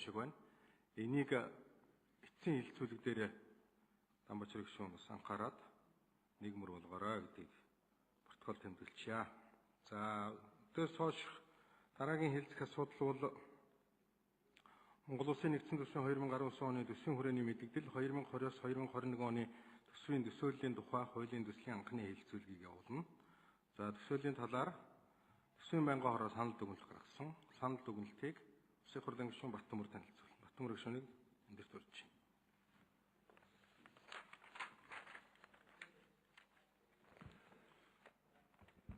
шиг байна. Энийг эцсийн хилцүүлэг дээр Дамбачрын гишүүн бас анхаарад нийгмэр болгоорой гэдгийг протокол тэмдэглэчихье. За, өдөөс хойш дараагийн хэлцэх асуудал бол Монгол Улсын нэгдсэн төсвийн 2019 оны төсвийн хүрээний мэдэгдэл 2020-с 2021 оны төсвийн төсөөллийн тухай хуулийн төслийн анхны хэлэлцүүлгийг явуулна. За, төсөөлийн талаар төсвийн байнгын хороо санал дүгнэлт гаргасан. Санал дүгнэлтийг Улсын хурлын гишүүн Баттамүр танилцуулна. Баттамүр гишүүнийг эндэрт урьж байна.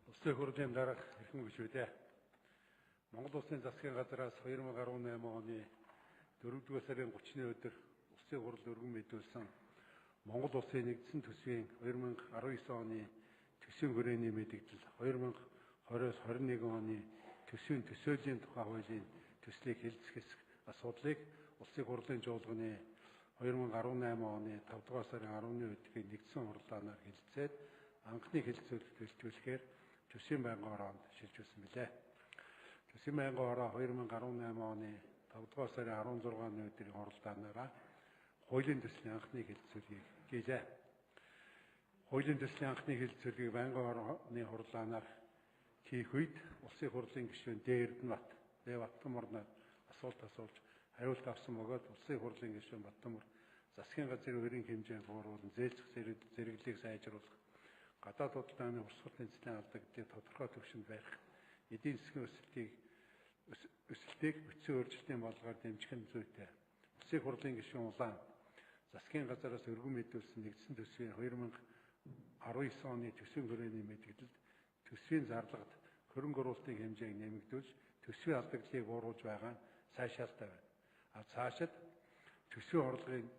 Улсын хурлын дарга эрхэм гишүүдээ Монгол Улсын засгийн газраас 2018 оны 4-р сарын 30-ны өдөр Улсын хурл өргөн мэдүүлсэн Монгол Улсын нэгдсэн төсвийн 2019 оны төсвийн хүрээний мэдэгдэл 2020-с 21 оны төсвийн төсөөлийн тухай хуулийн төслийг хэлэлцэх асуудлыг Улсын хурлын чуулганы 2018 оны 5-р сарын 10-ны өдрийн нэгдсэн хурлаанаар хэлэлцээд анхны хэлэлцүүлэгт бэлтгүүлэхээр төсвийн байнгын хороонд шилжүүлсэн билээ. Төсвийн байнгын хороо 2018 оны 5-р сарын 16-ны өдрийн хурлаанаараа хуулийн төслийн анхны хэлэлцүүлгийг хийлээ. Хуулийн төслийн анхны хэлэлцүүлгийг байнгын хорооны хурлаанаар хийх үед Улсын хурлын гишүүн Эрдэнэбат Баттамүрнаар асуулт асууж хариулт авсан бөгөөд Улсын хурлын гишүүн Баттамүр засгийн газрын өрийн хэмжээг бууруулан зээлзэх зэрэглэлийг сайжруулах, гадаад худалдааны урсгал нэмслийн алдагдлыг тодорхой түвшинд барих, эдийн засгийн өсөлтийг бүтцийн өөрчлөлтийн бодлогоор дэмжих нь зүйтэй. Улсын хурлын гишүүн Улаан засгийн газраас өргөн мэдүүлсэн нэгдсэн төсвийн 2019 оны төсвийн хүрээний мэдэгдэлд төсвийн зарлагт хөрөнгө оруулалтын хэмжээг нэмэгдүүлж төсвийн алдагдлыг бууруулж байгаа нь сайшаалтай байна. Цаашид төсвийн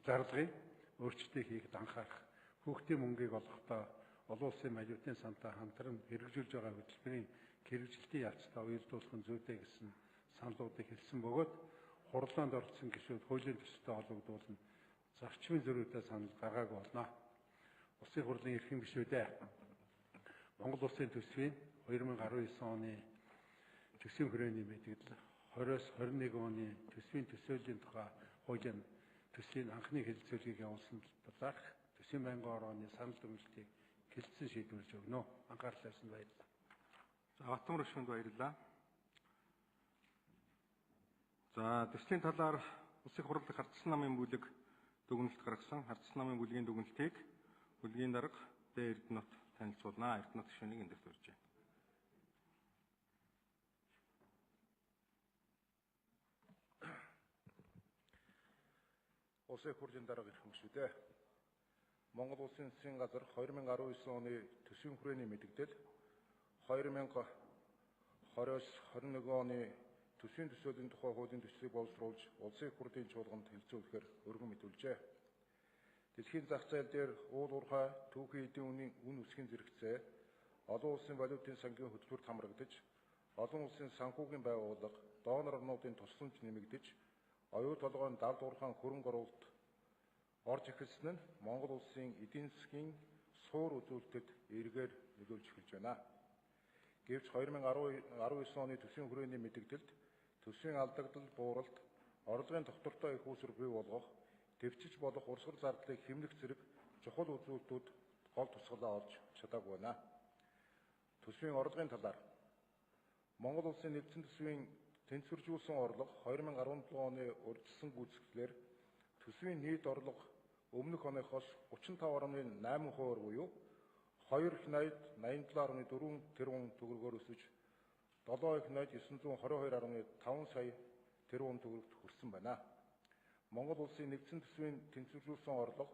зарлагын өөрчлөлтийг хийхэд анхаарах, хүүхдийн мөнгийг олохдоо олон улсын валютын сантай хамтран хэрэгжүүлж байгаа хөтөлбөрийн хэрэгжилтийн явцдаа уялдуулах нь зүйтэй гэсэн саналуудыг хэлсэн бөгөөд хурлаанд оролцсон гишүүд хуулийн төсөлтөд холбогдуулан зарчмын зөрүүтэй санал гаргаагүй болно. Улсын хурлын эрхэм гишүүдээ Монгол Улсын төсвийн 2019 оны төсвийн хүрээний мэдэгдэл 20-с 21 оны төсвийн төсөөлийн тухай хуулийн төслийн анхны хэлэлцүүлгийг явуулсан талаарх төсвийн байнгын хорооны санал дүгнэлтийг хэлэлцэн шийдвэрлэж өгнө. Анхаарал тавьсанд баярлалаа. За, Баттамүр гишүүнд баярлалаа. За, төслийн талаар Улсын хурлын хардсан намын бүлэг дүгнэлт гаргасан. Хардсан намын бүлгийн дүгнэлтийг бүлгийн дарга Эрдэнэбат танилцуулнаа. Эрдэнэбат гишүүнийг эндэрт урьж байна. Улсын хурлын дарга эрхэм гишүүдээ Монгол Улсын засгийн газар 2019 оны төсвийн хүрээний мэдэгдэл 2020-с 21 оны төсвийн төсөөлийн тухай хуулийн төслийг боловсруулж Улсын хурлын чуулганд хэлэлцүүлэхээр өргөн мэдүүлжээ. Дэлхийн зах зээл дээр уул уурхай түүхийн эдийн үнийн үн өсгийн зэрэгцээ олон улсын валютын сангийн хөтөлбөрт хамрагдаж, олон улсын санхүүгийн байгууллага, донор орнуудын тусламж нэмэгдэж, оюут толгойн далд уурхайн хөрөнгө оруулалт орж эхэлсэн нь Монгол улсын эдийн засгийн суур үзүүлэлтэд эргээр нөлөөлж эхэлж байна. Гэвч 2019 оны төсвийн хүрээний мэдэгдэлд төсвийн алдагдал, бууралт, орлогын доктортой их үүсвэр бий болгох, дэвчиж болох урсгал зардлыг хэмнэх зэрэг чухал үзүүлэлтүүд гол тусгалаа олж чадаагүй байна. Төсвийн орлогын талаар Монгол улсын нэгдсэн төсвийн тэнцвэржүүлсэн орлого 2017 оны урьдчилсан гүйцэтгэлээр төсвийн нийт орлого өмнөх оныхоос 35.8% буюу 2 их найд 87.4 тэрбум төгрөгөөр өсөж 7 их найд 922.5 сая тэрбум төгрөгт хүрсэн байна. Монгол улсын нэгдсэн төсвийн тэнцвэржүүлсэн орлого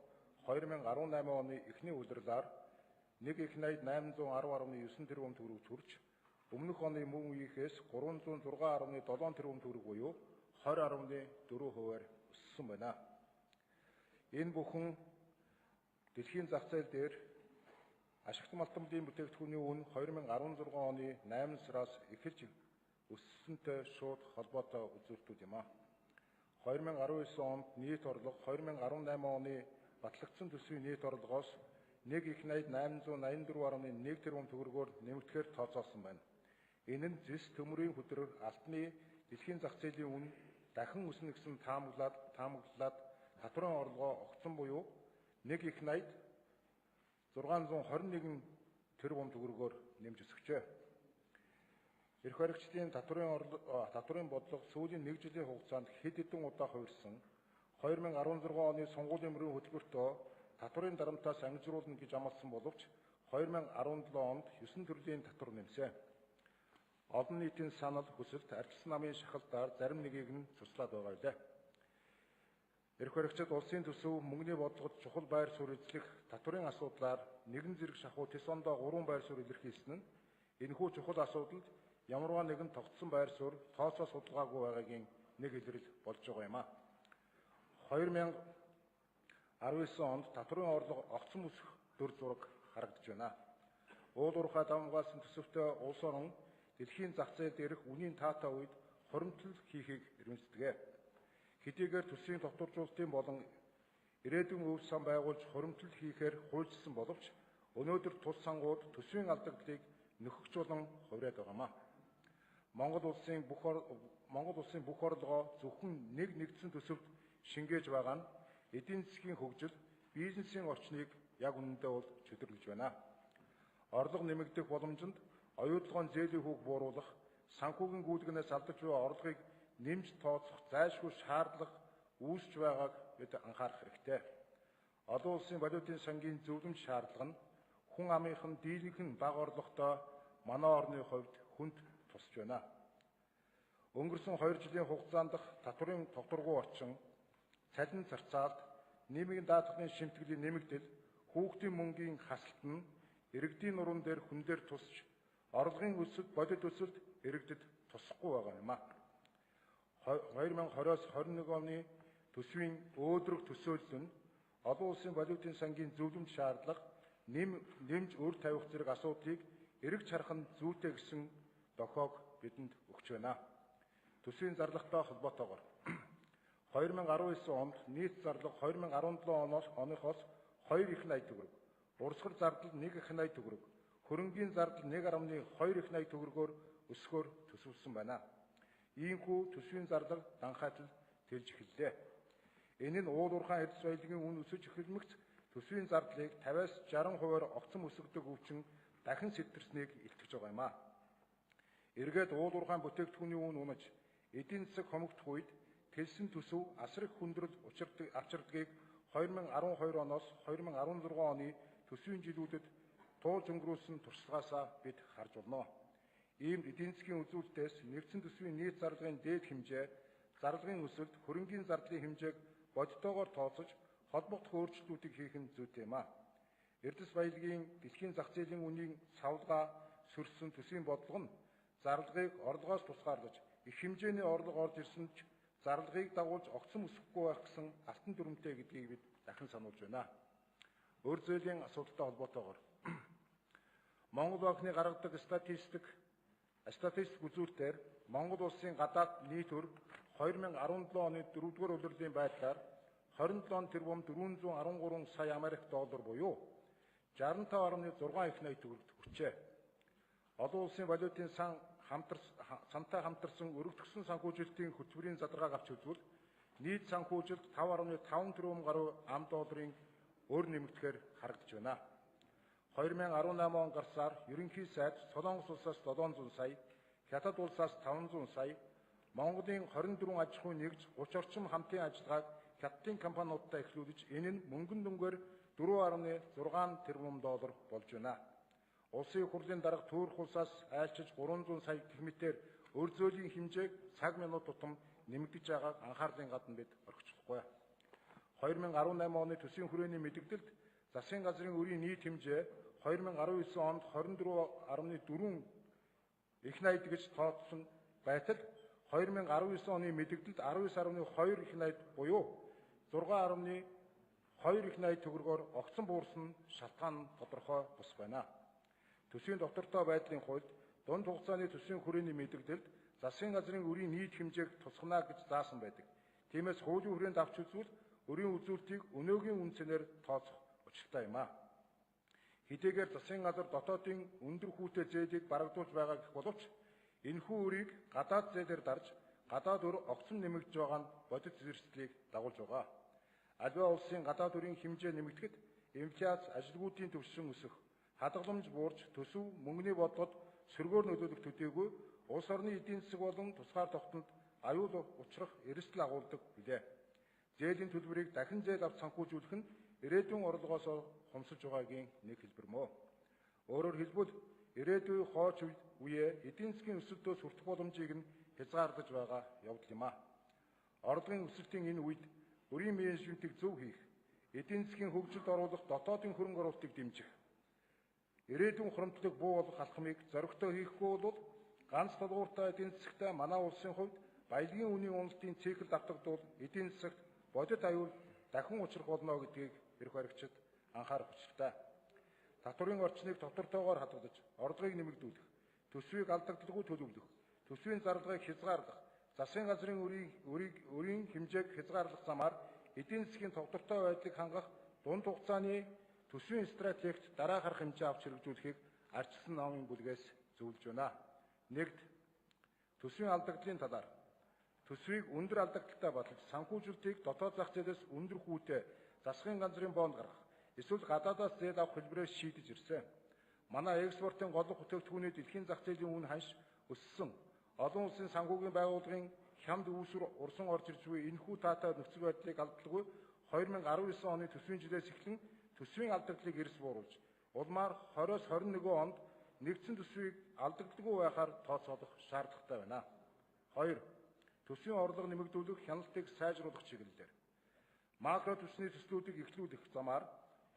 2018 оны эхний улирлаар 1 их найд 810.9 тэрбум төгрөгт хүрч өмнөх оны мөн үеийнхээс 306.7 тэрбум төгрөг буюу 20.4%-аар өссөн байна. Энэ бүхэн дэлхийн зах зээл дээр ашигт малтмалын бүтээгдэхүүний үн 2016 оны 8 сараас эхэлж өссөнтэй шууд холбоотой үзүүлэлтүүд юм а. 2019 онд нийт орлого 2018 оны батлагдсан төсвийн нийт орлогоос 1 их найд 884.1 тэрбум төгрөгөөр нэмэгдэхээр тооцоолсон байна. Энэ нь зэс төмөрийн хөдрөөр алтны дэлхийн зах зээлийн үн дахин өснө гэсэн таамаглаад татварын орлогоо огцон буюу 1 их найд 621 тэрбум төгрөгөөр нэмж өсгөжээ. Эрх баригчдын татварын бодлого сүүлийн 1 жилийн хугацаанд хэд хэдэн удаа хувирсан 2016 оны сонгуулийн мөрийн хөтөлбөртөө татварын дарамтаас ангижруулна гэж амласан боловч 2017 онд 9 төрлийн татвар нэмсэн. Олон нийтийн санал хүсэлт арчилсан намын шахалдаар зарим нэгийг нь цуслаад байгаа билээ. Эрх баригчид улсын төсөв, мөнгөний бодлогод чухал байр суурь эзлэх татварын асуудлаар нэгэн зэрэг шахуу тис ондоо 3 байр суурь илэрхийлсэн нь энэхүү чухал асуудалд ямарваа нэгэн тогтсон байр суурь тооцоо судалгаагүй байгаагийн нэг илрэл болж байгаа юм а. 2019 онд татварын орлого огцом өсөх дүр зураг харагдаж байна. Уул уурхай давмгаалсан төсөвтэй улс орон дэлхийн зах зээл дээрх үнийн таатай үед хоримтлал хийхийг эрмэлздэг. Хэдийгээр төсвийн тогтворжуулалтын болон ирээдүйн өв сан байгуулж хоримтлал хийхээр хуульчилсан боловч өнөөдөр тус сангууд төсвийн алдагдлыг нөхөгч болон хувраад байгаамаа. Монгол улсын бүх орлогоо зөвхөн нэг нэгдсэн төсөвт шингээж байгаа нь эдийн засгийн хөгжил, бизнесийн орчныг яг үнэндээ бол чөлөөрлөж байна. Орлого нэмэгдэх боломжинд оюутлогын зээлийн хүүг бууруулах, санхүүгийн гүйлгнээс алдаж буй орлогыг нэмж тооцох зайлшгүй шаардлага үүсэж байгааг бид анхаарах хэрэгтэй. Олон улсын валютын сангийн зөвлөмж шаардлага нь хүн амынхан дийлэнхэн бага орлоготой манай орны хувьд хүнд тусч байна. Өнгөрсөн 2 жилийн хугацаанд татварын тогтворгүй орчин, цалин зарцаалт, нийгмийн даатгалын шимтгэлийн нэмэгдэл, хүүхдийн мөнгийн хасалт нь иргэдийн нуруунд дээр хүн дээр тусч орлогын өсөлт, бодит өсөлт иргэдэд тусахгүй байгаа юм а. 2020-с 21 оны төсвийн өөдрөг төсөөлөл нь олон улсын валютын сангийн зөвлөмж шаардлага нэмж өр тавих зэрэг асуудлыг эргэж харах нь зүйтэй гэсэн дохиог бидэнд өгч байна. Төсвийн зарлагтай холбоотойгоор 2019 онд нийт зарлага 2017 оныхоос 2 их найд төгрөг, урсгал зардал 1 их найд төгрөг, хөрөнгийн зардал 1.2 их найд төгрөгөөр өсгөөр төсөвлөсөн байна. Иймхүү төсвийн зарлага данхайтал тэлж эхэллээ. Энэ нь уул уурхай эрдэс баялагын үн өсөж эхэлмэгц төсвийн зардлыг 50-аас 60% огцом өсгөдөг өвчин дахин сэтэрснийг илтгэж байгаа юм а. Эргээд уул уурхай бүтээгдэхүүний үн унаж эдийн засаг хомогдох үед төлсөн төсөв асар их хүндрэл авчирдгийг 2012 оноос 2016 оны төсвийн жилүүдэд туулж өнгөрүүлсэн туршлагаасаа бид харж байна. Ийм эдийн засгийн үзүүлэлтээс нэгдсэн төсвийн нийт зарлагын дээд хэмжээ, зарлагын өсөлт, хөрөнгийн зардлын хэмжээг бодитоогоор тооцож холбогдох өөрчлөлтүүдийг хийх нь зүйтэй юм а. Эрдэс баялагын дэлхийн зах зээлийн үнийн савлгаа сөрсөн төсвийн бодлого нь зарлагыг орлогоос тусгаарлаж их хэмжээний орлого орж ирсэн ч зарлагыг дагуулж огцом өсөхгүй байх гэсэн алтан дүрмтэй гэдгийг бид дахин сануулж байна. Өр зээлийн асуудалтай холбоотойгоор Монгол банкны гаргадаг статистик үзүүлэлтээр Монгол улсын гадаад нийт өр 2017 оны 4-р улирлын байдлаар 27 тэрбум 413 сая Америк доллар буюу 65.6 их найд төгрөгт хүрчээ. Олон улсын валютын сантай хамтарсан өргөдгсөн санхүүжилтийн хөтөлбөрийн задрагааг авч үзвэл нийт санхүүжилт 5.5 тэрбум гаруй ам долларын өр нэмэгдэхээр харагдаж байна. 2018 он гарсаар ерөнхий сайд Солонгос улсаас 700 сая, Хятад улсаас 500 сая, Монголын 24 аж ахуйн нэгж 30 орчим хамтын ажиллагааг хятадын компаниудтай эхлүүлж энэ нь мөнгөн дүнгээр 4.6 тэрбум доллар болж байна. Улсын хурлын дарга Турк улсаас айлчилж 300 сая гэх мэтээр өр зөөлийн хэмжээг цаг минут тутам нэмэгдэж байгааг анхаарлын гадна бид орхичлахгүй. 2018 оны төсвийн хүрээний мэдэгдэлд засгийн газрын өрийн нийт хэмжээ 2019 онд 24.4 их найд гэж тооцсон байтал 2019 оны мэдэгдэлд 19.2 их найд буюу 6.2 их найд төгрөгөөр огцон буурсан шалтгаан нь тодорхой бус байна. Төсвийн доктортой байдлын хувьд дунд хугацааны төсвийн хүрээний мэдэгдэлд засгийн газрын өрийн нийт хэмжээг тусгана гэж заасан байдаг. Тиймээс хуулийн хүрээнд авч үзвэл өрийн үзүүлэлтийг өнөөгийн үнцээр тооцох учиртай юм а. Хэдийгээр засгийн газар дотоодын өндөр хүүтэй зээлийг барагдуулж байгаа гэх боловч энэхүү өрийг гадаад зээлээр дарж гадаад өр огцом нэмэгдэж байгаа нь бодит зэрэгслийг дагуулж байгаа. Аливаа улсын гадаад өрийн хэмжээ нэмэгдэхэд инфляц, ажилгүйдийн түвшин өсөх, хадгаламж буурч төсөв мөнгөний бодлогод сөргөөр нөлөөлөх төдийгүй улс орны эдийн засаг болон тусгаар тогтнолд аюул учрах эрсдэл агуулдаг билээ. Зээлийн төлбөрийг дахин зээл авч санхүүжүүлэх нь ирээдүйн орлогоос хомсож байгаагийн нэг хэлбэр мөн. Өөрөөр хэлбэл ирээдүйн хооч үеэ эдийн засгийн өсөлтөөс хүртэх боломжийг нь хязгаарлаж байгаа явдал юм а. Орлогын өсөлтийн энэ үед өрийн менежментийг зөв хийх, эдийн засгийн хөгжилд оруулах дотоодын хөрөнгө оруулалтыг дэмжих, ирээдүйн хуримтлалыг буу болгох алхмыг зоригтой хийхгүй бол ганц толгууртай эдийн засагтай манай улсын хувьд баялагын үнийн уналтын цикл давтагдвал эдийн засагт бодит аюул дахин учрах болно гэдгийг эрх баригчид анхаарах учиртай. Татварын орчныг доктортойгоор хадгалж, орлогыг нэмэгдүүлэх, төсвийг алдагдaltaгүй төлөвлөх, төсвийн зарлагыг хязгаарлах, засгийн газрын өрийн хэмжээг хязгаарлах замаар эдийн засгийн доктортой байдлыг хангах дунд хугацааны төсвийн стратегт дараах арга хэмжээ авч хэрэгжүүлэхийг ардчилсан намын бүлгээс зөвлөж байна. Нэгд, төсвийн алдагдлын талаар төсвийг өндөр алдагдaltaй баталж, санхүүжилтийг дотоод зах зээлээс өндөр хүүтэй засгийн газрын бонд гаргах, эсвэл гадаадаас зээл авах хэлбэрээр шийдэж ирсэн. Манай экспортын голлох бүтээгдэхүүний дэлхийн зах зээлийн үн ханш өссөн. Олон улсын санхүүгийн байгууллагын хямд үүсвэр урсан орж ирж буй энэхүү таатай нөхцөл байдлыг алдалгүй 2019 оны төсвийн жилээс эхлэн төсвийн алдагдлыг эрс бууруулж, улмаар 20-с 21 онд нэгдсэн төсвийг алдагдaltaгүй байхаар тооцоолох шаардлагатай байна. 2. Төсвийн орлого нэмэгдүүлэх хяналтыг сайжруулах чиглэлээр макро түвшний төслүүдийг эхлүүлэх замаар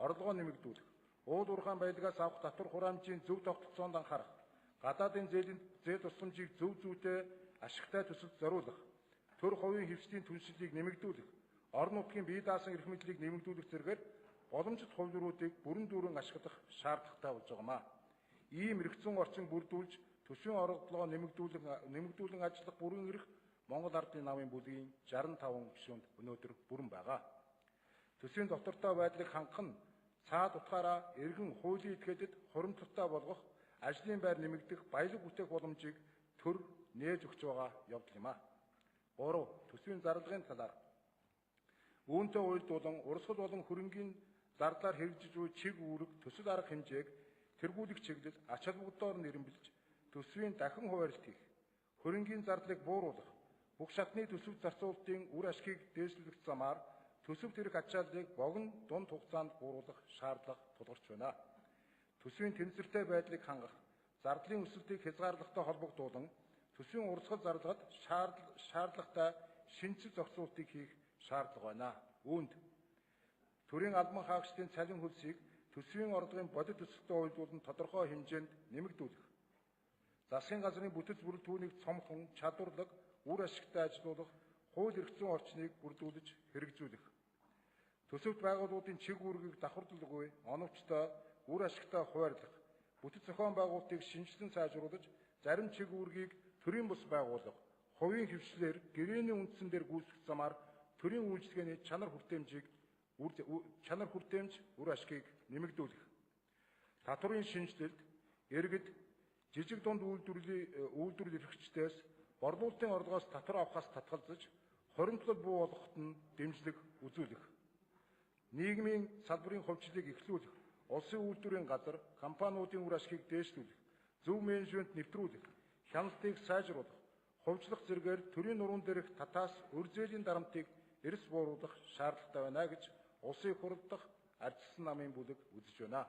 орлогоо нэмэгдүүлэх, уул уурхайн баялагаас авах татвар хураамжийн зөв тогтолцоонд анхаарах, гадаадын зээл тусламжийг зөв зүйтэй ашигтай төсөлд зориулах, төр хувийн хөвслийн түншлэлийг нэмэгдүүлэх, орон нутгийн бие даасан эрх мэдлийг нэмэгдүүлэх зэргээр боломжит хувилбаруудыг бүрэн дүүрэн ашиглах шаардлагатай болж байгаамаа. Ийм эргэцэн орчин бүрдүүлж төсвийн орлогоо нэмэгдүүлэн ажиллах бүрэн эрх Монгол Ардын намын бүлгийн 65 гишүүнд өнөөдөр бүрэн байгаа. Төсвийн доктортой байдлыг хангах нь цаад утгаараа эргэн хуулийн этгээдэд хуримтлалтай болгох, ажлын байр нэмэгдэх, баялаг бүтээх боломжийг төр нээж өгч байгаа явдал юм а. 3. Төсвийн зарлагын талаар үүнтэй уялдуулан урсгал болон хөрөнгийн зардлаар хэрэгжиж буй чиг үүрэг, төсөл арга хэмжээг тэргүүлэх чиглэл ач холбогдолоор нэрэмбэлж төсвийн дахин хуваарлт хийх, хөрөнгийн зардлыг бууруулах, бүх шатны төсөв зарцуулалтын үр ашгийг дээшлүүлэх замаар төсөвт ирэх ачааллыг богино дунд хугацаанд бууруулах шаардлага тулгарч байна. Төсвийн тэнцвэртэй байдлыг хангах, зардлын өсөлтийг хязгаарлахтай холбогдуулан төсвийн урсгал зарлагад шаардлагатай шинжил зохицуултыг хийх шаардлага байна. Үүнд төрийн албан хаагчдын цалин хөлсийг төсвийн орлогын бодит өсөлтөд уялдуулан тодорхой хэмжээнд нэмэгдүүлэх, засгийн газрын бүтэц бүрэлдэхүүнийг цомхон, чадварлаг, үр ашигтай ажилуулах хууль эрх зүйн орчныг бүрдүүлж хэрэгжүүлэх, төсөвт байгууллагын чиг үүргийг давхарлалгүй, оновчтой, үр ашигтай хуваарлах, бүтэц зохион байгуулалтыг шинжилэн сайжруулж, зарим чиг үүргийг төрийн бус байгууллага, хувийн хвшлэр, гэрээний үндсэн дээр гүйцэх замаар төрийн үйлчилгээний чанар хүртээмж, үр ашгийг нэмэгдүүлэх. Татварын шинжилэлд иргэд жижиг дунд үйлдвэрлэл эрхлэгчдээс борлуулалтын орлогоос татвар авахаас татгалзаж, хуримтлал буу болгоход нь дэмжлэг үзүүлэх. Нийгмийн салбарын хувьчлалыг эхлүүлэх, улсын үйлдвэрийн газар, компаниудын үр ашгийг дээшлүүлэх, зөв менежмент нэвтрүүлэх, хяналтыг сайжруулах, хувьчлах зэргээр төрийн нуруунд дээрх татаас өр зээлийн дарамтыг эрс бууруулах шаардлагатай байна гэж улсын их хурл дахь ардчилсан намын бүлэг үзэж байна.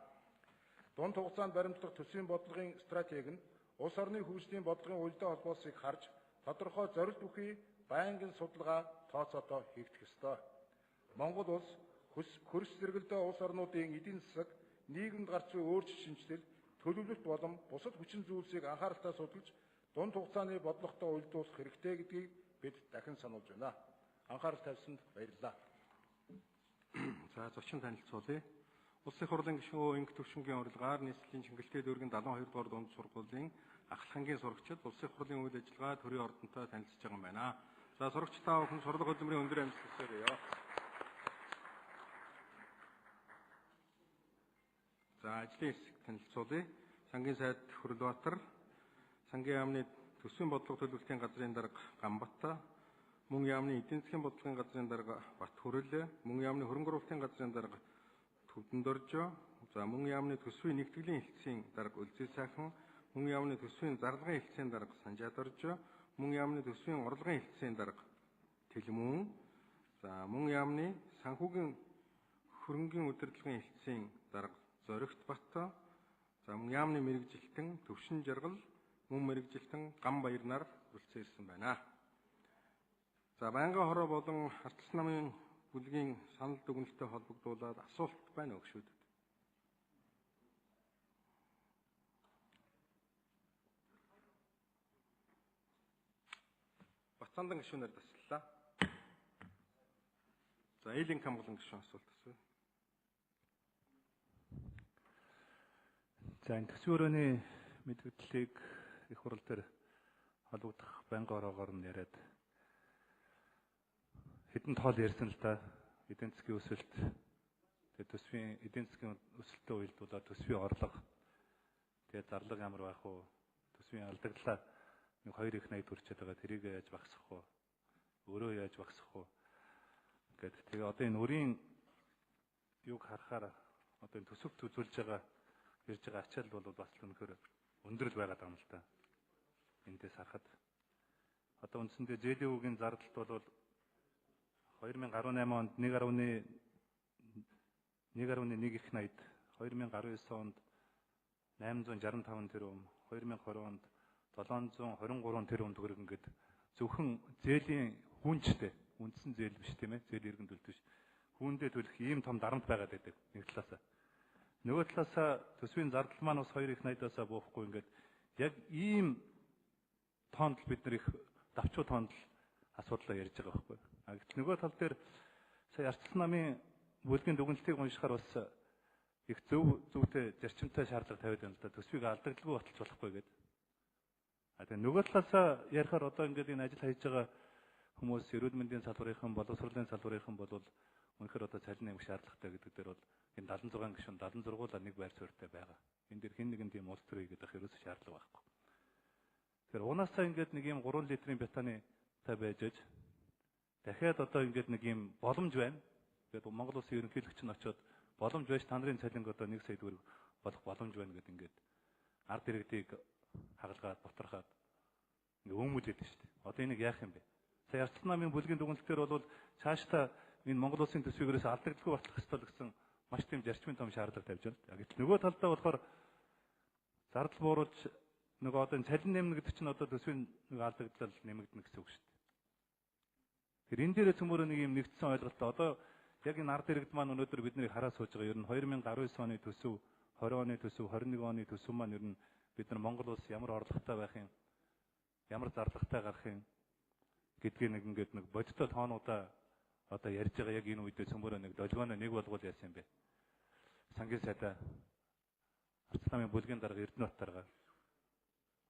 Дунд хугацаанд баримтлах төсвийн бодлогын стратеги нь улс орны хөгжлийн бодлогын уялдаа холбоосыг харж тодорхой зорилт бүхий байнгын судалгаа тооцоодоо хийгдэх ёстой. Монгол улс хөрс зэрэгэлдээ улс орнуудын эдийн засаг, нийгэмд гарч буй өөрчлөлт шинжилэл, төлөвлөлт болон бусад хүчин зүйлсийг анхааралтай судалж дунд хугацааны бодлоготой уялдуулах хэрэгтэй гэдгийг бид дахин сануулж байна. Анхаарал тавьсанд баярлалаа. За зочин танилцуулъя. Улсын их хурлын гишүүн Инг төвшингийн урилгаар нийслэлийн чингэлтэй дүүргийн 72 дугаар дунд сургуулийн ахлахангийн сурагчид улсын их хурлын үйл ажиллагаа төрийн ордонтой танилцж байгаа юм байна. За сурагч та бүхэн сурлага хөдөлмөрийн өндөр амжилт хүсье. За ажлын хэсэг танилцуулъя. Сангийн сайд Хүрлбаатар, сангийн яамны төсвийн бодлого төлөвлөлтийн газрын дарга Ганбат, мөн яамны эдийн засгийн бодлогын газрын дарга Бат Хүрэл, мөн яамны хөрөнгө оруулалтын газрын дарга Төвдөн Доржо, за мөн яамны төсвийн нэгтгэлийн хэлтсийн дарга Үлзий сайхан, мөн яамны төсвийн зарлагын хэлтсийн дарга Санжаа Доржо, мөн яамны төсвийн орлогын хэлтсийн дарга Тэлмүн, за мөн яамны санхүүгийн хөрөнгийн удирдлагын хэлтсийн дарга Зоригт Бат, за мөн яамны мэрэгжилтэн Төвшин Жаргал, мөн мэрэгжилтэн Ганбаяр нар хүрэлцэн ирсэн байна. За байнгын хороо болон ардчилсан намын бүлгийн санал дүгнэлттэй холбогдуулаад асуулт байна уу гүшүүд? Батцаандан гишүүнээр таслалаа. За Эйлин Камгалан гишүүн асуулт асууя. За энэ төсвийн өрөөний мэдээллийг их хурал дээр холбогдох байнгын ороогоор нь яриад хэдэн тоол ярьсан л да. Эдийн засгийн өсөлт, тэгээд төсвийн эдийн засгийн өсөлтөд уялдуулаад төсвийн орлого, тэгээд зарлага ямар байх вэ? Төсвийн алдагдлаа нэг 2 их 80 төрчээд байгаа. Тэрийг яаж багасгах вэ? Өөрөө яаж багасгах вэ? Гэт тэгээ одоо энэ өрийн юг харахаар одоо энэ төсөвт үзүүлж байгаа ирж байгаа ачаал бол бас үнэхээр өндөр л байгаад байгаа юм л да. Эндээс харахад одоо үндсэндээ зээлийн үгийн зардалт бол 2018 онд 1.1 их 80, 2019 онд 865 тэрбум, 2020 онд 723 тэрбум төгрөг ингээд зөвхөн зээлийн хүнчтэй, үндсэн зээл биш тийм ээ, зээлийн иргэн төлөлт биш. Хүүндээ төлөх ийм том дарамт байгаад байдаг нэг талаасаа. Нөгөө талаасаа төсвийн зардал маань бас 2 их 80-аас буухгүй ингээд яг ийм тоонд бид нар их давчуу тоонд асуудлаа ярьж байгаа байхгүй. А гэтэл нөгөө тал дээр сая ардчилсан намын бүлгийн дүгнэлтийг уншихаар бас их зөвтэй зарчимтай шаардлага тавиад байна л да. Төсвийг алдагдaltaгүй баталж болохгүй гэдэг. А тэгээ нөгөө талаасаа ярихаар одоо ингээд энэ ажил хийж байгаа хүмүүс эрүүл мэндийн салбарынхан, боловсролын салбарынхан бол үнэхээр одоо цалин нэмэх шаардлагатай гэдэг дээр бол энэ 76 гишүүн 76-уулаа нэг байр суурьтай байгаа. Энэ дэр хэн нэгэн тийм улс төр хийгээд байх ерөөсөө шаардлага байхгүй. Тэгэхээр унаасаа ингээд нэг юм 3 литрийн бетаны та байж аж дахиад одоо ингээд нэг юм боломж байна. Тэгээд Монгол Улсын ерөнхийлөгч нь очиод боломж байж та нарын цалинг одоо 1 сая төгрөг болох боломж байна гэдэг ингээд ард иргэдийг хагалгаад боторхоод ингээд өөмүүлээд шүү дээ. Одоо энийг яах юм бэ? Сая ардчилсан намын бүлгийн дүгнэлтээр бол цаашдаа энэ Монгол Улсын төсвийг ерөөсөө алдагдaltaгүй батлах ёстой гэсэн маш тийм зарчмын том шаардлага тавьж байна. Гэтэл нөгөө талдаа болохоор зардал бууруулж нөгөө одоо цалин нэмнэ гэдэг чинь одоо төсвийн нэг алдагдлал нэмэгдэнэ гэсэн үг шүү дээ. Тэгэхээр энэ дээрээ цөмөрөө нэг юм нэгдсэн ойлголтоо одоо яг энэ ард иргэд маань өнөөдөр биднийг хараа сууж байгаа. Ер нь 2019 оны төсөв, 20 оны төсөв, 21 оны төсөв маань ер нь бид нар Монгол улс ямар орлоготой байх юм, ямар зарлагтай гарах юм гэдгийг нэг ингээд нэг бодиттой тоонуудаа одоо ярьж байгаа яг энэ үедээ цөмөрөө нэг долгионо нэг болгол яасан юм бэ? Сангийн сайдаа ардчилсан намын бүлгийн дарга Эрдэнэт дарга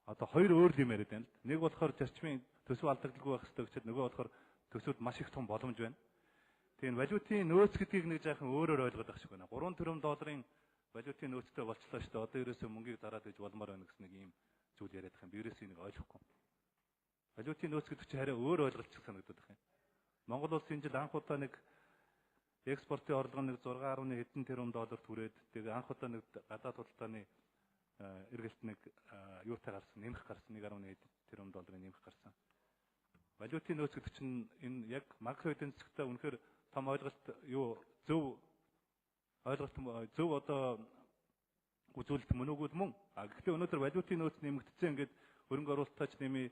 одоо хоёр өөр юм яриад байна л. Нэг болохоор зарчмын төсөв алдагдaltaгүй байх хэрэгтэй гэчихэд нөгөө болохоор төсөвд маш их том боломж байна. Тэгээ энэ валютын нөөц гэдгийг нэг жаахан өөрөөр ойлгоод байх шиг байна. 3 тэрбум долларын валютын нөөцтэй болчихлоо шүү дээ. Одоо ерөөсөө мөнгийг зараад иж болмоор байна гэсэн нэг ийм зүйл яриад байгаа юм. Би ерөөсөө энийг ойлгохгүй. Валютын нөөц гэдэг чинь хараа өөр ойлголт санагдаад байна. Монгол улс энэ жил анх удаа нэг экспортын орлого нэг 6.1 хэдэн тэрбум доллар түрээд тэгээ анх удаа нэг гадаад худалдааны эргэлт нэг юутай гарсан, нэмэх гарсан 1.1 тэрбум долларын нэмэх гарсан. Валютын нөөц гэдэг чинь энэ яг макро эдийн засгтаа үнэхээр том ойлголт юу зөв одоо үзүүлэлт мөн үгүй мөн. А гэхдээ өнөөдөр валютын нөөц нэмэгдсэн ингээд хөрөнгө оруулалтаач нэмээ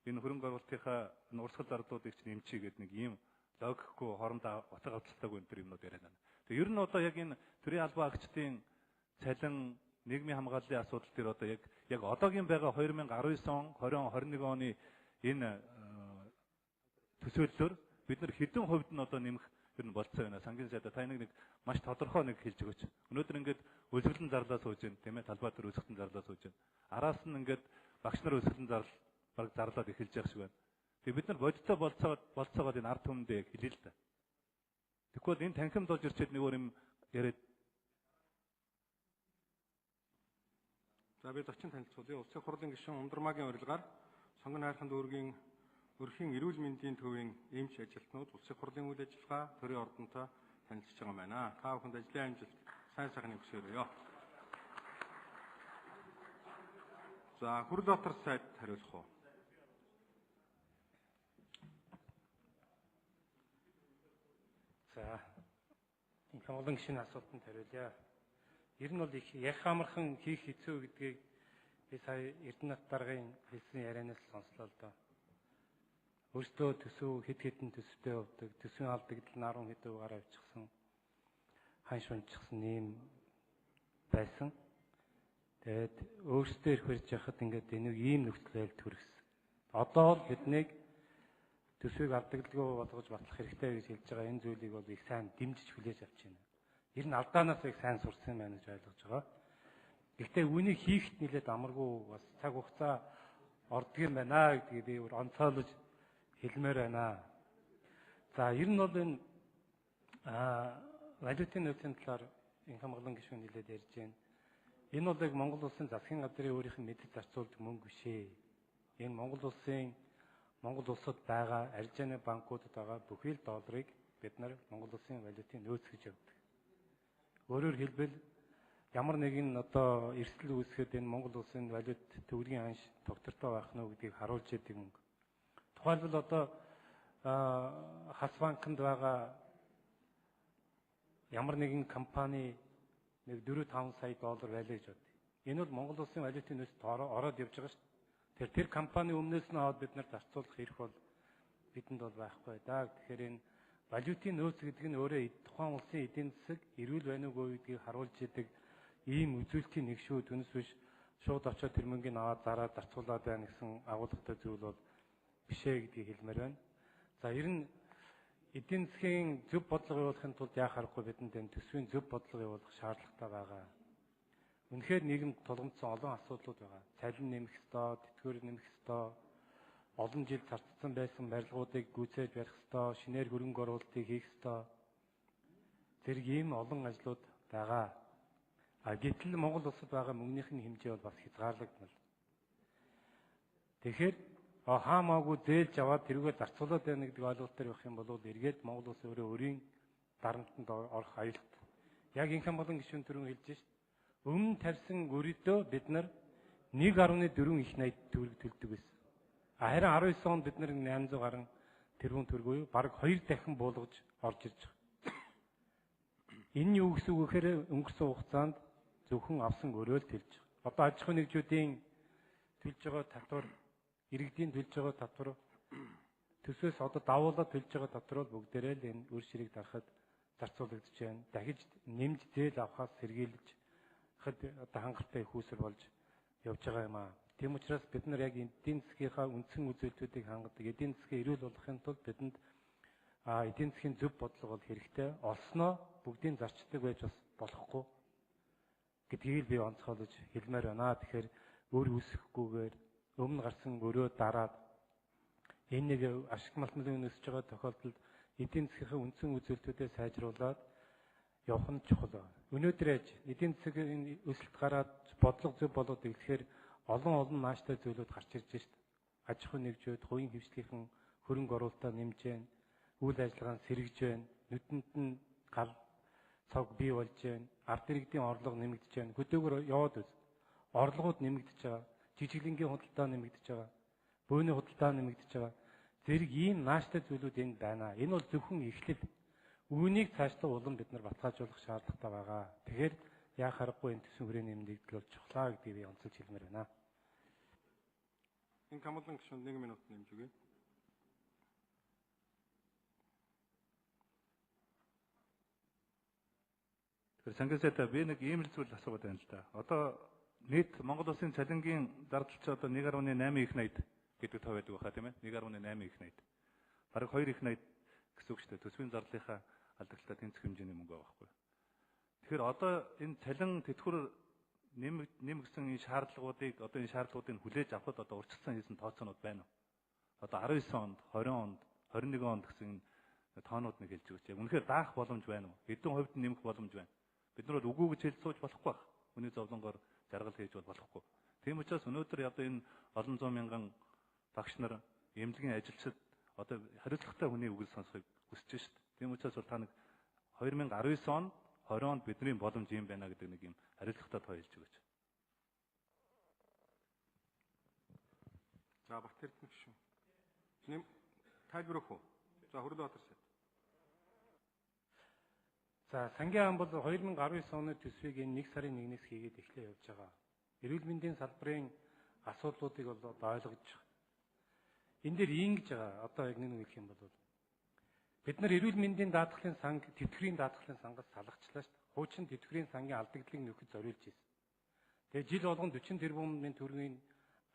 энэ хөрөнгө оруулалтынхаа урсгал зардлуудыг ч нэмчихье гэдэг нэг ийм логикгүй хоорондоо утга авчилтаагүй энэ төр юмнууд яриад байна. Тэгээ ер нь одоо яг энэ төрийн албан агчдын цалин нийгмийн хамгааллын асуудал дээр одоо яг одоогийн байгаа 2019 он, 20 он, 21 оны энэ төсөөллөөр бид нар хэдэн хувьд нь одоо нэмэх ер нь болцоо байна. Сангийн сайдаа та нэг маш тодорхой нэг хэлж өгөөч. Өнөөдөр ингээд өсгөлэн зарлаа сууж байна, тийм ээ, талбай дээр өсгөлэн зарлаа сууж байна. Араас нь ингээд багш нар өсгөлэн баг зарлаад эхэлж явах шиг байна. Тэгээ бид нар бодиттой болцоогоод энэ ард түмэндээ хэлээ л да. Тэгвэл энэ танхимд болж ирчээд нэг өөр юм яриад. За бид очин танилцуулъя. Улсын хурлын гишүүн Ундрмаагийн урилгаар сонгон хайрхан дүүргийн өрхийн эрүүл мэндийн төвийн эмч ажилтнууд улсын хурлын үйл ажиллагаа төрийн ордонтой танилцж байгаа юм байна. Та бүхэнд ажлын амжилт, сайн сайхныг хүсье. За, хүрэл дотор сайд хариулах уу? За, энэ олон гишүүний асуултанд хариулъя. Ер нь бол их ярих амархан хийх хэцүү гэдгийг би сая Эрдэнэт даргын хэлсэн ярианаас сонслоо л доо. Өөртөө төсөв хэд хэдэн төсөвтэй явдаг, төсвийн алдагдал 10 хэдэн гараа авчихсан, хань шунчихсан юм байсан. Тэгээд өөртөө ирэх барьж яхад ингээд энийг ийм нөхцөл байдал төрсөн. Одоо л биднийг төсвийг алдагдaltaгүй болгож батлах хэрэгтэй гэж хэлж байгаа энэ зүйлийг бол их сайн дэмжиж хүлээж авч байна. Ер нь алдаанаас их сайн сурсан юм байна гэж ойлгож байгаа. Гэхдээ үүнийг хийхэд нэлээд амаргүй бас цаг хугацаа ордог юм байна гэдгийг би онцгойлож хэлмээр байна. За, ер нь бол энэ валютын нөөцийн талаар энэ хамгаалан гишүүн хэлээд ярьж байна. Энэ бол яг Монгол улсын засгийн газрын өөрийнх нь мэдээ зарцуулдаг мөнгө биш ээ. Энэ Монгол улсад байгаа аржааны банкудад байгаа бүхий л долларыг бид нар Монгол улсын валютын нөөц гэж явдаг. Өөрөөр хэлбэл ямар нэгэн одоо эрсдэл үүсгэхэд энэ Монгол улсын валют төгрөгийн анш тогтвортой байх нь гэдгийг харуулж идэг мөнгө. Тухайлбал одоо хас банкнд байгаа ямар нэгэн компани нэг 4-5 сая доллар байлаа гэж бод. Энэ бол Монгол улсын валютын нөөцөд ороод явж байгаа шүү дээ. Тэр компани өмнөөс нь аваад бид нар зарцуулах эрх бол бидэнд бол байхгүй да. Тэгэхээр энэ валютын нөөц гэдэг нь өөрөө тухайн улсын эдийн засаг эрүүл байна уугүй гэдгийг харуулж идэг ийм үзүүлэлтийн нэг шүү. Түүнээс биш шууд очиод тэр мөнгийг аваад зараад зарцуулаад байна гэсэн агуулгатай зүйл бол биш ээ гэдгийг хэлмээр байна. За, ер нь эдийн засгийн зөв бодлого явуулахын тулд яах аргагүй бидэнд энэ төсвийн зөв бодлого явуулах шаардлагатай байгаа. Үнэхээр нийгэмд тулгамдсан олон асуудлууд байгаа. Цалин нэмэх ёстой, тэтгэвэр нэмэх ёстой, олон жил зарцсан байсан барилгуудыг гүйцээж барих ёстой, шинээр хөрөнгө оруулалтыг хийх ёстой. Зэрэг ийм олон ажлууд байгаа. Гэтэл Монгол улсад байгаа мөнгөнийхний хэмжээ бол бас хязгаарлагдмал. Тэгэхээр хаамаагүй зээлж аваад тэрүүгээр зарцуулаад байна гэдэг ойлголтоор явах юм бол эргээд Монгол улс өөрөө өөрийн дарамтанд орох аюулт. Яг энэ хамгаалан гишүүн түрүүн хэлж шít. Өмнө тавьсан өрөөдөө бид нар 1.4 их 80 төгрөг төлдөг байсан. Харин 19 онд бид нар 800 гаруй тэрбум төгрөг буюу бараг 2 дахин буулгаж орж ирж байгаа. Энэ юу гэсэн үг гэхээр өнгөрсөн хугацаанд зөвхөн авсан өрөөл төлж байгаа. Одоо аж ахуйн нэгжүүдийн төлж байгаа татвар, иргэдийн төлж байгаа татвар, төсвөөс одоо давуулаад төлж байгаа татвар бол бүгдээрээ л энэ үр ширийг дарахад зарцуулагдаж байна. Дахиж нэмж зээл авахаас сэргийлж одоо хангалттай их үүсвэр болж явж байгаа юм аа. Тийм учраас бид нар яг эдийн засгийнхаа үндсэн үзүүлэлтүүдийг хангадаг, эдийн засгийн эрүүл болохын тулд бидэнд эдийн засгийн зөв бодлого бол хэрэгтэй. Олсноо бүгдийн зарчдаг байж бас болохгүй гэдгийг би онцгойлож хэлмээр байна. Тэгэхээр өөр үүсэхгүйгээр өмнө гарсан өрөө дараад энэ нэг ашиг малмлын өсөж байгаа тохиолдолд эдийн засгийнхаа үндсэн үзүүлэлтүүдээ сайжруулад явах нь чухал. Өнөөдөр эдийн засгийн өсөлт гараад бодлого зөв болоод ирэхээр олон нааштай зүйлүүд гарч ирж байна. Аж ахуйн нэгжүүд, хувийн хвшлийнхэн хөрөнгө оруулалтаа нэмж байна. Үйл ажиллагаа нь сэргэж байна. Нүдэнд нь гал цог бий болж байна. Ард иргэдийн орлого нэмэгдэж байна. Хөдөөгөр яваад үз. Орлогууд нэмэгдэж байгаа. Жижиглэнгийн худалдаа нэмэгдэж байгаа. Бөөний худалдаа нэмэгдэж байгаа. Зэрэг ийм нааштай зүйлүүд энд байна. Энэ бол зөвхөн эхлэл. Үүнийг цаашдаа улам бид нар баталгаажуулах шаардлагатай байгаа. Тэгэхээр яах аргагүй энэ төсвийн хүрээний нэмэгдэл бол чухлаа гэдгийг би онцолж хэлмээр байна. Энэ хамгаалан гишүүнд 1 минут нэмж өгье. Тэгэхээр сангасайта би нэг ийм л зүйл асуугаад байна л да. Одоо нийт Монгол улсын цалингийн зардлч одоо 1.8 их 80 гэдэг тоо байдаг баха тийм ээ. 1.8 их 80. Бараг 2 их 80 гэсэн үг шүү дээ. Төсвийн зардлынхаа алдагталтаа тэнцэх хэмжээний мөнгө байгаа байхгүй. Тэгэхээр одоо энэ цалин тэтгэвэр нэмэгдсэн энэ шаардлагуудыг одоо энэ шаардлагуудыг хүлээж авахд одоо урьдчилсан хийсэн тооцоонууд байна уу? Одоо 19 онд, 20 онд, 21 онд гэсэн тоонууд нэг хэлж өгч. Яг үнэхээр даах боломж байна уу? Хэдэн хувьд нэмэх боломж байна? Бид нар бол үгүй гэж хэлж сууж болохгүй байх. Хүний зовлонгоор жаргал хийж бол болохгүй. Тийм учраас өнөөдөр одоо энэ олон зуун мянган багш нар эмнэлгийн ажилчид одоо хариуцлагатай хүний үгэл сонсохыг хүсэж шít. Тийм учраас бол та нэг 2019 он 20 онд бидний боломж юм байна гэдэг нэг юм хариуцлагатай тоо хэлж өгөөч. За Бат Эрдэнэ гишүүн. Нэм тайлбарах уу? За Хөрлөбаатар сайд. За сангийн ам бол 2019 оны төсвийг энэ 1 сарын 1-ээс хийгээд эхлээ явж байгаа. Эрүүл мэндийн салбарын асуудлуудыг бол ойлгож байгаа. Энэ дээр ингэж байгаа. Одоо яг нэг хэлэх юм бол бид нар эрүүл мэндийн даатгалын санг, тэтгэврийн даатгалын сангаас салгачлаа шүү дээ. Хуучин тэтгэврийн сангийн алдагдлыг нөхөд зориулж ирсэн. Тэгээ жил болгон 40 тэрбумын төгрөгийн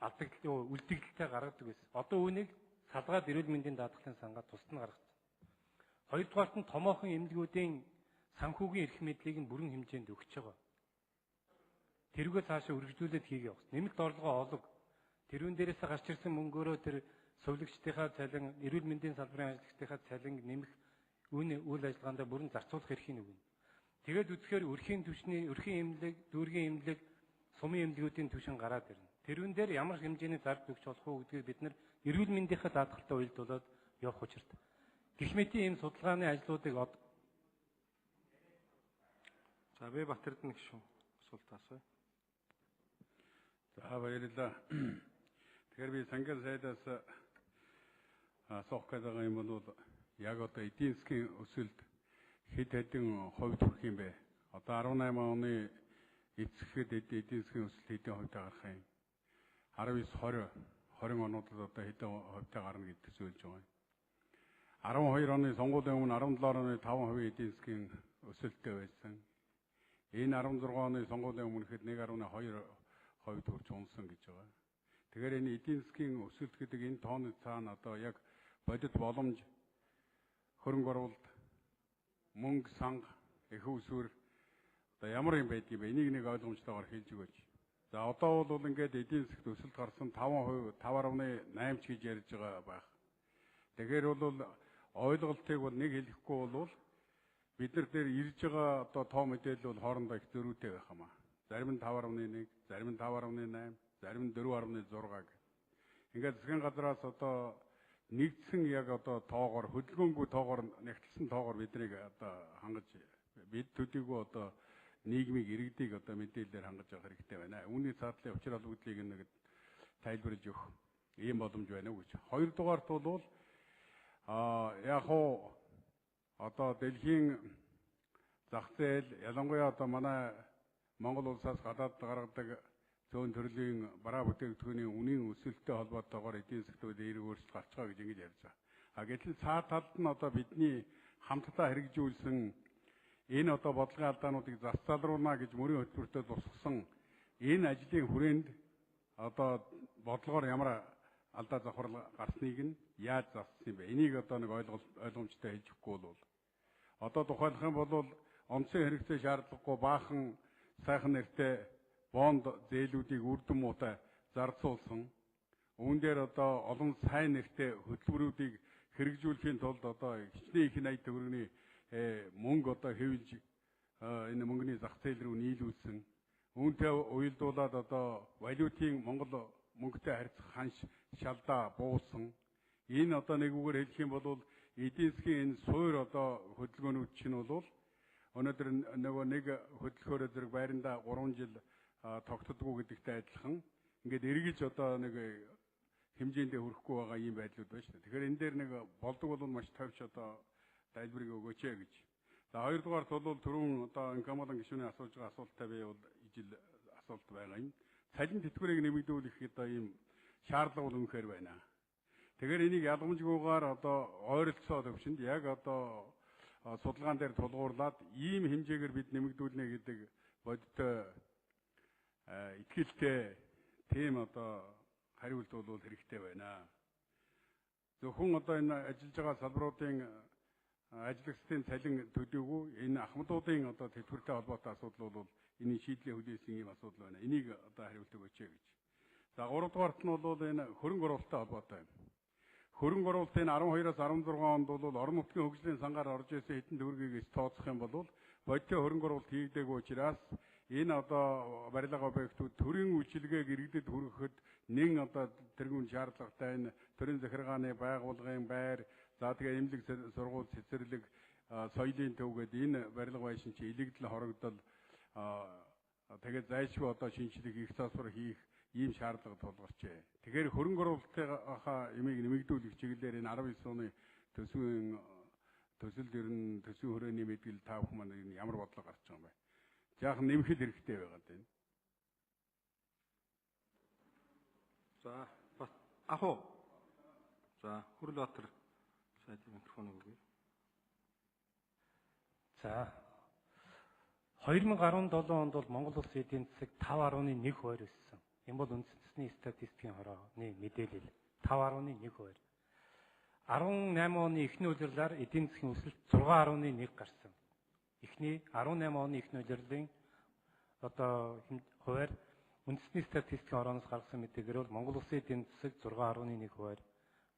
алдагдлын үлдэгдэлтэй гаргадаг байсан. Одоо үүнийг салгаад эрүүл мэндийн даатгалын сангаа тусад нь гаргасан. Хоёрдугаарт нь томоохон эмнэлгүүдийн санхүүгийн эрх мэдлийг нь бүрэн хэмжээнд өгч байгаа. Тэрүүгээ цаашаа үргэлжлүүлээд хийгээ явах. Нэмэлт орлогоо олог. Тэрүүн дээрээс гарч ирсэн мөнгөөрөө тэр сувлагчдынхаа цалин, эрүүл мэндийн салбарын ажиллагчдынхаа цалин нэмэх үйл ажиллагаанд бүрэн зарцуулах эрхийг өгнө. Тэгээд үтгэхээр өрхийн түвшний, өрхийн эмнэлэг, дүүргийн эмнэлэг, сумын эмнэлгүүдийн түвшин гараад ирнэ. Тэрүүн дээр ямар хэмжээний зард өгч болох уу гэдгийг бид нар эрүүл мэндийнхаа даатгалтай уялдуулаад явах учиртай. Гэх мэтийн ийм судалгааны ажлуудыг За би Бат Эрдэнэ гишүүн асуулт асууя. За баярлалаа. Тэгэхээр би сангийн сайдаас асуух гэдэг юм бол яг одоо эдийн засгийн өсөлт хэд хэдэн хувьд хүрэх юм бэ? Одоо 18 оны эцэхэд эдийн засгийн өсөлт хэдэн хувьд гарах юм? 19 20 онуудад одоо хэдэн хувьтай гарна гэдэг зүйлж байгаа юм. 12 оны сонгуулийн өмнө 17 оны 5% эдийн засгийн өсөлттэй байсан. Энэ 16 оны сонгуулийн өмнөхөд 1.2% хүрч унсан гэж байгаа. Тэгэхээр энэ эдийн засгийн өсөлт гэдэг энэ тооны цаана одоо яг бодит боломж, хөрөнгө оруулалт, мөнгө, санга, их усүр одоо ямар юм байдгийг бэ? Энийг нэг ойлгомжтойгоор хэлж өгөөч. За одоо бол ингээд эдийн засгт өсөлт гарсан 5%, 5.8 ч гэж ярьж байгаа байх. Тэгэхээр бол ойлголтыг бол нэг хэлэхгүй бол бид нар дээр ирж байгаа одоо тоо мэдээлэл бол хоорондоо их зөрүүтэй байх юм аа. Зарим нь 5.1, зарим нь 5.8, зарим нь 4.6 гэх. Ингээд засгийн газраас одоо нэгдсэн яг одоо тоогоор хөдөлгөөнгүй тоогоор нэгтэлсэн тоогоор биднийг одоо хангаж бид төдийгүй одоо нийгмийг иргэдийг одоо мэдээлэлээр хангаж явах хэрэгтэй байна. Үүний цаатлын учир холбогдлыг нэг тайлбарлаж өгөх ийм боломж байна уу гэж. Хоёрдугаарт бол яг уу одоо дэлхийн зах зээл ялангуяа одоо манай Монгол улсаас гадаад гаргадаг зөөн төрлийн бараа бүтээгдэхүүний үнийн өсөлттэй холбоотойгоор эдийн засгт эерэг өөрчлөлт гарч байгаа гэж ингэж ярьж байгаа. Гэтэл цаа талд нь одоо бидний хамтдаа хэрэгжүүлсэн энэ одоо бодлогын алдаануудыг засцалруулна гэж мөрийн хөтөлбөртөө тусгасан энэ ажлын хүрээнд одоо бодлогоор ямар алдаа завхрал гарсныг нь яаж зассан юм бэ? Энийг одоо нэг ойлгомжтой хэлж өгөхгүй бол одоо тухайлах юм бол онцгой хэрэгцээ шаардлагагүй баахан сайхан нэртэй бонд зээлүүдийг үрдэн муутай зарцуулсан. Үүн дээр одоо олон сайн нэртэй хөтөлбөрүүдийг хэрэгжүүлэхийн тулд одоо хичнээн их найд төгрөгийн мөнгө одоо хэвлж энэ мөнгөний зах зээл рүү нийлүүлсэн. Үүнтэй уялдуулаад одоо валютын Монгол мөнгөтэй харьцах ханш шалдаа буусан. Энэ одоо нэг үгээр хэлэх юм бол эдийн засгийн энэ суур одоо хөдөлгөөнүүд чинь бол өнөөдөр нөгөө нэг хөдөлгөөрөө зэрэг байрандаа 3 жил тогтдоггүй гэдэгтэй адилхан ингээд эргэж одоо нэг хэмжээндээ хүрэхгүй байгаа ийм байдлууд байна шүү дээ. Тэгэхээр энэ дээр нэг болдог бол маш товч одоо тайлбарыг өгөөч гэж. За хоёрдугаарт бол түрүүн одоо инкомолон гишүүний асууж байгаа асуулттай би бол ижил асуулт байгаа юм. Цалин тэтгэврийг нэмэгдүүлэх одоо ийм шаардлага бол үнэхээр байна. Тэгэхээр энийг ялгамжгүйгээр одоо ойролцоо төвшөнд яг одоо судалгаан дээр тулгуурлаад ийм хэмжээгээр бид нэмэгдүүлнэ гэдэг бодиттой итгэлтэй тийм одоо хариулт бол хэрэгтэй байна. Зөвхөн одоо энэ ажиллаж байгаа салбаруудын ажиллагчдын цалин төдийгүй энэ ахмадуудын одоо тэтгэвртэй холбоотой асуудал бол энэ шийдлээ хүлээсэн ийм асуудал байна. Энийг одоо хариулт өгөөч гэж. За 3 дугаарт нь бол энэ хөрөнгө оруулалттай холбоотой юм. Хөрөнгө оруулалтын 12-аас 16 онд бол орон нутгийн хөгжлийн сангаар орж ирсэн хэдэн төгрөгийг тооцох юм бол бодиттой хөрөнгө оруулалт хийгдээгүй учраас энэ одоо барилга объектууд төрийн үйлчилгээг иргэдэд хүргэхэд нэг одоо тэргүүн шаардлагатай энэ төрийн захиргааны байгууллагын байр, за тэгээ эмнэлэг сургууль, цэцэрлэг, соёлын төв гэдэг энэ барилга байшин чи илэгдэл хорогдол тэгээд зайлшгүй одоо шинжилгээ их засвар хийх ийм шаардлага тулгарчээ. Тэгэхээр хөрөнгө оруулалтынхаа эмийг нэмэгдүүлэх чиглэлээр энэ 19 оны төсвийн төсөл ер нь төсвийн хүрээний мэдгэл та бүхэн маань ямар бодлого гарч байгаа юм бэ? Жаахан нэмэхэд хэрэгтэй байгаа дээ. За ах уу. За Хүрлбаатар сайдын микрофоныг өгье. За 2017 онд бол Монгол Улсын эдийн засаг 5.1% өссөн. Энэ бол үндэсний статистикийн хорооны мэдээлэл 5.1%. 18 оны эхний улирлаар эдийн засгийн өсөлт 6.1 гарсан. Эхний 18 оны эхний улирлын одоо хуваар үндэсний статистикийн хорооноос гаргасан мэдээгээр бол Монгол Улсын эдийн засаг 6.1%-аар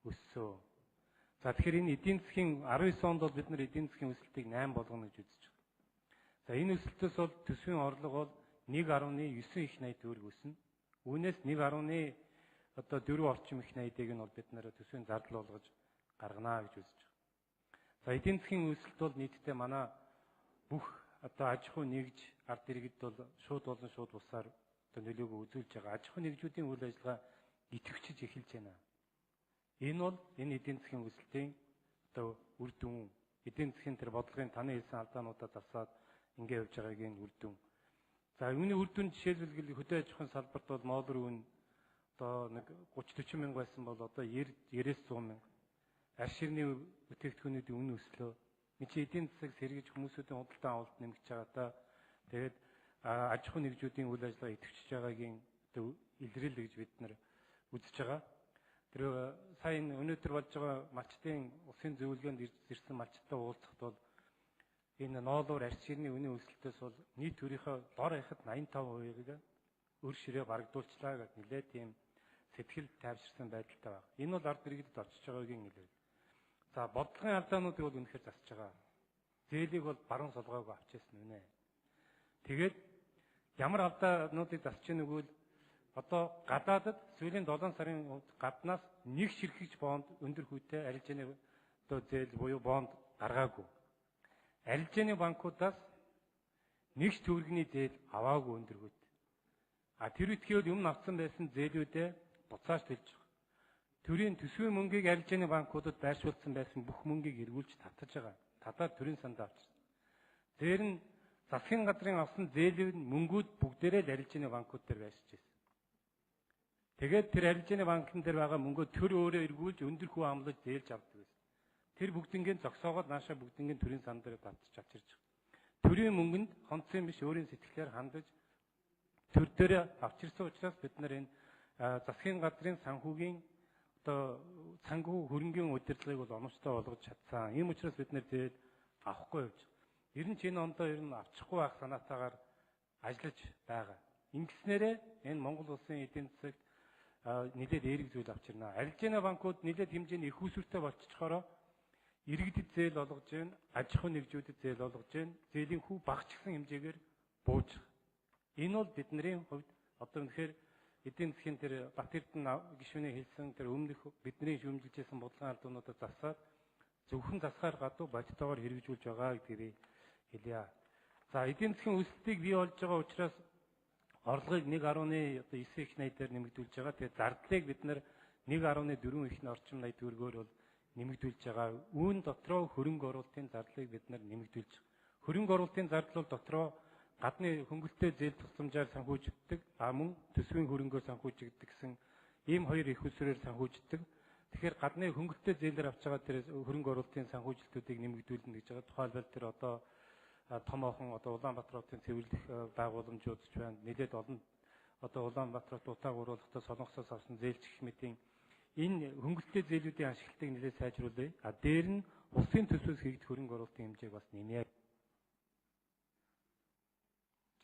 өссөн. За тэгэхээр энэ эдийн засгийн 19 онд бол бид нар эдийн засгийн өсөлтийг 8 болгоно гэж үзэж байгаа. За энэ өсөлтөөс бол төсвийн орлого бол 1.9 их 80 төгрөг өснө. Үүнээс 1.4 орчим их 80-ыг нь бол бид нэр төсвийн зардал болгож гаргана гэж үзэж байгаа. За эдийн засгийн өсөлт бол нийтдээ манай бүх одоо аж ахуй нэгж ард иргэд бол шууд болон шууд бусаар одоо нөлөөгөө үзүүлж байгаа. Аж ахуй нэгжүүдийн үйл ажиллагаа идэвхжиж эхэлж байна. Энэ бол энэ эдийн засгийн өсөлтийн одоо үр дүн, эдийн засгийн тэр бодлогын таны хэлсэн алдаануудаа засаад ингээд явж байгаагийн үр дүн. За үүний үр дүн жишээлбэл хөдөө аж ахуйн салбарт бол моолор үн одоо нэг 30-40 мянга байсан бол одоо 90-100 мянга. Арьс ширний бүтээгдэхүүнүүдийн үнэ өслөө. Энд чинь эдийн засаг сэргийж хүмүүсийн худалдан авалт нэмэгдэж байгаа та. Тэгээд аж ахуй нэгжүүдийн үйл ажиллагаа идэвхжиж байгаагийн одоо илрэл гэж бид нар үзэж байгаа. Тэр сайн өнөөдөр болж байгаа малчтын улсын зөвлөгөөнд ирсэн малчтай уулзахад бол энэ ноолуур арьс ширний үнийн өсөлтөөс бол нийт төрийнхөө дор хаяхад 85%-ийг өр ширээ барагдуулчлаа гэж нэлээд тийм сэтгэл тайвширсан байдалтай байна. Энэ бол ард иргэдэд очиж байгаагийн илэрэл. За бодлогын алдаануудыг бол үнэхээр засаж байгаа. Зээлийг бол баруун солгоогүй авчихсан үнэ. Тэгээд ямар алдаануудыг засаж ийнэг вэ? Одоо гадаадд сүүлийн 7 сарын гаднаас нэг ширхэгч бонд өндөр хүүтэй арилжааны одоо зээл буюу бонд гаргаагүй. Арилжааны банкудаас нэгж төгрөгийн зээл аваагүй өндөр хүүт. Тэр үтгээр өмнө авсан байсан зээлүүдээ буцааж төлж байгаа. Төрийн төсвийн мөнгийг арилжааны банкудад байршуулсан байсан бүх мөнгийг эргүүлж татаж байгаа. Татаад төрийн санд авчихсан. Зээр нь засгийн газрын авсан зээлийн мөнгүүд бүгдээрээ л арилжааны банкуд дээр байршиж байсан. Тэгээд тэр арилжааны банкн дээр байгаа мөнгөө төр өөрөө эргүүлж өндөр хүү амлаж зээлж авдаг байсан. Тэр бүгднийг зогсоогоод наашаа бүгднийг төрийн сан дээр татчих авчирч байгаа. Төрийн мөнгөнд хонцсон биш өөрийн сэтгэлээр хандаж төр дээр авчирсан учраас бид нар энэ засгийн газрын санхүүгийн одоо санхүү хөрөнгийн удирдлагыг бол оновчтой болгож чадсан. Ийм учраас бид нар зээл авахгүй явж байгаа. Ер нь ч энэ ондоо ер нь авчихгүй байх санаатаагаар ажиллаж байгаа. Ингэснээрээ энэ Монгол улсын эдийн засагт нэлээд эерэг зүйл авчирна. Арилжааны банкуд нэлээд хэмжээний их усүртэй болчихохороо иргэдэд зээл олгож байна, аж ахуй нэгжүүдэд зээл олгож байна, зээлийн хүү багассан хэмжээгээр бууж байгаа. Энэ бол бидний хувьд одоо үнэхээр эдийн засгийн тэр Бат Эрдэнэ гишүүний хэлсэн тэр өмнөх бидний шүүмжилжсэн бодлогын алдаануудаа засаад зөвхөн засгаар гадуу бодитоогоор хэрэгжүүлж байгаа гэдгийг хэлье. За эдийн засгийн өсөлтийг бий болж байгаа учраас орлогыг 1.9 их 80 дээр нэмэгдүүлж байгаа. Тэгээд зардлыг бид нар 1.4 их орчим 80 төгрөгөөр бол нэмэгдүүлж байгаа. Үүн дотроо хөрөнгө оруулалтын зардлыг бид нар нэмэгдүүлж байгаа. Хөрөнгө оруулалтын зардал бол дотроо гадны хөнгөлөлтөө зээл тусламжаар санхүүжигддэг, мөн төсвийн хөрөнгөөр санхүүжигддэг гэсэн ийм хоёр их усрээр санхүүжддэг. Тэгэхээр гадны хөнгөлөлтөө зээлээр авч байгаа тэр хөрөнгө оруулалтын санхүүжилтүүдийг нэмэгдүүлнэ гэж байгаа. Тухайлбал тэр одоо томоохон одоо Улаанбаатар хотын цэвэрлэх байгууламжууд ч байна. Нэлээд олон одоо Улаанбаатар хот утааг уруулахдаа Солонгосоос авсан зээлч гэх мэтийн энэ хөнгөлөлтөө зээлүүдийн ашиглалтыг нэлээд сайжруулъя. Дээр нь улсын төсвөөс хийгдэх хөрөнгө оруулалтын хэмжээг бас нэмье.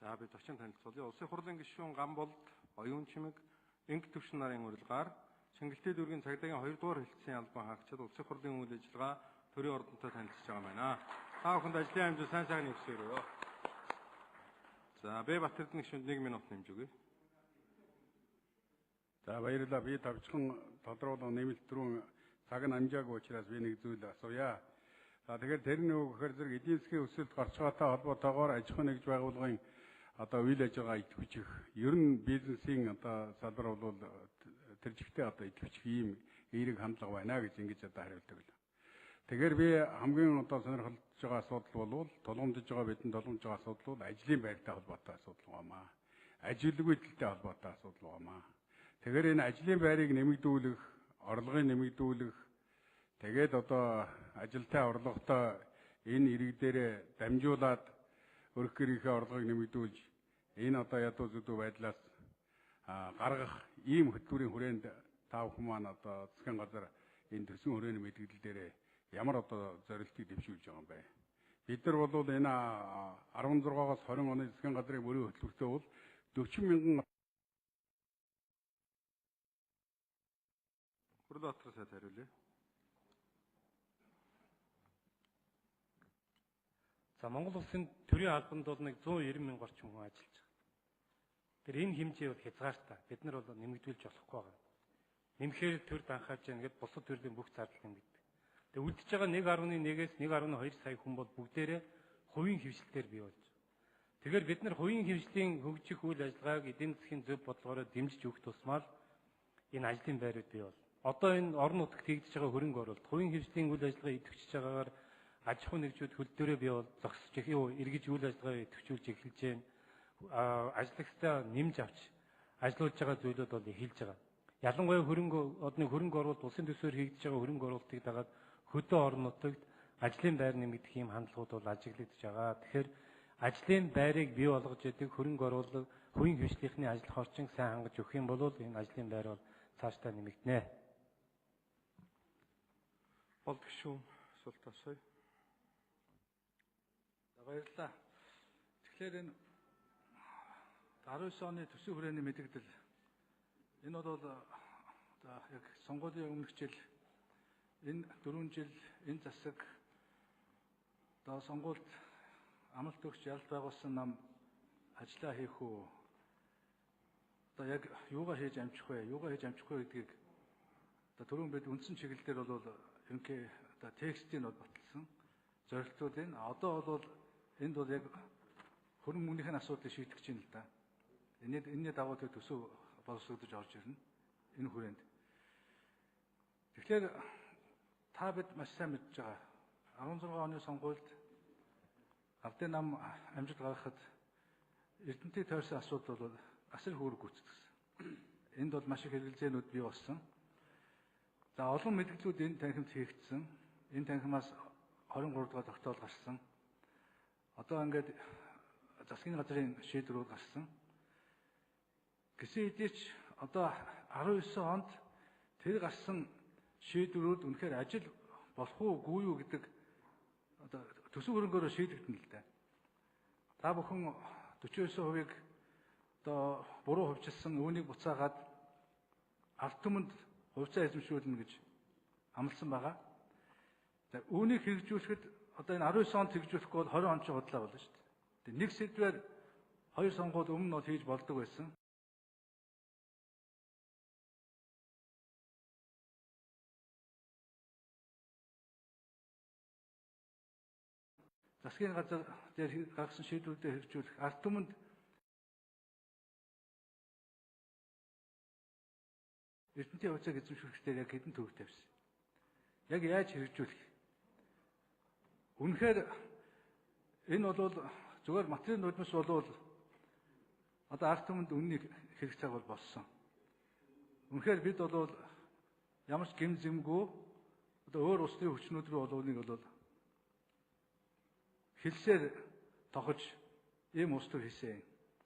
За бид очин танилцуулъя. Улсын хурлын гишүүн Гамболд, Оюун Чимэг, Инг төвшин нарын урилгаар Шингэлтэй дүүргийн цагдаагийн 2 дугаар хэлтсийн албан хаагчид улсын хурлын үйл ажиллагаа төрийн ордонтой танилцж байгаа юм байна. Та бүхэнд ажлын амжилт сайн сайхны хүсье өрөө. За Бэ Батэрдэн гишүүнд 1 минут нэмж өгье. За баярлалаа. Би тавчхан тодруулах нэмэлт түрүүн цаг нь амжаагүй учраас би нэг зүйл асууя. За тэгэхээр тэрний үг гэхээр зэрэг эдийн засгийн өсөлт гарч байгаатай холбоотойгоор аж ахуйн нэгж байгууллагын одоо үйл ажиллагаа идэвхжих, ер нь бизнесийн одоо салбар бол тэр жигтэй одоо идэвхжих ийм эерэг хандлага байна гэж ингэж одоо хариулдаг л. Тэгэхээр би хамгийн одоо сонирхолтой байгаа асуудал бол тулгамдж байгаа бидэнд тулгамдж байгаа асуудал бол ажлын байртай холбоотой асуудал байнамаа. Ажилгүй төлөлтэй холбоотой асуудал байнамаа. Тэгэхээр энэ ажлын байрыг нэмэгдүүлэх, орлогыг нэмэгдүүлэх, тэгээд одоо ажилтай орлоготой энэ ирэг дээрээ дамжуулаад өрх гэрийнхээ орлогыг нэмэгдүүлж энэ одоо ядуу зүдүү байдлаас гаргах ийм хөтөлбөрийн хүрээнд та бүхэн маань одоо засгийн газар энэ төсвийн хүрээний мэдээлэл дээр ямар одоо зорилтыг дэвшүүлж байгаа юм бэ? Бид нар бол энэ 16-аас 20 оны засгийн газрын мөрийн хөтөлбөртөө бол 40 мянган Хүрэл Батар сайд хариулъя. За Монгол улсын төрийн албанд бол нэг 190 мянга орчим хүн ажиллаж байгаа. Тэр энэ хэмжээ бол хязгаартай. Бид нар бол нэмэгдүүлж болохгүй байгаа. Нэмэхээр төр данхааж яана гэд бусад төрлийн бүх зардал нэмэгддэг. Тэгээ үлдчихэж байгаа 1.1-ээс 1.2 сая хүн бол бүгдээрээ хувийн хвшилтээр бий болж байгаа. Тэгэхээр бид нар хувийн хвшлийн хөгжих үйл ажиллагааг эдийн засгийн зөв бодлогоор дэмжиж өгөх тусмаар энэ ажлын байрууд бий бол. Одоо энэ орон нутагт хийгдэж байгаа хөрөнгө оруулалт, хувийн хвшлийн үйл ажиллагаа идэвхжиж байгаагаар аж ахуйн нэгжүүд хөл дээрээ бий бол зогсож эргэж үйл ажиллагаа идэвхжүүлж эхэлж байна. Ажлагчдаа нэмж авч ажиллаж байгаа зүйлүүд бол эхэлж байгаа. Ялангуяа хөрөнгө оруулалт улсын төсвөөр хийгдэж байгаа хөрөнгө оруулалтыг дагаад хөдөө орон нутагт ажлын байр нэмэгдэх ийм хандлагууд бол ажиглагдж байгаа. Тэгэхээр ажлын байрыг бий болгож яадаг хөрөнгө оруулалт, хувийн хвшлийнхний ажиллах орчин сайн хангаж өгөх юм бол энэ ажлын байр бол цаашдаа нэмэгдэнэ. Болд гишүүн Султасай. Баярлалаа. Тэгэхээр энэ 19 оны төсвийн хүрээний мэдээлэл энэ бол одоо яг сонгуулийн өмнөх жил энэ 4 жил энэ засаг одоо сонгуульд амлалт өгч ялалт байгуулсан нам ажиллаа хийх үү? Одоо яг юугаар хийж амжих вэ? Юугаар хийж амжихгүй гэдгийг одоо түрүүн бид үндсэн чиглэлээр бол ерөнхий одоо текстийг бол баталсан. Зорилтууд энэ одоо бол энд бол яг хөрөнгө мөнгөний асуудлыг шийдэх гэж байна л да. Энэний дагуу төсөв боловсрогдож орж ирнэ. Энэ хүрээнд. Тэгэхээр та бид маш сайн мэдж байгаа. 16 оны сонгуульд ардын нам амжилт гаргахад эрдэнтийг тойрсон асуудал бол асар их үүрэг гүйцэтгэсэн. Энд бол маш их хэрэгэлзээнүүд бий болсон. За олон мэдээллүүд энэ танхимд хийгдсэн. Энэ танхимаас 23 дугаар тогтоол гарсан. Одоо ингээд засгийн газрын шийдвэрүүд гарсан. Гэсэн хэдий ч одоо 19 онд тэр гарсан шийдвэрүүд үнэхээр ажил болох уугүй юу гэдэг одоо төсөв хөрөнгөөр шийдэгдэнэ л дээ. Та бүхэн 49%-ийг одоо буруу хувьчилсан үүнийг буцаагаад ард түмэнд хувьцаа эзэмшүүлнэ гэж амласан байгаа. За үүнийг хэрэгжүүлэхэд одоо энэ 19 онд хэрэгжүүлэхгүй бол 20 он ч худлаа болно шүү дээ. Тэгээ нэг сэдвээр хоёр сонгуул өмнө нь хийж болдог байсан. Засгийн газар дээр гаргасан шийдвэрүүдээр хэрэгжүүлэх ард түмэнд эрдэнтийн хувьцааг эзэмшүүлэхдээ яг хэдэн төгрөг тавьсан. Яг яаж хэрэгжүүлэх? Үнэхээр энэ бол зүгээр материалын нулимс болвол одоо ард түмэнд үннийг хэрэг цаг бол болсон. Үнэхээр бид бол ямар ч гэм зэмгүй одоо өөр улсын хүчнүүд рүү бол үнийг бол хэлсээр тохож ийм ус төр хийсэн.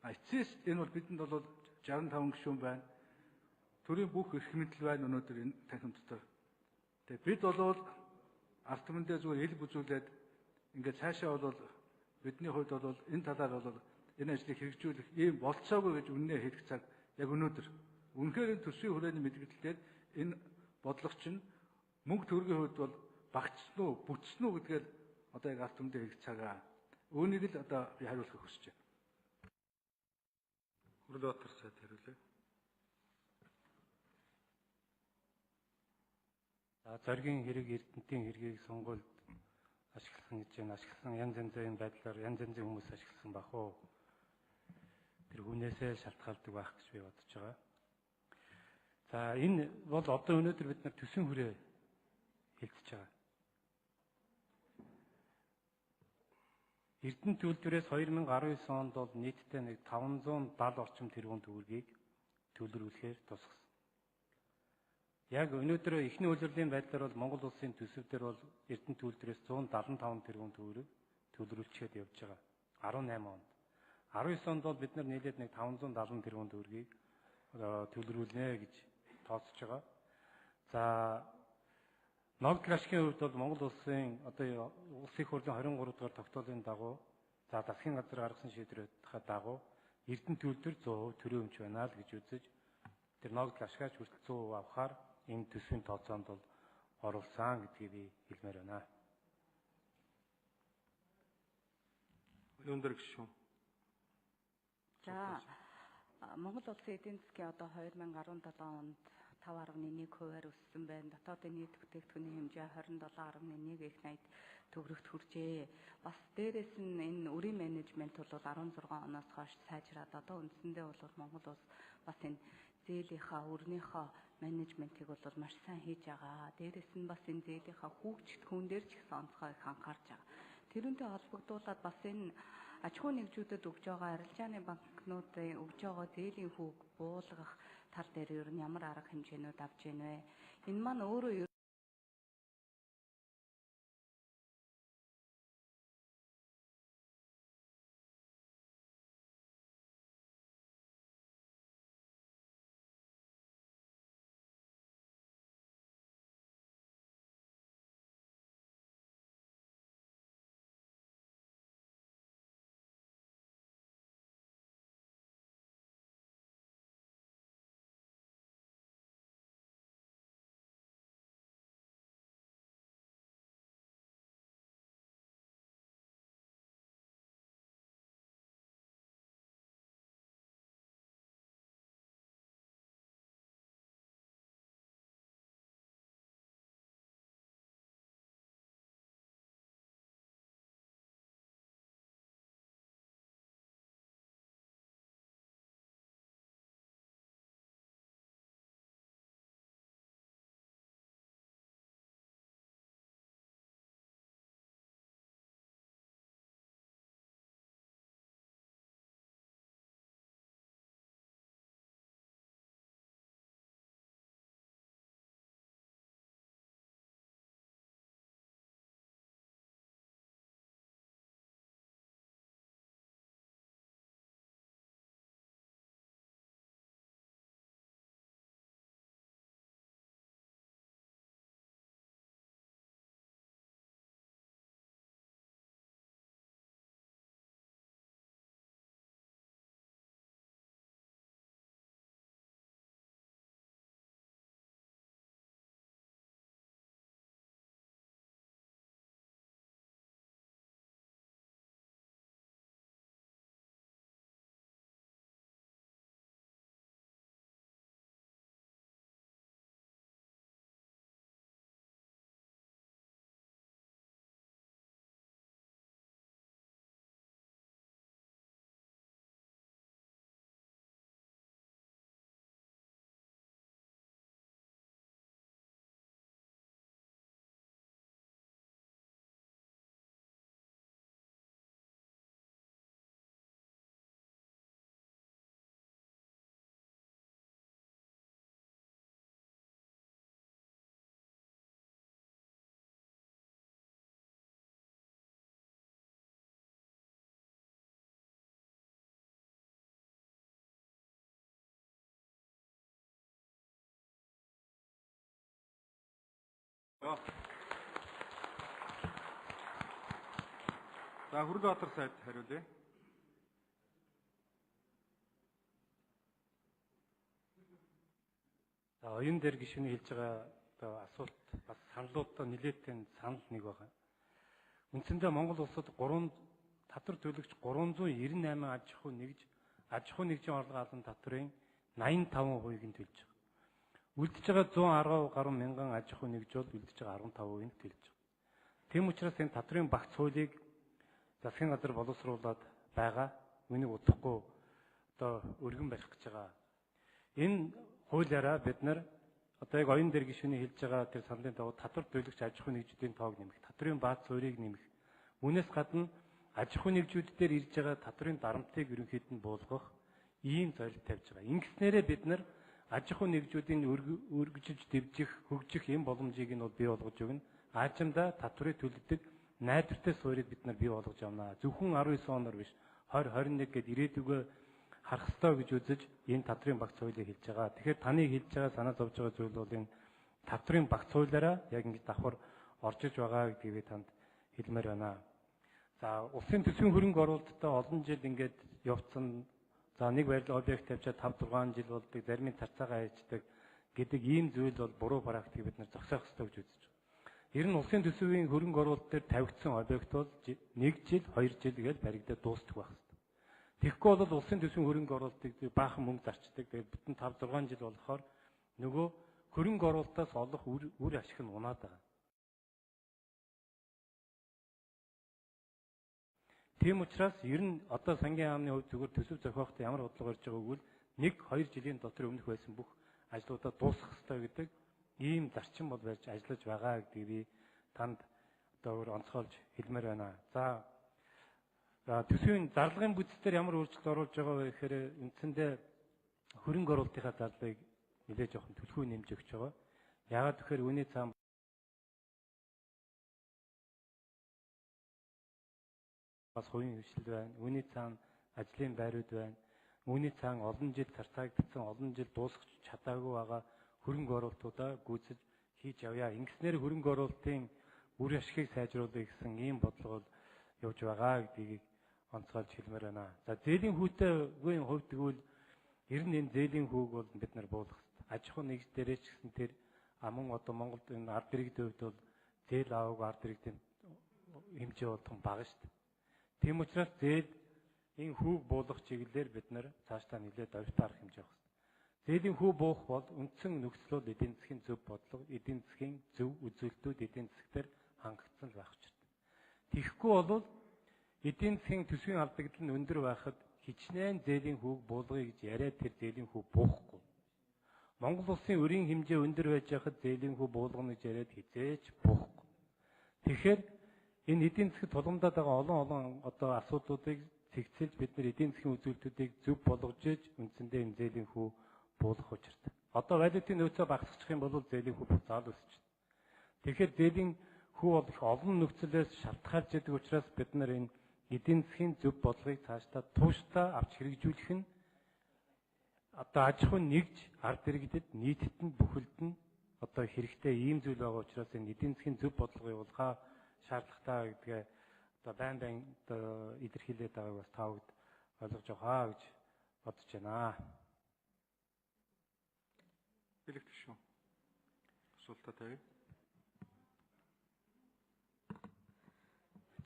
Эцэс энэ бол бидэнд бол 65 гишүүн байна. Төрийн бүх эрх мэдэл байна өнөөдөр энэ танхим дотор. Тэгээ бид бол ард түмэндээ зүгээр ил бүзүүлээд ингээд цаашаа бол бидний хувьд бол энэ талаар бол энэ ажлыг хэрэгжүүлэх ийм болцоогүй гэж үннээ хэлэх цаг яг өнөөдөр. Үнэхээр энэ төсвийн хүрээний мэдээлэлээр энэ бодлого чинь мөнгө төгрөгийн хувьд бол багцсан уу, бүтсэн үү гэдгээр одоо яг ард түмэндээ хэлэх цагаа. Үүнийг л одоо би хариулахыг хүсэж байна. Хүрлбаатар сайд хариулъя. За зоригийн хэрэг, эрдэнтийн хэргийг сонгуульд ашигласан гэж байна. Ашигласан янз янзын байдлаар янз янзын хүмүүс ашигласан бах уу? Тэр хүнээсээ шалтгаалдаг байх гэж би бодож байгаа. За энэ бол одоо өнөөдөр бид нар төсвийн хүрээ хэлцэж байгаа. Эрдэнэт үйлдвэрээс 2019 онд бол нийтдээ нэг 570 орчим тэрбум төгрөгийг төлөвлөрүүлэхээр тусгасан. Яг өнөөдөр эхний үйлрлийн байдлаар бол Монгол улсын төсөв дээр бол Эрдэнэт үйлдвэрээс 175 тэрбум төгрөг төлөвлөрүүлчихэд явж байгаа. 18 онд. 19 онд бол бид нар нийлээд нэг 570 тэрбум төгрөгийг төлөвлөрүүлнэ гэж тооцож байгаа. За ногдол ашигын хувьд бол Монгол улсын одоо улсын их хурлын 23 дугаар тогтоолын дагуу за засгийн газар гаргасан шийдвэрийн дагуу Эрдэнэт үйлдвэр 100% төрийн өмч байна л гэж үзэж тэр ногдол ашигаач хүртэл 100% авахаар энэ төсвийн тооцоонд бол оруулсан гэдгийг би хэлмээр байна. Өндөр гишүүн. За Монгол улсын эдийн засгийн одоо 2017 онд 5.1%-аар өссөн байна. Дотоодын нийт бүтээгдэхүүний хэмжээ 27.1 их найд төгрөгт хүрчээ. Бас дээрэс нь энэ үрийн менежмент бол 16 оноос хойш сайжраад одоо үндсэндээ бол Монгол улс бас энэ зээлийнхаа өрнийхөө менежментийг бол маш сайн хийж байгаа. Дээрэс нь бас энэ зээлийнхаа хүүгчдгүүн дээр ч гэсэн онцгой их анхаарч байгаа. Тэрүүнтэй холбогдуулаад бас энэ аж ахуй нэгжүүдэд өгж байгаа арилжааны банкнуудын өгж байгаа зээлийн хүүг буулгах тал дээр ер нь ямар арга хэмжээнүүд авч ийн вэ? Энэ маань өөрөө За Хүрлбаатар сайд хариулъя. За оюун дээр гишүүний хэлж байгаа одоо асуулт бас саналуудаа нэлээдтэй санал нэг байгаа. Үндсэндээ Монгол улсад татвар төлөгч 398 аж ахуй нэгж аж ахуй нэгжийн орлого албан татврын 85%-ийг нь төлж байгаа. Үлдэж байгаа 110 гаруй мянган аж ахуй нэгжүүд үлдэж байгаа 15%-ийг нь төлж байгаа. Тийм учраас энэ татврын багц хуулийг засгийн газар боловсруулад байгаа. Үнийг удахгүй одоо өргөн барих гэж байгаа. Энэ хуулиараа бид нар одоо яг оюун дээр гишүүний хэлж байгаа тэр саналын дагуу татвар төлөгч аж ахуй нэгжүүдийн тоог нэмэх, татврын бааз суурийг нэмэх. Үүнээс гадна аж ахуй нэгжүүд дээр ирж байгаа татврын дарамтыг ерөнхийд нь буулгах ийм зорилт тавьж байгаа. Ингэснээрээ бид нар аж ахуй нэгжүүдийн өргөжлж, дэвжих, хөгжих ийм боломжийг нь бий болгож өгнө. Аажимдаа татврыг төлдөг найдвартай суурийг бид нар бий болгож авнаа. Зөвхөн 19 оноор биш, 2021 гээд ирээдүгөө харах ёстой гэж үзэж энэ татврын багц хуулийг хэлж байгаа. Тэгэхээр таны хэлж байгаа санаа зовж байгаа зүйл бол энэ татврын багц хуулиараа яг ингэж давхар орж иж байгаа гэдгийг танд хэлмээр байна. За, улсын төсвийн хөрөнгө оруулалттай олон жил ингээд явцсан. За, нэг барилга объект тавьчаад 5-6 жил болдог, зарим нь тарцаагаа хайчдаг гэдэг ийм зүйл бол буруу практик бид нар зогсоох ёстой гэж үзэж байна. Ер нь улсын төсвийн хөрөнгө оруулалт дээр тавигдсан объект бол 1 жил, 2 жил гэж баригдаад дуустдаг байх ёстой. Тэгэхгүй бол улсын төсвийн хөрөнгө оруулалтыг баахан мөнгө зарчдаг. Тэгээд бүтэн 5-6 жил болохоор нөгөө хөрөнгө оруулалтаас олох үр ашиг нь унаад байгаа. Тийм учраас ер нь одоо сангийн яамны хувьд зүгээр төсөв зохиоход ямар бодлого гарч байгааг бол 1-2 жилийн дотор өмнөх байсан бүх ажлуудаа дуусгах ёстой гэдэг ийм зарчим бол барьж ажиллаж байгаа гэдгийг би танд одоо онцгойлж хэлмээр байна. За, төсвийн зарлагын бүтц дээр ямар өөрчлөлт оруулж байгаа вэ гэхээр үндсэндээ хөрөнгө оруулалтынхаа зарлагыг нэлээд жоохон түлхүү нэмж өгч байгаа. Яагаад гэхээр үүний цаана бас хувийн хвшил байна. Үүний цаана ажлын байрууд байна. Үүний цаана олон жил тарцаагдсан, олон жил дуусгах чадаагүй байгаа хөрөнгө оруулалтуудаа гүйцэж хийж явъя. Ингэснээр хөрөнгө оруулалтын үр ашигыг сайжруулах гэсэн ийм бодлого явж байгаа гэдгийг онцгойлж хэлмээр байна. За, зээлийн хүүтэйгийн хувьд тэгвэл ер нь энэ зээлийн хүүг бол бид нар буулгах хэрэгтэй. Аж ахуй нэгж дээрээ ч гэсэн тэр аман одоо Монголд энэ ард иргэдийн хувьд бол зээл аваагүй ард иргэдийн хэмжээ бол том бага шүү дээ. Тийм учраас зээлийн хүүг буулгах чиглэлээр бид нар цаашдаа нэлээд оюутан арга хэмжээ авах хэрэгтэй. Зээлийн хүү буух бол үндсэн нөхцөл бол эдийн засгийн зөв бодлого, эдийн засгийн зөв үзүүлэлтүүд эдийн засгаар хангагдсан байх учиртай. Тэгэхгүй бол эдийн засгийн төсвийн алдагдал нь өндөр байхад хичнээн зээлийн хүүг буулгая гэж яриад тэр зээлийн хүү буухгүй. Монгол улсын өрийн хэмжээ өндөр байж байхад зээлийн хүү буулгана гэж яриад хизээч буухгүй. Тэгэхээр энэ эдийн засгт тулгамдаад байгаа олон одоо асуудлуудыг цэгцэлж бид нар эдийн засгийн үзүүлэлтүүдийг зөв болгож иж үндсэндээ энэ зээлийн хүү буулгах учиртай. Одоо валютын нөөцөө багасгах юм бол зээлийн хүү буцаал өсч байна. Тэгэхээр зээлийн хүү бол их олон нөхцөлөөс шалтгаалж яадаг учраас бид нар энэ эдийн засгийн зөв бодлогыг цаашдаа тууштай авч хэрэгжүүлэх нь одоо аж ахуй нэгж ард иргэдэд нийтэд нь бүхэлд нь одоо хэрэгтэй ийм зүйл байгаа учраас энэ эдийн засгийн зөв бодлого явуулахаа шаардлагатай гэдгээ одоо байн илэрхийлээд байгааг бас таавд ойлгож аваа гэж бодож байна. Хэлэх шүү. Асуултаа тавь.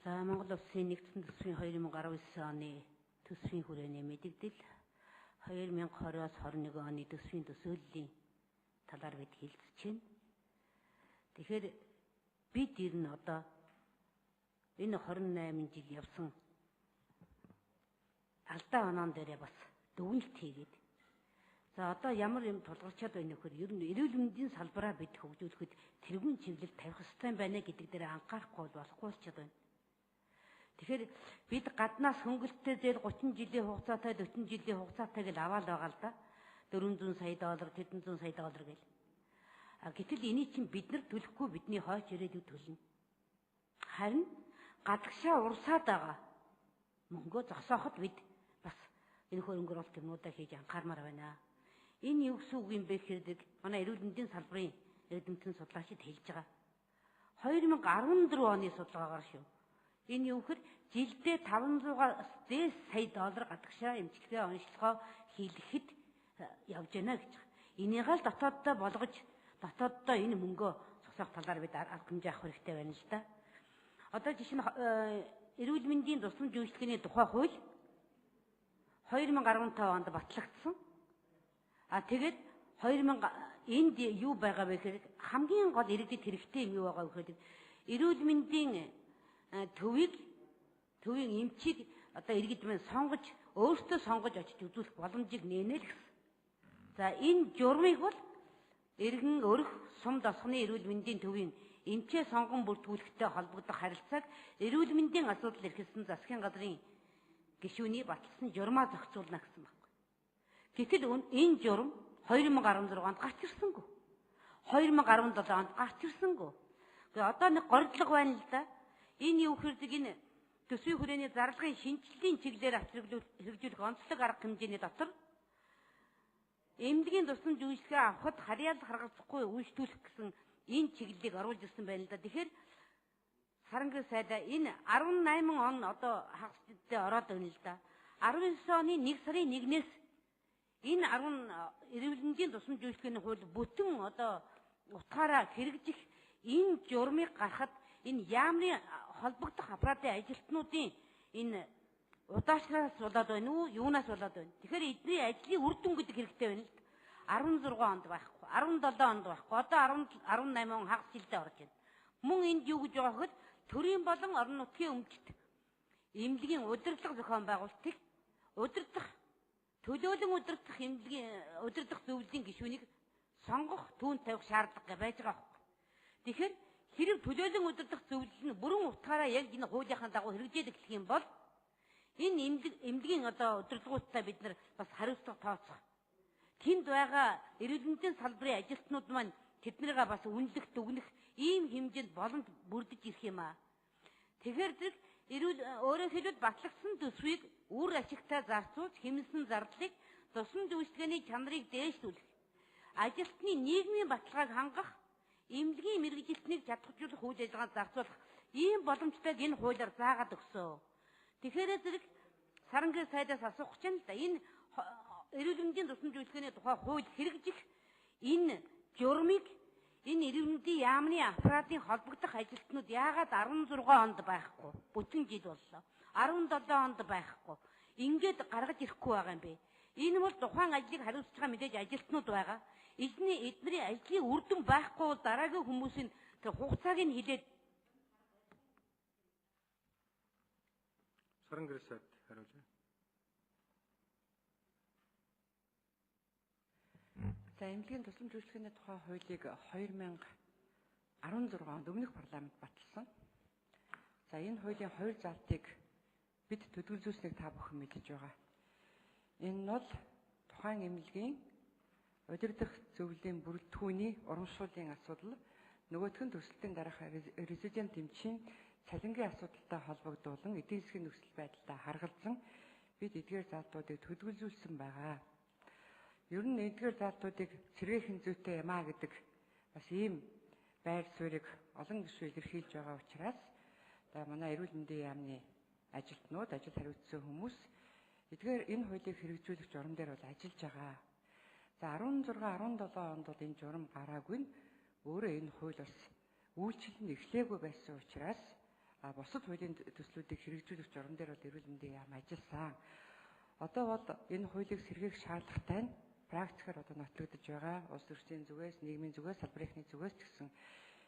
За, Монгол Улсын нэгдсэн төсвийн 2019 оны төсвийн хүрээний мэдэгдэл 2020-аас 21 оны төсвийн төсөөллийн талаар бид хэлцэж байна. Тэгэхээр бид ер нь одоо энэ 28 жил явсан алдаа оноон дээрээ бас дүгнэлт хийгээд за одоо ямар юм тулгарчаад байна нөхөр ер нь эрүүл мэндийн салбараа бид хөгжүүлэхэд тэргүүн чиглэл тавих хэрэгтэй байна гэдэг дээр анхаарахгүй болохгүй болчиход байна. Тэгэхээр бид гаднаас хөнгөлөлттэй зээл 30 жилийн хугацаатай 40 жилийн хугацаатай гэж аваад байгаа л да. 400 сая доллар, 500 сая доллар гэл. Гэтэл энийг чинь бид нар төлөхгүй бидний хойч ирээдүйд төлнө. Харин гадагшаа урсаад байгаа мөнгөө зогсооход бид бас энэ хөрөнгө оруулалт юмудаа хийж анхаармаар байна. Энэ юу гэсэн үг юм бэ гэхээр манай эрүүл мэндийн салбарын эрдэмтэн судлаачид хэлж байгаа. 2014 оны судалгаагаар шүү. Энэ юу гэхээр жилдээ 500-аас дээш сая доллар гадагшаа эмчилгээ онцлогоо хийлгэхэд явж байна гэж. Энийг л дотооддоо болгож дотооддоо энэ мөнгөө зогсоох талаар бид арга хэмжээ авах хэрэгтэй байна л да. Одоо жишээ нь эрүүл мэндийн тусламж үйлчилгээний тухай хууль 2015 онд батлагдсан. Тэгээд 2000 энд юу байгаа вэ гэхээр хамгийн гол иргэдэд хэрэгтэй юм юу байгаа вэ гэхээр эрүүл мэндийн төвийн эмчийг одоо иргэд мань сонгож өөртөө сонгож очиж үзүүлэх боломжийг нээнэ л гэсэн. За энэ журмыг бол иргэн өрх сум досгоны эрүүл мэндийн төвийн эмчээ сонгон бүртгүүлэхтэй холбогдох харилцааг эрүүл мэндийн асуудал эрхэлсэн засгийн газрын гишүүний баталсан журмаа зохицуулна гэсэн байна. Гэтэл энэ журам 2016 онд гарч ирсэнгүй. 2017 онд гарч ирсэнгүй. Тэгээ одоо нэг гордлого байна л да. Энэ юу хэрэг энэ төсвийн хүрээний зарлагын шинжилгээний чиглэлээр хэрэгжүүлэх онцлог арга хэмжээний дотор эмнэлгийн тусламж үйлчилгээ авахд харьяал харгалзахгүй үйлчлүүлэх гэсэн энэ чиглэлийг оруулж ирсэн байна л да. Тэгэхээр Сарангийн сайдаа энэ 18 он одоо хагасдээ ороод байна л да. 19 оны 1 сарын 1-ээс энэ 10 эрүүл мэндийн тусламж үйлчилгээний хууль бүтэн одоо утгаараа хэрэгжих энэ журмыг гаргахад энэ яамны холбогдох аппаратын ажилтнуудын энэ удаашраас болоод байна уу, юунаас болоод байна. Тэгэхээр эдний ажлын үр дүн гэдэг хэрэгтэй байна л. 16 онд байхгүй, 17 онд байхгүй, одоо 18 он хагас жилдээ орж байна. Мөн энд юу гэж байгаа гэхэд төрийн болон орон нутгийн өмчт эмнэлгийн удирдлага зохион байгуулалтыг удирдах төлөөлөн удирдах эмнэлгийн удирдах зөвлөлийн гишүүнийг сонгох түүнд тавих шаардлага байж байгаа байхгүй. Тэгэхээр хэрэг төлөөлөн удирдах зөвлөл нь бүрэн утгаараа яг энэ хуулийнхаа дагуу хэрэгжээд эхлэх юм бол энэ эмнэлгийн одоо удирдлагуудтай бид нар бас хариуцлага тооцох. Тэнд байгаа эрүүл мэндийн салбарын ажилтнууд маань тэднийгээ бас үнэлэх, дүгнэх ийм хэмжээнд боломж бүрдэж ирэх юм аа. Тэгэхээр зэрэг өөрөөр хэлбэл батлагдсан төсвийг үр ашигтай зарцуулж хэмнэсэн зардлыг тусламж үйлчилгээний чанарыг дээшлүүлэх, ажилтны нийгмийн баталгааг хангах, эмнэлгийн мэргэжилтнийг чадахжуулах үйл ажиллагаанд зарцуулах ийм боломжтойг энэ хуулиар заагаад өгсөн. Тэгэхээр зэрэг Сарангийн сайдаас асуух гэж байна л да. Энэ эрүүл мэндийн тусламж үйлчилгээний тухай хууль хэрэгжих энэ журмыг энэ эрүүл мэндийн яамны аппаратын холбогдох ажилтнууд яагаад 16 онд байхгүй? Бүтэн жил боллоо. 17 онд байхгүй. Ингээд гаргаж ирэхгүй байгаа юм бэ? Энэ бол тухайн ажлыг хариуцж байгаа мэдээж ажилтнууд байгаа. Эдний ажлын үр дүн байхгүй бол дараагийн хүмүүсийн тэр хугацааг нь хилээд Сарангийн сайд хариулъя. За эмнэлгийн тусламж үйлчилгээний тухай хуулийг 2016 онд өмнөх парламент баталсан. За энэ хуулийн 2 залтыг бид төдөлзүүлснийг та бүхэн мэдэж байгаа. Энэ нь бол тухайн эмнэлгийн удирдах зөвлөлийн бүрэлдэхүүний урамшууллын асуудал, нөгөөх нь төсөлтийн дараах резидент эмчийн цалингийн асуудалтай холбогдуулан эдийн засгийн нөхцөл байдалтай харгалзан бид эдгээр залтуудыг төдөлзүүлсэн байгаа. Ер нь эдгээр залтуудыг сэргээхэн зүйтэй юм а гэдэг бас ийм байр суурийг олон гишүүд илэрхийлж байгаа учраас манай эрүүл мэндийн яамны ажилтнууд, ажил хариуцсан хүмүүс эдгээр энэ хуулийг хэрэгжүүлэх журам дээр бол ажиллаж байгаа. За 16, 17 онд бол энэ журам гараагүй нь өөрөө энэ хууль бас үйлчлэл нь эхлээгүй байсан учраас бусад хуулийн төслүүдийг хэрэгжүүлэх журам дээр бол эрүүл мэндийн яам ажилласан. Одоо бол энэ хуулийг сэргээх шаардлагатай нь практикаар одоо нотлогдож байгаа. Улс төрийн зүгээс, нийгмийн зүгээс, салбарын эхний зүгээс гэсэн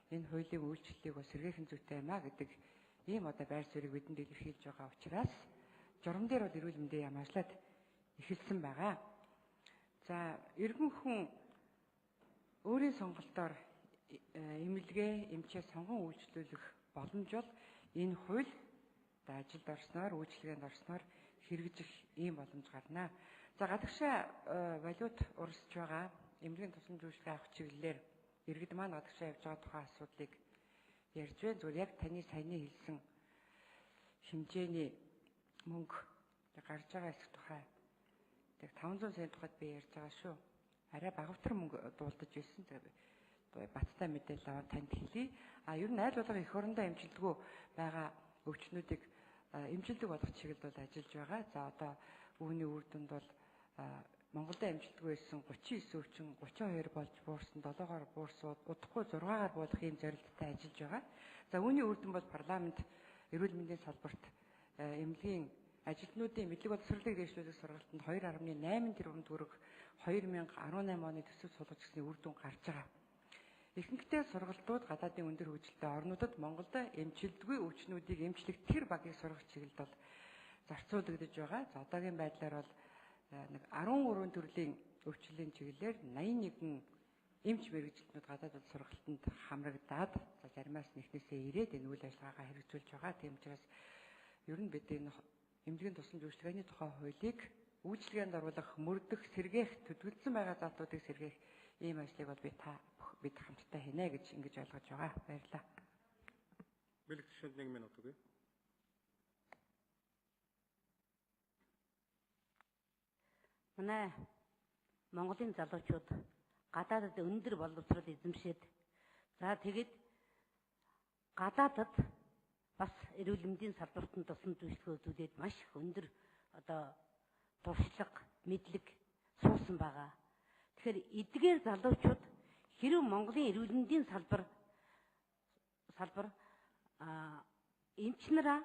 энэ хуулийн үйлчлэлийг бас сэргээхэн зүйтэй юм а гэдэг ийм одоо байр суурийг бидэнд илэрхийлж байгаа учраас журам дээр бол эрүүл мэндийн яам ажиллаад эхэлсэн байгаа. За иргэн хүн өөрийн сонголтоор эмнэлгээ, эмчээ сонгон үйлчлүүлэх боломж бол энэ хууль ажилд орсноор, үйлчлэгээнд орсноор хэрэгжих ийм боломж гарна. За гадагшаа валют урсж байгаа эмнэлгийн тусламж үйлчилгээ авах чиглэлээр иргэд маань гадагшаа явж байгаа тухайн асуудлыг ярьж байна. Зүгээр яг таны саяны хэлсэн хэмжээний мөнгө гарч байгаа хэсэг тухай 500 сая тухайд би ярьж байгаа шүү. Арай багавтар мөнгө дуулдаж ирсэн. Баттай мэдээлэл аваад танд хэлье. Ер нь аль болох эх орондоо эмчилдэггүй байгаа өвчнүүдийг эмчилдэг болгох чиглэлд бол ажиллаж байгаа. За одоо үүний үр дүнд бол Монголд амжилтгүй байсан 39 өвчин 32 болж буурсан, 7-оор буурсан, удахгүй 6-аар буулгах ийм зорилттой ажиллаж байгаа. За үүний үр дүн бол парламент эрүүл мэндийн салбарт эмнэлгийн ажилтнуудын мэдлэг боловсролыг дэвшлүүлэх сургалтанд 2.8 тэрбум төгрөг 2018 оны төсөв суулгаж гисний үр дүн гарч байгаа. Ихэнхдээ сургалтууд гадаадын өндөр хөгжилтэй орнуудад Монголд эмчилдэггүй өвчнүүдийг эмчлэх тэр багийг сургах чиглэлд бол зарцуулагдж байгаа. За одоогийн байдлаар бол нэг 13 төрлийн өвчлөлийн чиглэлээр 81 эмч мэргэжилтнүүд гадаад сургалтанд хамрагдаад заримаас нэхнээсээ ирээд энэ үйл ажиллагаагаа хэрэгжүүлж байгаа. Тийм учраас ер нь бид энэ эмнэлгийн тусламж үйлчилгээний тухай хуулийг үйлчилгээнд оруулах, мөрдөх, сэргээх, төдөлдсөн байгаа заалтуудыг сэргээх ийм ажлыг бол бид хамтдаа хийнэ гэж ингэж ойлгож байгаа. Баярлалаа. Бэлэг төшөнд 1 минут үгүй. Манай Монголын залуучууд гадаадд өндөр боловсрол эзэмшээд за тэгээд гадаадд бас эрүүл мэндийн салбарт нь тусан зөвшөөрөл үзүүлээд маш их өндөр туршлага, мэдлэг суусан байгаа. Тэгэхээр эдгээр залуучууд хэрэв Монголын эрүүл мэндийн салбар эмчнараа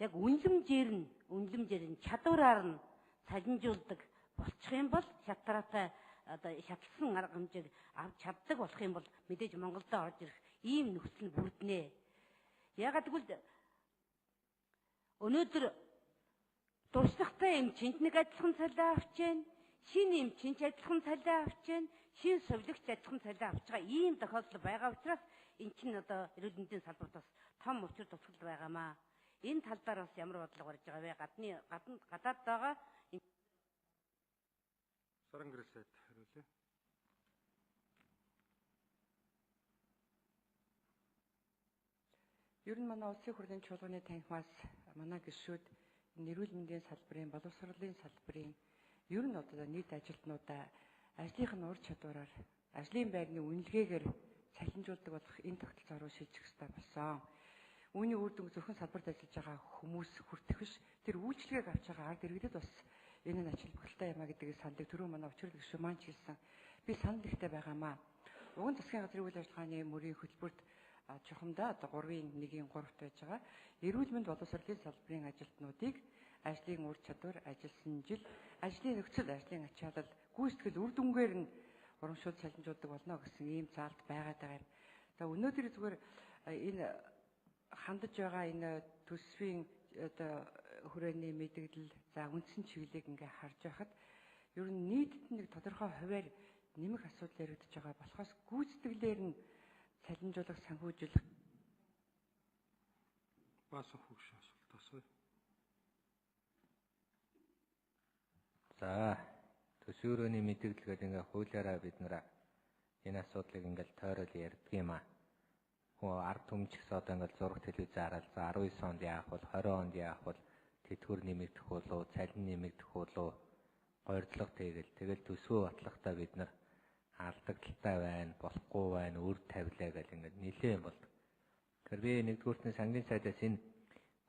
яг үнэлэмжээр нь чадвараар нь салинжуулдаг болчих юм бол шатраатай шатлсан арга хэмжээг авч чаддаг болох юм бол мэдээж Монголд орж ирэх ийм нөхцөл бүрднэ. Ягаад гэвэл өнөөдөр туршлагатай эмчэнд нэг адилхан цалин авч байна. Шинэ эмчэнд адилхан цалин авч байна. Шинэ сувлагч адилхан цалин авч байгаа ийм тохиолдол байгаа учраас энэ чинь эрүүл мэндийн салбарт бас том учир тусгал байгаамаа. Энэ тал дээр бас ямар бодлого гарч байгаа вэ? Гадаад байгаа Саран гэрэлсэд хариулъя. Ер нь манай улсын хурлын чуулганы танхимаас манай гишүүд эрүүл мэндийн салбарын, боловсролын салбарын ер нь нийт ажилтнуудаа ажлынх нь ур чадвараар, ажлын байрны үнэлгээгээр цалинжуулдаг болох энэ тогтолцоо руу шилжих ёстой болсон. Үүний үр дүн зөвхөн салбарт ажиллаж байгаа хүмүүс хүртэх биш, тэр үйлчлэгийг авч байгаа ард иргэдэд бас энэ нь ач холбогдолтой юм а гэдгийг саналыг түрүү манай учрал гишүүд маань ч хэлсэн. Би санал ихтэй байгаамаа. Уган засгийн газрын үйл ажиллагааны мөрийн хөтөлбөрт чухамдаа 3-1-3 байж байгаа. Эрүүл мэнд боловсролын салбарын ажилтнуудыг ажлын ур чадвар, ажилсан жил, ажлын нөхцөл, ажлын ачаалал, гүйцэтгэл үр дүнгээр нь урамшуул салинжуулдаг болно гэсэн ийм заалт байгаад байгаа юм. За өнөөдөр зүгээр энэ хандаж байгаа энэ төсвийн хүрээний мэдээлэл за үндсэн чиглэлийг ингээ харж байхад ер нь нийтэд нэг тодорхой хувиар нэмэх асуудал яригдж байгаа болохоос гүйцэтгэлээр нь салинжуулах, санхүүжүүлэх баасан хөгшин асуулт асууя. За төсөөрөөний мэдээлэл гэдэг ингээ хуулиараа бид нэр энэ асуудлыг ингээл тойрол ярьдаг юм аа. Хөө ард түмч гэсэн одоо ингээл зураг телевиз хараад за 19 онд яах бол 20 онд яах бол тэтгэвэр нэмэгдэх болов, цалин нэмэгдэх болов, горьдлого тэгэл төсвөө батлахтаа бид нар алдагдaltaй байна, болохгүй байна, үр тавилаа гэл ингээд нилээн болдог. Тэгэхээр би нэгдүгüүртний сангийн сайдаас энэ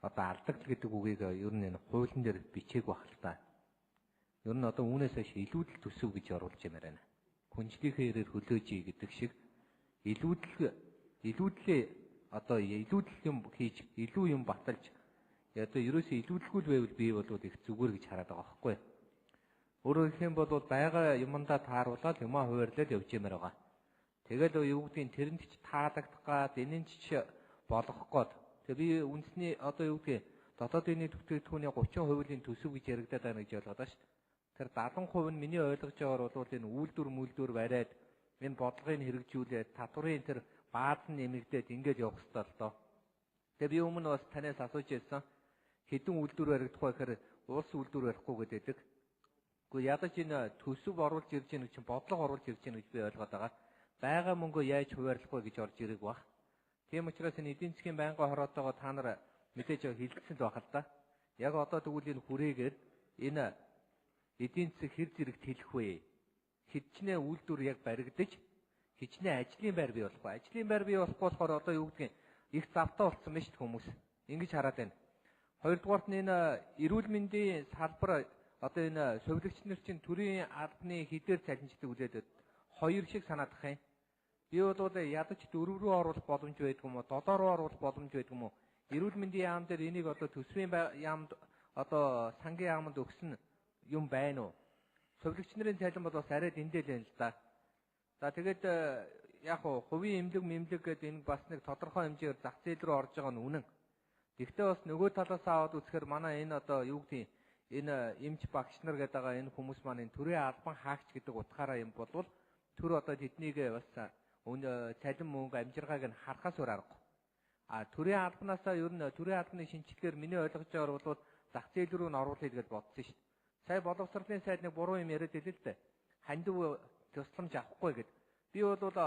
одоо алдагдал гэдэг үгийг ер нь энэ хуулийн дээр бичээг байх л та. Ер нь одоо үүнээс хойш илүүдэл төсөв гэж оруулж юмаар байна. Хүнжлийнхээ ирээр хөлөөжий гэдэг шиг илүүдлээ одоо илүүдэл юм хийж, илүү юм баталж одоо ерөөсөө илүүдлгүй байвал бий болоод их зүгээр гэж хараад байгаа байхгүй. Өөрөөр хэлэх юм бол байгаа юмдаа тааруулаад юмаа хуваарлаад явж юмаар байгаа. Тэгэл юу гэдгийг тэрэнд ч таалагдах гад, энэнд ч болгох гад. Тэгээ би үндэсний одоо юу гэдгийг дотоодын бүтээгдэхүүний 30%-ийн төсөв гэж яригадаад байна гэж ойлгоод байна шүү дээ. Тэр 70% нь миний ойлгож байгаагаар бол энэ үйлдвэр бариад энэ бодлогыг хэрэгжүүлээд татварын тэр бааз нь нэмэгдээд ингэж явах хэрэгтэй л доо. Тэгээ би өмнө бас танаас асууж байсан хэдэн үйлдвэр баригдах вэ гэхээр улс үйлдвэр барихгүй гэдэг. Гэхдээ ядаж энэ төсөв оруулж ирж гэнэ чинь бодлого оруулж ирж гэнэ гэж би ойлгоод байгаа. Бага мөнгөө яаж хуваарлах вэ гэж орж ирэх баг. Тийм учраас энэ эдийн засгийн байнгын хороотойгоо та нар мэдээж хилдсэн л байх л да. Яг одоо тэгвэл энэ хүрээгээд энэ эдийн засаг хэр зэрэгт хэлэх вэ? Хидчнээ үйлдвэр яг баригдаж хичнээн ажлын байр бий болох ба. Ажлын байр бий болохгүй болохоор одоо юу гэдгийг их завтаа болсон мэт хүмүүс. Ингэж хараад байна. Хоёрдугаарт нь энэ эрүүл мэндийн салбар одоо энэ сувилагч нар чинь төрийн албаны хідээр цалинждаг үлээдэг. Хоёр шиг санаадах юм. Би бол ядаж 4 рүү оруулах боломж байдаг юм уу? 7 руу оруулах боломж байдаг юм уу? Эрүүл мэндийн яам дээр энийг одоо төсвийн яамд одоо сангийн яамд өгсөн юм байна уу? Цовлогч нарын цалин бол бас арай дэндэл байна л да. За тэгээд яг хувийн эмнэлэг гэдэг энэ бас нэг тодорхой хэмжээгээр зах зээл рүү орж байгаа нь үнэн. Гэхдээ бас нөгөө талаас аваад үзэхээр манай энэ одоо юу гэдэг энэ эмч багш нар гэдэг байгаа энэ хүмүүс маань энэ төрийн албан хаагч гэдэг утгаараа юм болвол төр одоо тэднийг бас цалин мөнгө амжиргааг нь харахаас өөр аргагүй. А төрийн албанаасаа ер нь төрийн албаны шинжилгээр миний ойлгож байгаагаар бол зах зээл рүү н оруулъя гэж бодсон шүү дээ. Сая боловсролын сайд нэг буруу юм яриад хэлээ л дээ. Хандив тусламж авахгүй гэд. Би бол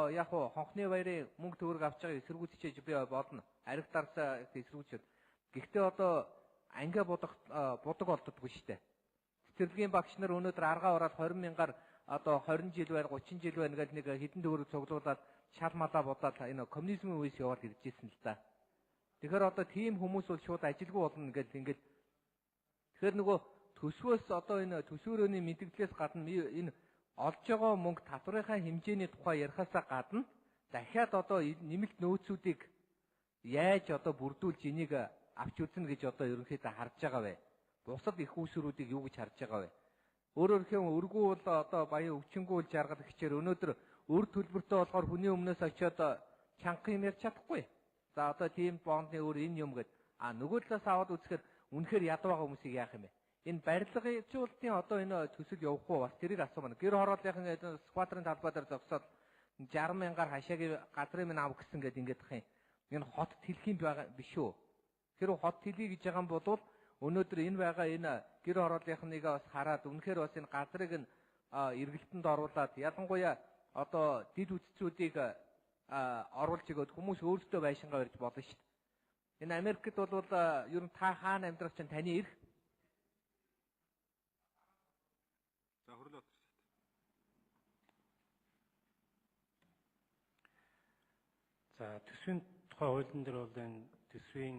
яг хонхны баярын мөнгө төгрөг авч байгаа эсэргүүцчээж би бодно. Ариг дарсаа эсэргүүцчэд. Гэхдээ одоо ангиа будаг болдоггүй шүү дээ. Цэцэрлэгийн багш нар өнөөдөр аргаа ороод 20 мянгаар одоо 20 жил байна 30 жил байна гэдэг нэг хэдэн төгрөг цуглуулад шал малаа бодоод энэ коммунизмын үеэс яваад иржсэн л да. Тэгэхээр одоо тийм хүмүүс бол шууд ажилгүй болно ингээд тэгэхээр нөгөө төсвөөс одоо энэ төсвөрөөний мэдээлэлээс гадна энэ олж байгаа мөнгө татврынхаа хэмжээний тухай ярихаасаа гадна дахиад одоо нэмэлт нөөцүүдийг яаж одоо бүрдүүлж энийг авч үзнэ гэж одоо ерөнхийдөө харж байгаа вэ? Бусад их усруудыг юу гэж харж байгаа вэ? Өөрөөр хэлбэл өргүү бол одоо баян өвчнгүүл жаргал гэчээр өнөөдөр өр төлбөртэй болохоор хүний өмнөөс очиод чанга юм ярьж чадахгүй. За одоо тийм бондны өөр энэ юм гээд нөгөө талаас аваад үзэхээр үнэхээр ядуу байгаа хүмүүсийг яах юм бэ? Энэ барилгын одоо энэ төсөл явах уу? Бас тэрийг асуумаа. Гэр хорооллынхан сквадрын талбай дээр зогсоод 60 мянгаар хашаагийн газрын минь ав гэсэн гээд ингээд тах юм. Энэ хот тэлхийн байгаа биш үү? Тэр хот тэлхий гэж байгаа юм бол өнөөдөр энэ байгаа энэ гэр хорооллынхныг бас хараад үнэхээр бас энэ газрыг нь эргэлтэнд оруулаад ялангуяа одоо дид үтцүүдийг оруулж өгөөд хүмүүс өөрсдөө байшингаа барьж болно шүү дээ. Энэ Америкт бол ер нь та хаана амьдрах чинь таны эрх. За хөрлөө. За төсвийн тухай хуулийн дээр бол энэ төсвийн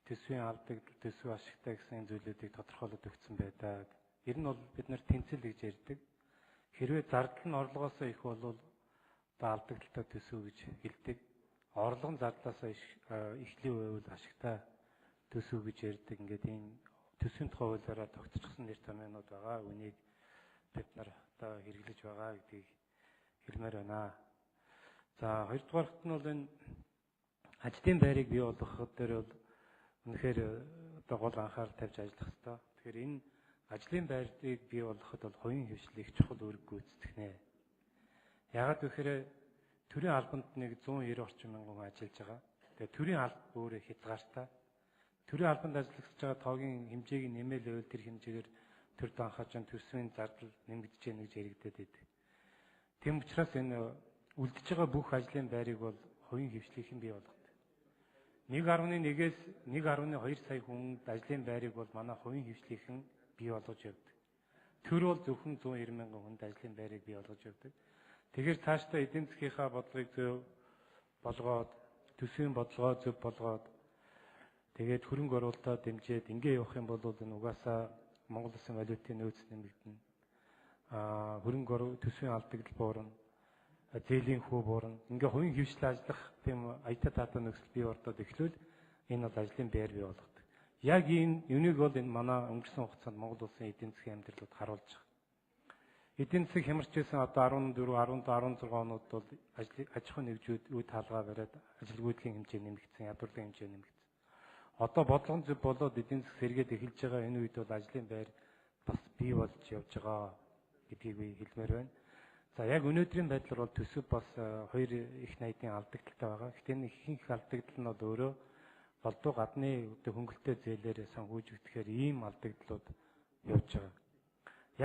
төсвийн албаг төсөв ашигтай гэсэн зүйлүүдийг тодорхойлоод өгсөн байдаг. Ер нь бол бид нар тэнцэл гэж ярьдаг. Хэрвээ зардал нь орлогоосоо их бол одоо алдагдaltaй төсөв гэж хэлдэг. Орлого нь зардлаасаа ихлий байвал ашигтай төсөв гэж ярьдаг. Ингээд ийм төсвийн тухай хуулиараа тогтчихсон нэр томьёонууд байгаа. Үнийг бид нар одоо хэрэглэж байгаа гэдгийг хэлмээр байна. За хоёрдугаарт нь бол энэ ажлын байрыг бий болгох дээр бол үнэхээр одоо гол анхаарал тавьж ажиллах хэрэгтэй. Тэгэхээр энэ ажлын байрыг бий болгоход бол хувийн хвшил их чухал үүрэг гүйцэтгэх нэ. Яагаад гэхээр төрийн албанд нэг 190 орчим мянган хүн ажиллаж байгаа. Тэгээ төрийн алба өөрөө хязгаартай. Төрийн албанд ажиллаж байгаа тоогийн хэмжээг нэмэл байвал тэр хэмжээгээр төр данхаж төсвийн зардал нэмэгдэж яах гэж яригдээд байдаг. Тийм учраас энэ үлдэж байгаа бүх ажлын байрыг бол хувийн хвшлийнхэн бий болгох. 1.1-ээс 1.2 сая хүнд ажлын байрыг бол манай хувийн хвшлийнхэн бий болгож явдаг. Төр бол зөвхөн 190 мянган хүнд ажлын байрыг бий болгож явдаг. Тэгэхээр цаашдаа эдийн засгийнхаа бодлогыг зөв болгоод, төсвийн бодлогоо зөв болгоод, тэгээд хөрөнгө оруулалтаа дэмжиж ингээ явах юм бол энэ угаасаа Монгол Улсын валютын нөөц нэмэгдэнэ. Хөрөнгө төсвийн алдагдал буурна. Зээлийн хүү буурна. Ингээ хувийн хвшил ажиллах тийм аятаа татаа нөхцөл бий болоод эхлүүл энэ бол ажлын байр бий болгодог. Яг энэ юунийг бол энэ манай өнгөрсөн хугацаанд Монгол Улсын эдийн засгийн амьдралд харуулж байгаа. Эдийн засаг хямарч байсан одоо 14, 15, 16 онууд бол аж ахуйн нэгжүүд үе таалгаа бариад ажилгүйдлийн хэмжээ нэмэгдсэн, ядуурлын хэмжээ нэмэгдсэн. Одоо бодлогон зөв болоод эдийн засаг сэргээд эхэлж байгаа энэ үед бол ажлын байр бас бий болж явж байгаа гэдгийг би хэлмээр байна. За яг өнөөдрийн байдлаар бол төсөв бас хоёр их найдын алдагдaltaй байгаа. Гэхдээ энэ ихэнх алдагдал нь бол өөрөө голдуу гадны хөнгөлтэй зээлээр санхүүжигдэхээр ийм алдагдлууд явж байгаа.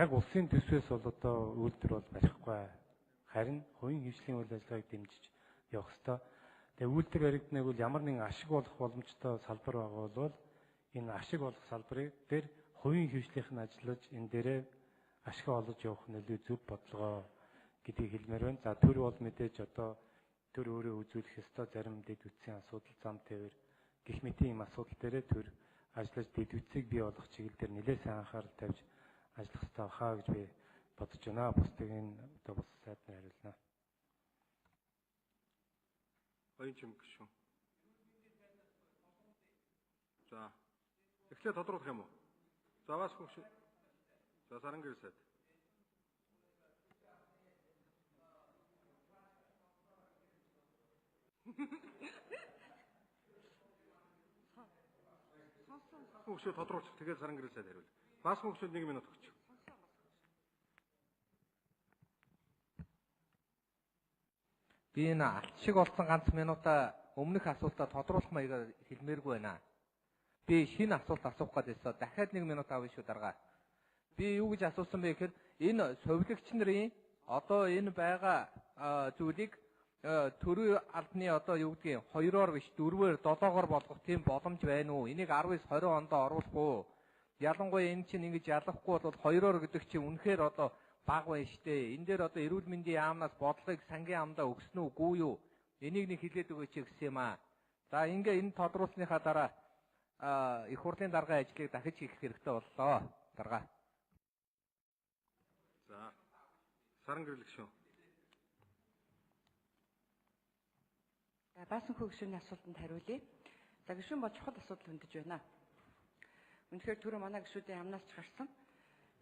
Яг улсын төсвөөс бол одоо үйлдвэр бол барихгүй. Харин хувийн хвшлийн үйл ажиллагааг дэмжиж явах ёстой. Тэгээ үйлдвэр баригдныг бол ямар нэгэн ашиг болох боломжтой салбар байгаа бол энэ ашиг болох салбарыг дээр хувийн хвшлийнх нь ажиллаж энэ дээрээ ашиг олж явах нөлөө зөв бодлогоо гэдгийг хэлмээр байна. За төр бол мэдээж одоо төр өөрөө үзүүлэх ёстой зарим дэд үтсийн асуудал, зам тээвэр гэх мэт ийм асуудал дээрээ төр ажиллаж дэд үтсийг бий болгох чиглэл дээр нэлээд сайн анхаарал тавьж ажиллах ёстой хаа гэж би бодож байна. Бусдыг энэ одоо бас сайднаар хариулна. Баян чимэг шүү. Эхлээ тодруулах юм уу? За бас хөгш. За Сарангэр сайд. Хөгшөө тодруулчих. Тэгээд Сарангэр сайд хариул. Бас хөгшөд 1 минут өгч. Би энэ алт шиг болсон ганц минутаа өмнөх асуултаа тодруулах маягаар хэлмээргүй байна. Би шинэ асуулт асуух гэдээсээ дахиад 1 минут авъя шүү дарга. Би юу гэж асуусан бэ гэхээр энэ совилогч нарын одоо энэ байгаа зүйлийг төрийн албаны одоо юу гэдгийг 2-оор биш 4-оор 7-оор болгох тийм боломж байна уу? Энийг 19-20 онд оруулах уу? Ялангуяа энэ чинь ингэж ялахгүй бол 2-оор гэдэг чинь үнэхээр одоо баг байна штэ. Энэ дээр одоо эрүүл мэндийн яамнаас бодлогыг сангийн яамдаа өгсөн үгүй юу? Энийг нэг хэлээд өгөөч гэсэн юм аа. За ингээ энэ тодруулсныхаа дараа их хурлын даргын ажлыг дахиж хийх хэрэгтэй боллоо. Дарга. За Сарангэр гишүүн. Баасан хөгшөөний асуултанд хариулъя. За гишүүн бол чухал асуудал хөндөж байна. Үнэхээр түрүү манай гишүүдийн амнаас ч гарсан.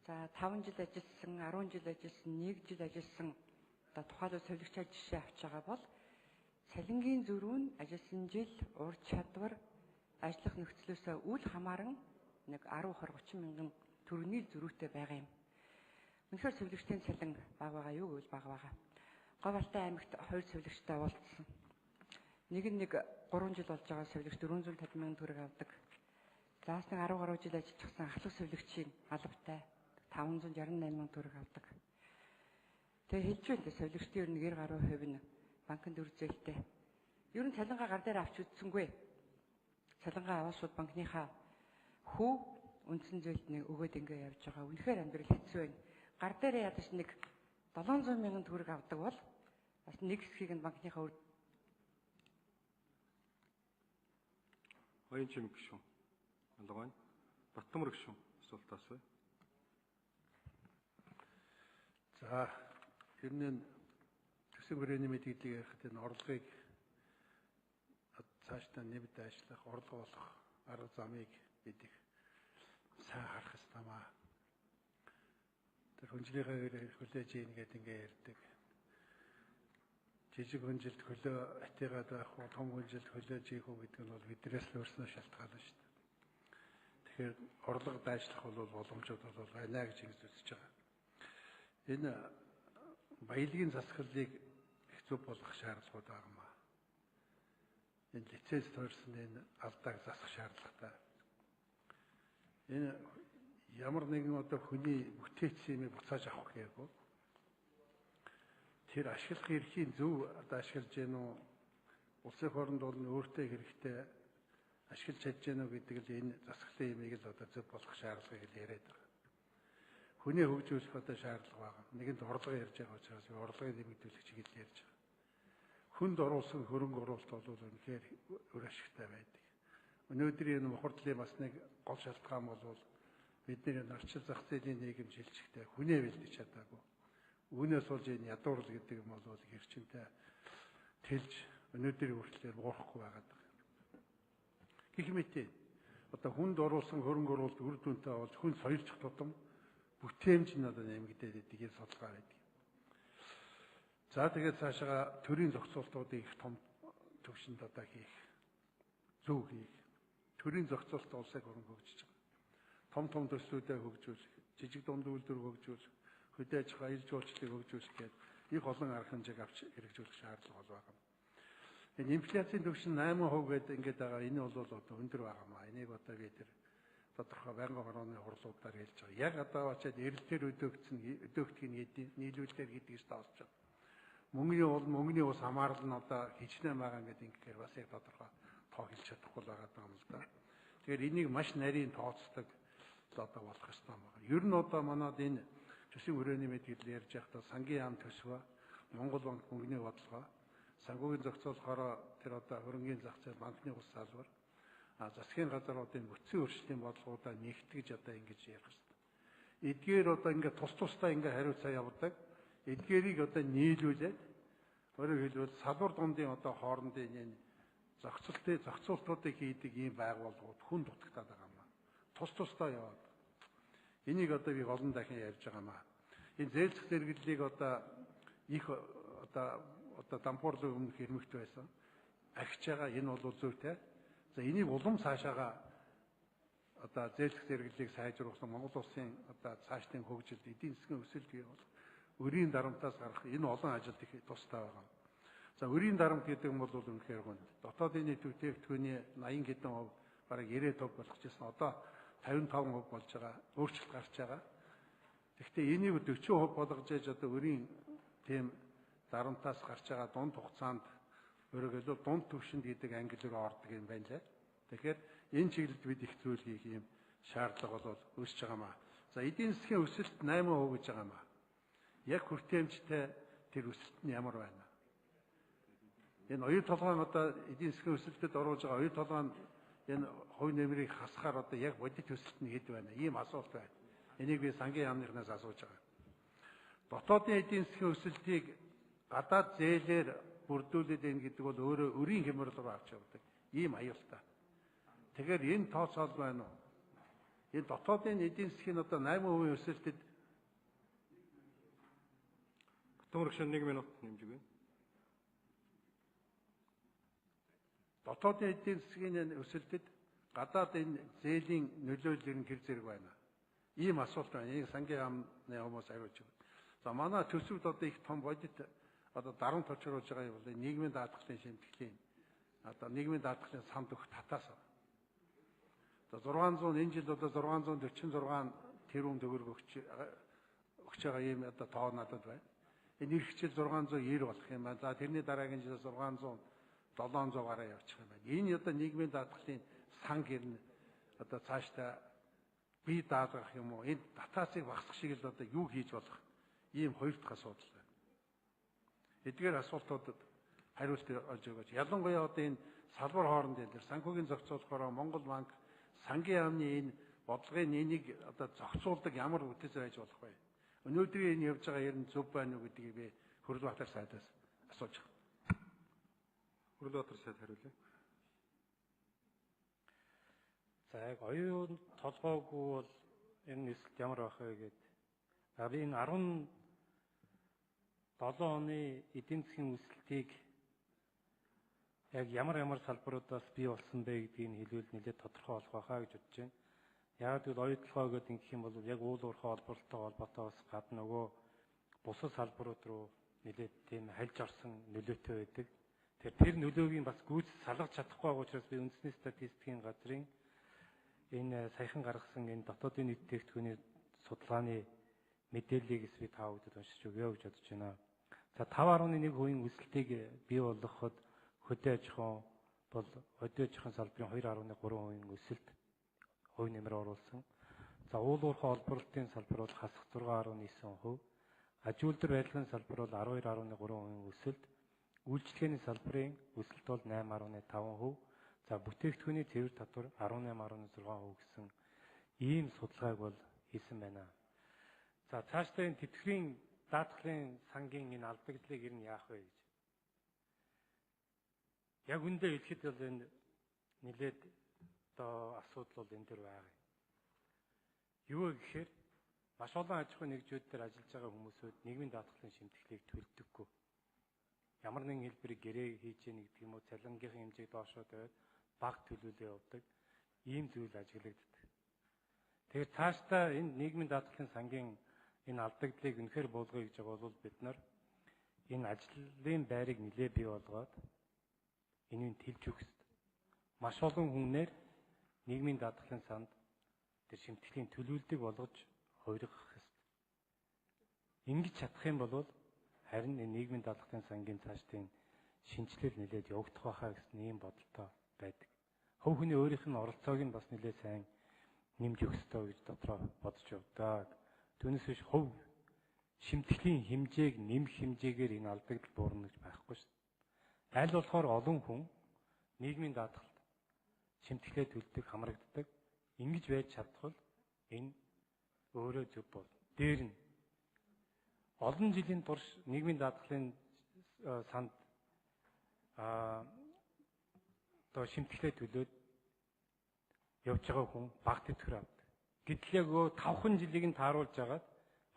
За 5 жил ажилласан, 10 жил ажилласан, 1 жил ажилласан одоо тухайлбал совилогчаа жишээ авч байгаа бол цалингийн зөрүү нь ажилласан жил, ур чадвар, ажиллах нөхцлөөсөө үл хамааран нэг 10-20-30 мянган төгрөгийн зөрүүтэй байгаа юм. Үнэхээр совилогчдын цалин бага байгаа юу гэвэл бага байгаа. Говь Алтай аймагт 2 совилогчтой уулзсан. Нэг 3 жил болж байгаа совилогч 450 мянган төгрөг авдаг. Заас нэг 10 гаруй жил ажиллажсэн ахлах совилогчийн албатай 568 мянган төгрөг авдаг. Тэгээ хэлж байна совилогчдын ер нь 90 гаруй хувь нь банкнд үржээлтэй. Ер нь цалингаа гар дээр авч үзсэнгүй. Цалингаа аваад шууд банкныхаа хүү үндсэн зээлд нэг өгөөд ингээ явж байгаа. Үнэхээр амьдрал хэцүү байна. Гар дээр ядаж нэг 700 мянган төгрөг авдаг бол бас нэг хэсгийг нь банкныхаа Баян чим гишүүн. Ялгайн. Баттамар гишүүн асуултаас бай. За ер нь төсөв хүрээний мэдээллийг ярихад энэ орлогыг цаашдаа нэмэд ажиллах, орлого болох арга замыг бид их сайн харах хэрэгтэй маа. Тэр хүнжлийнхээ хүлээж ийн гэдэг ингээ ярьдаг. Жижиг хүнжилт хөлөө атигаад байх уу, том хүнжилт хөлөөж ийх үү гэдэг нь бол биднээс л өөрснөө шалтгаална шүү дээ. Тэгэхээр орлого дайшлах бол боломжууд бол байна гэж үзэж байгаа. Энэ баялагын засаглалыг их зөв болгох шаардлагууд байгаа юм аа. Энэ лиценз тойрсон энэ алдааг засах шаардлагатай. Энэ ямар нэгэн одоо хүний бүтээгдсэн юмыг буцааж авах гэхгүй. Тэр ашиглах эрхийн зөв одоо ашиглаж гэнэ үү? Улсын хооронд бол өөртөө хэрэгтэй ашиглаж чадж гэнэ үү гэдэг л энэ засаглалын юмыг л одоо зөв болгох шаардлагыг яриад байгаа. Хүний хөгжүүлэх одоо шаардлага байгаа. Нэгэнд орлого ярьж байгаа учраас орлогыг нэмэгдүүлэх чиглэл ярьж байгаа. Хүнд оруулсан хөрөнгө оруулалт бол үнэхээр үр ашигтай байдаг. Өнөөдрийн энэ мухардлын бас нэг гол шалтгаан бол бидний нарчил зах зээлийн нийгэм жилчгтэй хүнээ бэлдэж чадаагүй. Үүнээс болж энэ ядуурл гэдэг юм бол хэрчинтэй тэлж өнөөдрийн хүртлээр буурахгүй байгаад байгаа. Гэх мэт одоо хүнд оруулсан хөрөнгө оруулалт үр дүнтэй болж хүн соёлжих тутам бүтээмж нь одоо нэмэгдээд идэг энэ судалгаа байдаг. За тэгээд цаашаа төрийн зохицуултуудыг их том төвшөнд одоо хийх, зөв хийх. Төрийн зохицуулт улсыг хөрөнгө хөгжиж байгаа. Том төслүүдэд хөгжүүлэх, жижиг дунд үйлдвэр хөгжүүлэх, хөдөө аж ахуйн аюул жуулчлалыг хөгжүүлэх гэдэг их олон арга хэмжээг авч хэрэгжүүлэх шаардлага байгаа. Энэ инфляцийн түвшин 8% гэдэг ингээд байгаа. Энэ бол одоо өндөр байгаа маа. Энийг одоо бид тодорхой байнгын хорооны хурлуудаар хэлж байгаа. Яг одоо очиад эрэлтээр өдөөгдгийг нийлүүлэлээр гэдгийг таалж байгаа. Мөнгөний ус хамаарал нь одоо хичнээн байгаа гэдэг ингээд бас яг тодорхой тоо хэлж чадахгүй байгаа юм л да. Тэгэхээр энийг маш нарийн тооцдог одоо болох ёстой байна. Ер нь одоо манад энэ төсвийн хүрээний мэдээлэл ярьж байхдаа сангийн яам төсвөө, Монгол банк мөнгөний бодлого, санхүүгийн зохицуулахаараа тэр одоо хөрөнгийн зах зээл банкны ус салбар, засгийн газруудын бүтцийн өөрчлөлийн бодлогуудаа нэгтгэж одоо ингэж ярих хэрэгтэй. Эдгээр одоо ингээд тусдаа ингээд хариуцаа явуулдаг. Эдгээрийг одоо нийлүүлээд өөрөөр хэлбэл салбар дундын одоо хоорондын энэ зохицуултуудыг хийдэг ийм байгууллагууд хүн дутагтаад байгаа юм. тусдаа яваад. Энийг одоо би олон дахин ярьж байгаамаа. Энэ зээлзэх зэрэглэлийг одоо их одоо дампуурлын өмнөх хэрмэгт байсан. Ахиж байгаа энэ бол зүйтэй. За энийг улам цаашаага одоо зээлзэх зэрэглэлийг сайжруулсан Монгол улсын одоо цаашдын хөгжилд эдийн засгийн өсөлт бий болох өрийн дарамтаас гарах энэ олон ажилд их тустай байгаа. За өрийн дарамт гэдэг нь бол үнэхээр гоо. Дотоодын нийт бүтээгдэхүүний 80 хэдэн %, бараг 90% болох гэсэн. Одоо 55% болж байгаа. Өөрчлөлт гарч байгаа. Гэхдээ энийг 40% болгож ээж одоо өрийн тийм дарамтаас гарч байгаа дунд хугацаанд өөрөөр дунд түвшинд гэдэг англи руу ордог юм байна лээ. Тэгэхээр энэ чиглэлд бид их зүйл хийх юм шаардлага бол үүсэж байгаамаа. За эдийн засгийн өсөлт 8% гэж байгаамаа. Яг хүртээмжтэй тэр өсөлт нь ямар байна? Энэ оюу толгойн одоо эдийн засгийн өсөлтөд оруулж байгаа оюу толгойн энэ хувь нэмрийг хасахаар одоо яг бодит өсөлт нь хэд байна? Ийм асуулт байна. Энийг би сангийн яамныхнаас асууж байгаа. Дотоодын эдийн засгийн өсөлтийг гадаад зээлээр бүрдүүлээд ийн гэдэг бол өөрөө өрийн хямрал руу авч явдаг. Ийм аюултай. Тэгэхээр энэ тооцоол байна уу? Энэ дотоодын эдийн засгийн одоо 8% өсөлтөд Батмөрөгшин 1 минут нэмж өгье. Дотоодын эдийн засгийн өсөлтөд гадаад энэ зээлийн нөлөөлөл нь хэр зэрэг байна? Ийм асуулт байна. Энийг сангийн яамны хүмүүс хариулж байна. За манай төсөвд одоо их том бодит одоо дарамт очруулж байгаа юм бол нийгмийн даатгалын шимтгэлийн одоо нийгмийн даатгалын санд өгөх татаас. За 600 энэ жил одоо 646 тэрбум төгрөг өгч байгаа юм одоо тоо надад байна. Энэ эх жил 690 болох юм байна. За тэрний дараагийн жил 600 700 гараа явчих юм байна. Энэ одоо нийгмийн даатгалын сан гэрн одоо цаашдаа бий даалгах юм уу? Энэ татаасыг багасгах шиг л одоо юу хийж болох? Ийм хоёр дахь асуудал байна. Эдгээр асуултуудад хариулт олж өгөөч. Ялангуяа одоо энэ салбар хоорондын дээр санхүүгийн зохицуулахаараа Монгол банк сангийн яамны энэ бодлогын энийг одоо зохицуулдаг ямар үтээс байж болох вэ? Өнөөдрийн энэ явж байгаа ер нь зөв байна уу гэдгийг би Хүрлбаатар сайдаас асууж байна. Хүрлбаатар сайд хариулъя. За яг оюун толгойгүй бол энэ нийслэл ямар байх вэ гэдэг. Би энэ 17 оны эдийн засгийн өсөлтийг яг ямар салбаруудаас бий болсон бэ гэдгийг хэлвэл нэлээд тодорхой болох байхаа гэж бодож байна. Яг л оюун толгой гэдэг ингэх юм бол яг уул уурхай холбоотой холбоотойгоос гадна нөгөө бусад салбарууд руу нэлээд тийм хальж орсон нөлөөтэй байдаг. Тэр нөлөөгийн бас гүйц салгаж чадахгүй байгаа учраас би үндэсний статистикийн газрын энэ саяхан гаргасан энэ дотоодын нийт бүтээгдэхүүний судалгааны мэдээллийг би та бүхэнд уншиж өгье гэж бодож байна. За 5.1% өсөлтийг бий болгоход хөдөө аж ахуйн бол хөдөө аж ахуйн салбарын 2.3% өсөлт хувь нэмэр оруулсан. За уул уурхай холбоотой салбар бол хасах 6.9%, аж үйлдвэр байдлын салбар бол 12.3% өсөлт, үйлчлэгээний салбарын өсөлт бол 8.5%, за бүтээгдэхүүний цэвэр татвар 18.6% гэсэн ийм судалгааг бол хийсэн байна. За цаашдаа энэ тэтгэврийн даатгалын сангийн энэ алдагдлыг ер нь яах вэ гэж. Яг үндэ хэлэхэд бол энэ нэлээд одоо асуудал бол энэ төр байгаа. Юу вэ гэхээр маш олон аж ахуйн нэгжүүд дээр ажиллаж байгаа хүмүүсүүд нийгмийн даатгалын шимтгэлийг төлдөггүй. Ямар нэгэн хэлбэрийг гэрээ хийж яах гэдэг юм уу, цалингийнхын хэмжээг доошоо тавиад бага төлөвлөлөө явуулдаг. Ийм зүйл ажиглагддаг. Тэгэхээр цаашдаа энэ нийгмийн даатгалын сангийн энэ алдагдлыг үнэхээр буулгая гэж байгаа бол бид нар энэ ажлын байрыг нэлээ бий болгоод энийг тэлж өгөх хэрэгтэй. Маш олон хүнээр нийгмийн даатгалын санд тэр шимтгэлийн төлөвлөлтийг болгож хувиргах хэрэгтэй. Ингэж чадах юм бол харин энэ нийгмийн даатгалын сангийн цаашдын шинжилэл нэлээд явагдах байхаа гэсэн ийм бодолтой байдаг. Хувь хүний өөрийнх нь оролцоог нь бас нэлээд сайн нэмж өгөх ёстой гэж дотроо бодож явдаг. Түүнээс биш хувь шимтгэлийн хэмжээг нэмэх хэмжээгээр энэ алдагдал буурна гэж байхгүй шүү дээ. Аль болохоор олон хүн нийгмийн даатгалд шимтгэлээ төлдөг, хамрагддаг. Ингэж байж чадвал энэ өөрөө зөв бол. Дээр нь олон жилийн турш нийгмийн даатгалын санд одоо шимтгэлээ төлөөд явж байгаа хүн бага тэтгэр авдаг. Гэтэл яг 5хан жилийг нь тааруулж агаад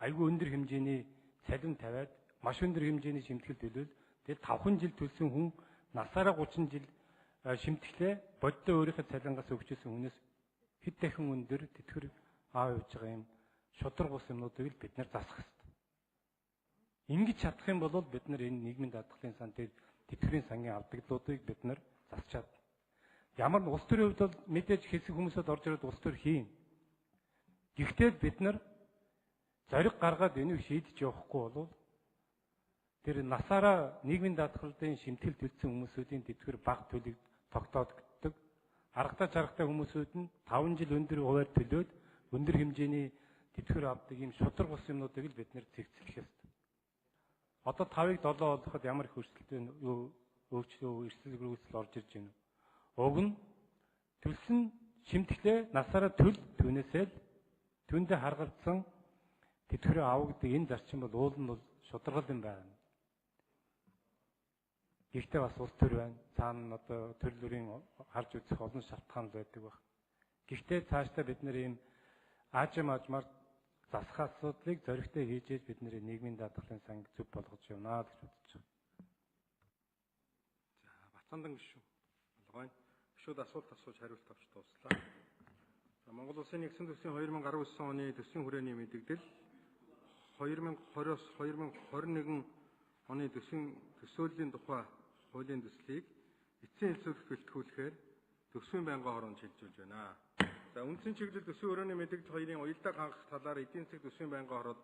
айгүй өндөр хэмжээний цалин тавиад маш өндөр хэмжээний шимтгэл төлөөл тэгээд 5хан жил төлсөн хүн насаараа 30 жил шимтгэлээ боддоо өөрийнхөө цалингаас өгчөөсөн хүнээс хэд дахин өндөр тэтгэр аав явж байгаа юм шудраг бус юмнуудыг л бид нар засах хэрэгтэй. Ингэж чадах юм бол бид нар энэ нийгмийн даатгалын сан дээр тэтгэврийн сангийн авдагдлуудыг бид нар засч чадна. Ямар нь улс төрийн хувьд бол мэдээж хэсэг хүмүүсэд орж ирээд улс төр хийн. Гэхдээ бид нар зориг гаргаад энийг шийдэж явахгүй бол тэр насаараа нийгмийн даатгалын шимтгэл төлсөн хүмүүсийн тэтгэвэр бага төлөв тогтоогддог. Аргатай чаргатай хүмүүсүүд нь 5 жил өндөр хуваар төлөөд өндөр хэмжээний тэтгэвэр авдаг ийм шудраг бус юмнуудыг л бид нэр зэгцлэх ёстой. Одоо 5-ыг 7 болгоход ямар их өөрчлөлт өөрчлөлт эрсдэл орж ирж байна вэ? Уг нь төлсөн шимтгэлээ насаараа төл түүнээсээ л түүндээ харгалзсан тэтгэврээ авдаг энэ зарчим бол уул нь бол шударгал юм байна. Гэхдээ бас улс төр байна. Цаана одоо төрлөрийн харж үзэх олон шалтгаан байдаг баг. Гэхдээ цаашдаа бид нэр ийм аажмаар засах асуудлыг зоригтой хийж бид нэр нийгмийн даатгалын санг зөв болгож явна гэж бодож байна. За Бацаандан гишүүн болгоё. Гишүүд асуулт асууж хариулт авч дууслаа. За Монгол Улсын нэгдсэн төсвийн 2019 оны төсвийн хүрээний мэдээлэл 2020-оос 2021 оны төсөөллийн тухай хуулийн төслийг эцсийн хэлцүүлэлт бэлтгүүлэхээр төсвийн байнгын хороонд шилжүүлж байна. За үндсэн чиглэл төсвийн өрөөний мэдээлэл хоёрын уялдааг хангах талаар эдийн засаг төсвийн байнгын хороод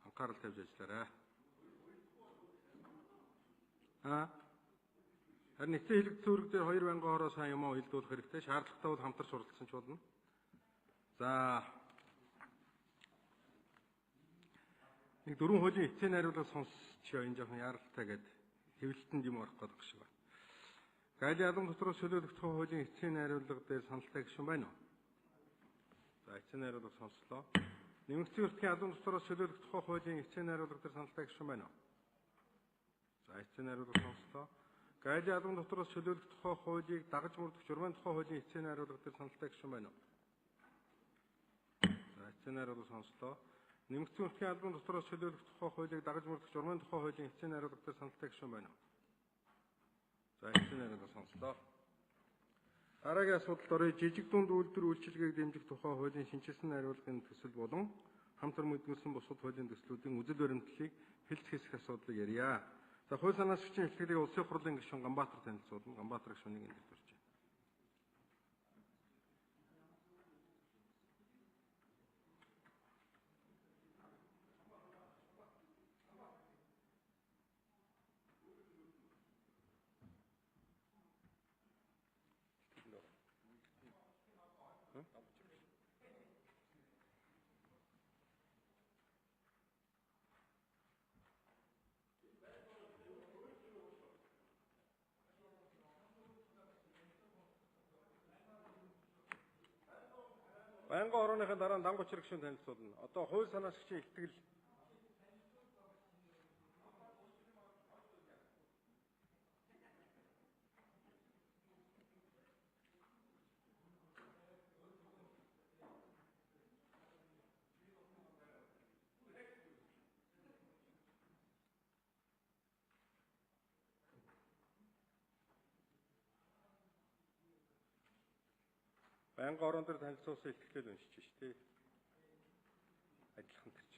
анхаарал тавьж ажиллаарай. Харин эцсийн хэлэлт цэврэг дээр 2 байнгын хороо сайн юм уу уялдуулах хэрэгтэй. Шаардлагатай бол хамтарч суралцсан ч болно. За нэг 4 хуулийн эцсийн найруулга сонсчихё. Энэ жоохон яралтай гэдэг хэвлэлтэнд юм орох гэдэг шиг байна. Гайлийн албан дотроос чөлөөлөх тухай хуулийн эцсийн найруулга дээр саналтай гишүүн байна уу? За эцсийн найруулга сонслоо. Нэмэгдсэн өртгийн албан дотроос чөлөөлөх тухай хуулийн эцсийн найруулга дээр саналтай гишүүн байна уу? За эцсийн найруулга сонслоо. Гайлийн албан дотроос чөлөөлөх тухай хуулийг дагаж мөрдөх журмын тухай хуулийн эцсийн найруулга дээр саналтай гишүүн байна уу? За эцсийн найруулга сонслоо. Нэмэгдсэн өртгийн албан дотроос чөлөөлөх тухай хуулийг дагаж мөрдөх журмын тухай хуулийн эцсийн найруулга дээр саналтай гишүүн байна уу? За эцсийн найруулга сонслоо. Дараагийн асуудалд орё. Жижиг дунд үйлдвэр үйлчилгээг дэмжих тухай хуулийн шинжилсэн найруулгын төсөл болон хамт өрмөдгөлсөн бусад хуулийн төслүүдийн үзэл баримтлалыг хэлц хэсэх асуудлыг ярья. За хууль санаас хүчин хэлтгэлийг улсын хурлын гишүүн Ганбаатар танилцуулна. Ганбаатар гишүүнийг энд төрж байна. Байнгын хорооныхын дараа Дангуучир гишүүн танилцуулна. Одоо хууль санаас хүчин хэлтгэл байнгын хорон дээр танилцуулсан ихтгэлээр уншиж шүү дээ. Адилхан төрч.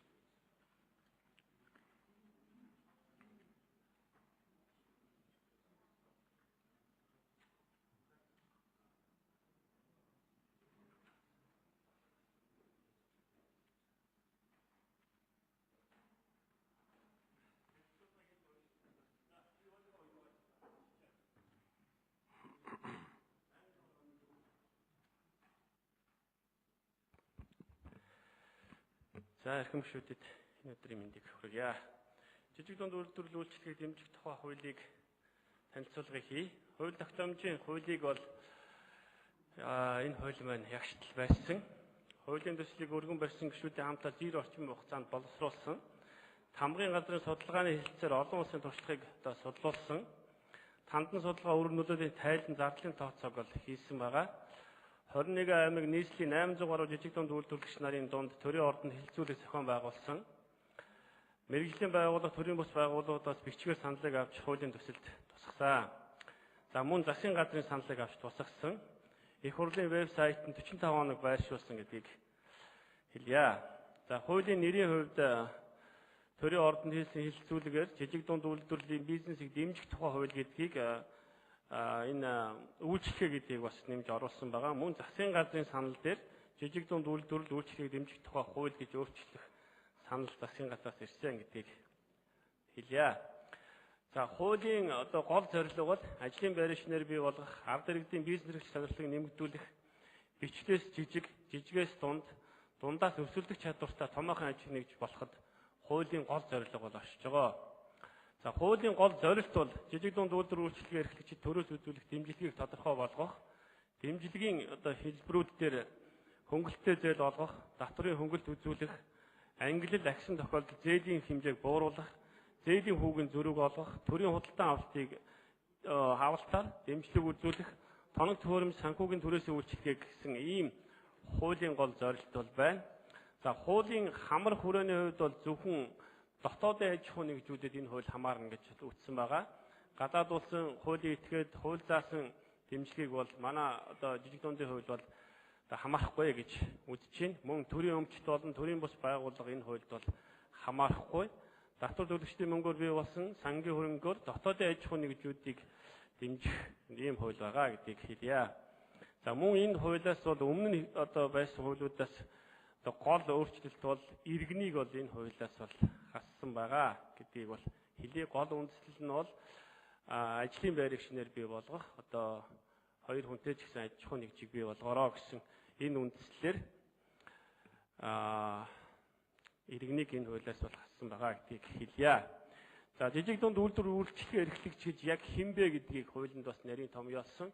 За эрхэм гишүүдэд энэ өдрийн мэндийг хүргье. Жижиг дунд үйлдвэрлэл үйлчлэгийг дэмжих тухай хуулийг танилцуулгыг хий. Хууль тогтоомжийн хуулийг бол энэ хууль маань ягштал байсан. Хуулийн төслийг өргөн барьсан гишүүдийн хамтаа 0 орчим хугацаанд боловсруулсан. Тамгын газрын судалгааны хэлэлцээр олон улсын туршлагыг судлуулсан. Тандан судалгаа өр нөлөөлийн тайлан зардлын тооцоог бол хийсэн байгаа. 21 аймаг нийслэлийн 800 гаруй жижиг дунд үйлдвэрлэгч нарын дунд төрийн ордонд хилцүүлэх зохион байгуулсан. Мэргэжлийн байгууллага, төрийн бус байгууллагуудаас бичгээр саналыг авч хуулийн төсөлд тусгасан. За мөн засгийн газрын саналыг авч тусгасан. Их хурлын вебсайт нь 45 хоног байршуулсан гэдгийг хэлье. За хуулийн нэрийн хувьд төрийн ордонд хийсэн хилцүүлгээр жижиг дунд үйлдвэрлэлийн бизнесийг дэмжих тухай хууль гэдгийг энэ үйлчлэгээ гэдгийг бас нэмж оруулсан байгаа. Мөн засгийн газрын санал дээр жижиг дунд үйлдвэрлэл үйлчлэгийг дэмжих тухай хууль гэж өөрчлөх санал засгийн газраас ирсэн гэдгийг хэлье. За хуулийн гол зорилго бол ажлын байрын шинээр бий болгох, ард иргэдийн бизнес эрхлэх сонирхлыг нэмэгдүүлэх, бичгээс жижиг, жижигээс дунд, дундаас өсөлдөх чадвартай томоохон аж нэгж болоход хуулийн гол зорилго бол оршиж байгаа. За хуулийн гол зорилт бол жижиг дунд үйлдвэр үйлчлэгээ эрхлэгчид төрөөс үзүүлэх дэмжлэгийг тодорхой болгох, дэмжлэгийн хэлбэрүүд дээр хөнгөлөлттэй зээл олгох, татврын хөнгөлөлт үзүүлэх, ангилал агсан тохиолдолд зээлийн хэмжээг бууруулах, зээлийн хүүгийн зөрүүг олгох, төрийн худалдан авалтыг авалтаар дэмжлэг үзүүлэх, тоног төхөөрөмж санхүүгийн төрөөсөө үйлчлэгээ гэсэн ийм хуулийн гол зорилт бол байна. За хуулийн хамар хүрээний хувьд бол зөвхөн дотоодын аж ахуй нэгжүүдэд энэ хууль хамаарна гэж үтсэн байгаа. Гадаад улсын хуулийн этгээд хууль заасан дэмжлэгийг бол манай жижиг дундын хувьд бол хамаарахгүй гэж үзэж байна. Мөн төрийн өмчт болон төрийн бус байгууллага энэ хуульд бол хамаарахгүй. Татвар төлөгчдийн мөнгөөр бий болсон сангийн хөрөнгөөр дотоодын аж ахуй нэгжүүдийг дэмжих ийм хууль байгаа гэдгийг хэлье. За мөн энэ хуулиас бол өмнө нь байсан хуулиудаас гол өөрчлөлт бол иргэнийг бол энэ хуулиас бол хассан байгаа гэдгийг бол хэлье. Гол үндэслэл нь бол ажлын байрыг шинээр бий болгох, хоёр хүнтэй ч гэсэн аж ахуй нэгжийг бий болгороо гэсэн энэ үндэслэлээр иргэнийг энэ хуулиас бол хассан байгаа гэдгийг хэлье. За жижиг дунд үйлдвэр үйлчлэгээ эрхлэгч гэж яг хэн бэ гэдгийг хуулинд бас нарийн томьёолсон.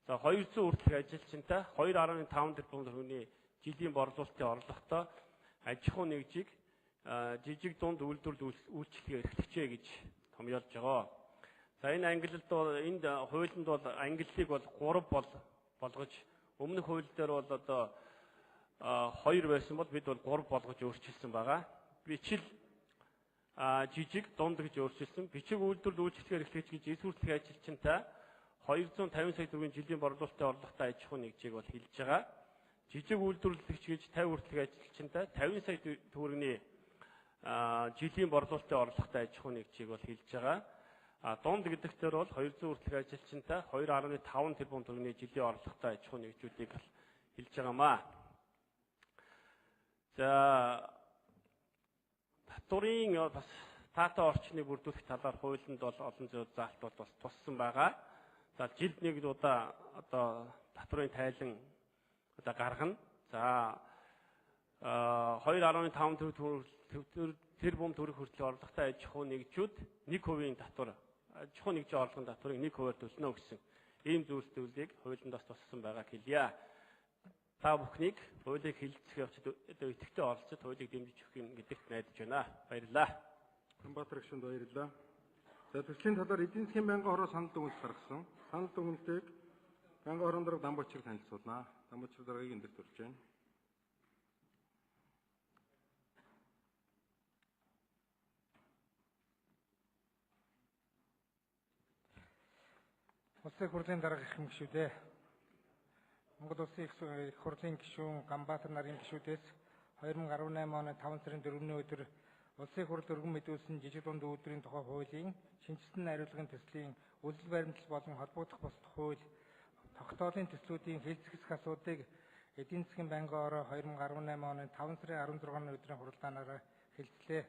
За 200 хүртэлх ажилчинтай 2.5 тэрбум төгрөгийн жилийн борлуулалтын орлоготой аж ахуй нэгжийг жижиг дунд үйлдвэрлэл үйлчлэгээ эрхлэгчээ гэж томьёолж байгаа. За энэ ангилалд бол энд хуулинд бол ангиллыг бол 3 болгож өмнөх хууль дээр бол 2 байсан бол бид бол 3 болгож өөрчилсөн байгаа. Бичил жижиг дунд гэж өөрчилсөн. Бичиг үйлдвэрлэл үйлчлэгээ эрхлэгч гэж эс хүртэлх ажилчинтай 250 сая төгрөгийн жилийн борлуулалтын орлоготой аж ахуй нэгжийг бол хэлж байгаа. Жижиг үйлдвэрлэгч гэж 50 хүртэлх ажилчинтай 50 сая төгрөгийн жилийн борлуулалтын орлоготой аж ахуй нэгжийг бол хэлж байгаа. Дунд гэдэгтэр бол 200 хүртэлх ажилчинтай 2.5 тэрбум төгрөгийн жилийн орлоготой аж ахуй нэгжүүдийг хэлж байгаамаа. За татврын бас таатай орчныг бүрдүүлэх талаар хуулинд бол олон зүйл заалт бол бас туссан байгаа. За жилд нэг удаа татврын тайлан гаргана. За 2.5 тэрбум төгрөг хүртэл орлоготой аж ахуй нэгжүүд 1% татвар аж ахуй нэгжийн орлогын татварыг 1%-аар төлнө гэсэн ийм зүйлсийг хуулинд бас туссан байгааг хэлье. Та бүхнийг хуулийг хэлэлцэх явцад идэвхтэй оролцож хуулийг дэмжиж өгөх гэдэгт найдаж байна. Баярлалаа. Хамбатар гишүүнд баярлалаа. За төслийн талаар эдийн засгийн байнгын хороо санал дүгнэлт гаргасан. Санал дүгнэлтийг байнгын хорон дарга Дамбачрыг танилцуулнаа. Дамбачрыг даргаыг энд төрж байна. Улсын хурлын дарга их гишүүдээ Монгол Улсын их хурлын гишүүн Ганбаатар нарын гишүүдээс 2018 оны 5 сарын 4-ний өдөр Улсын хурл өргөн мэдүүлсэн жижиг дунд үйлдвэрийн тухай хуулийн шинжилсэн хариуцлагын төслийн үйлдэл баримтлал болон холбогдох бусад хууль тогтоолын төслүүдийн хэлцэх асуудлыг эдийн засгийн байнгын ороо 2018 оны 5 сарын 16-ны өдрийн хуралдаанаараа хэлцлээ.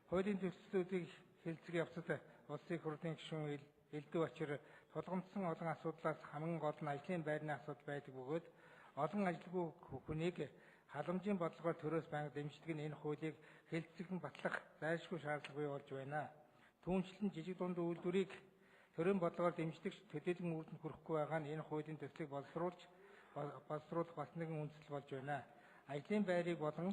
Хуулийн төслүүдийг хэлцэх явцад Улсын хурлын гишүүн элдв очир тулгамдсан олон асуудлаас хамгийн гол нь ажлын байрны асуудал байдаг бөгөөд олон ажилгүй хүнийг халамжийн бодлогоор төрөөс байнга дэмждэг нь энэ хуулийг хэлцэх нь батлах зайлшгүй шаардлага бий болж байна. Түүнчлэн жижиг дунд үйлдвэрийг төрийн бодлогоор дэмждэг төдийлөн үрдэнд хүрэхгүй байгаа нь энэ хуулийн төслийг боловсруулах бас нэгэн үндэслэл болж байна. Ажлын байрыг болон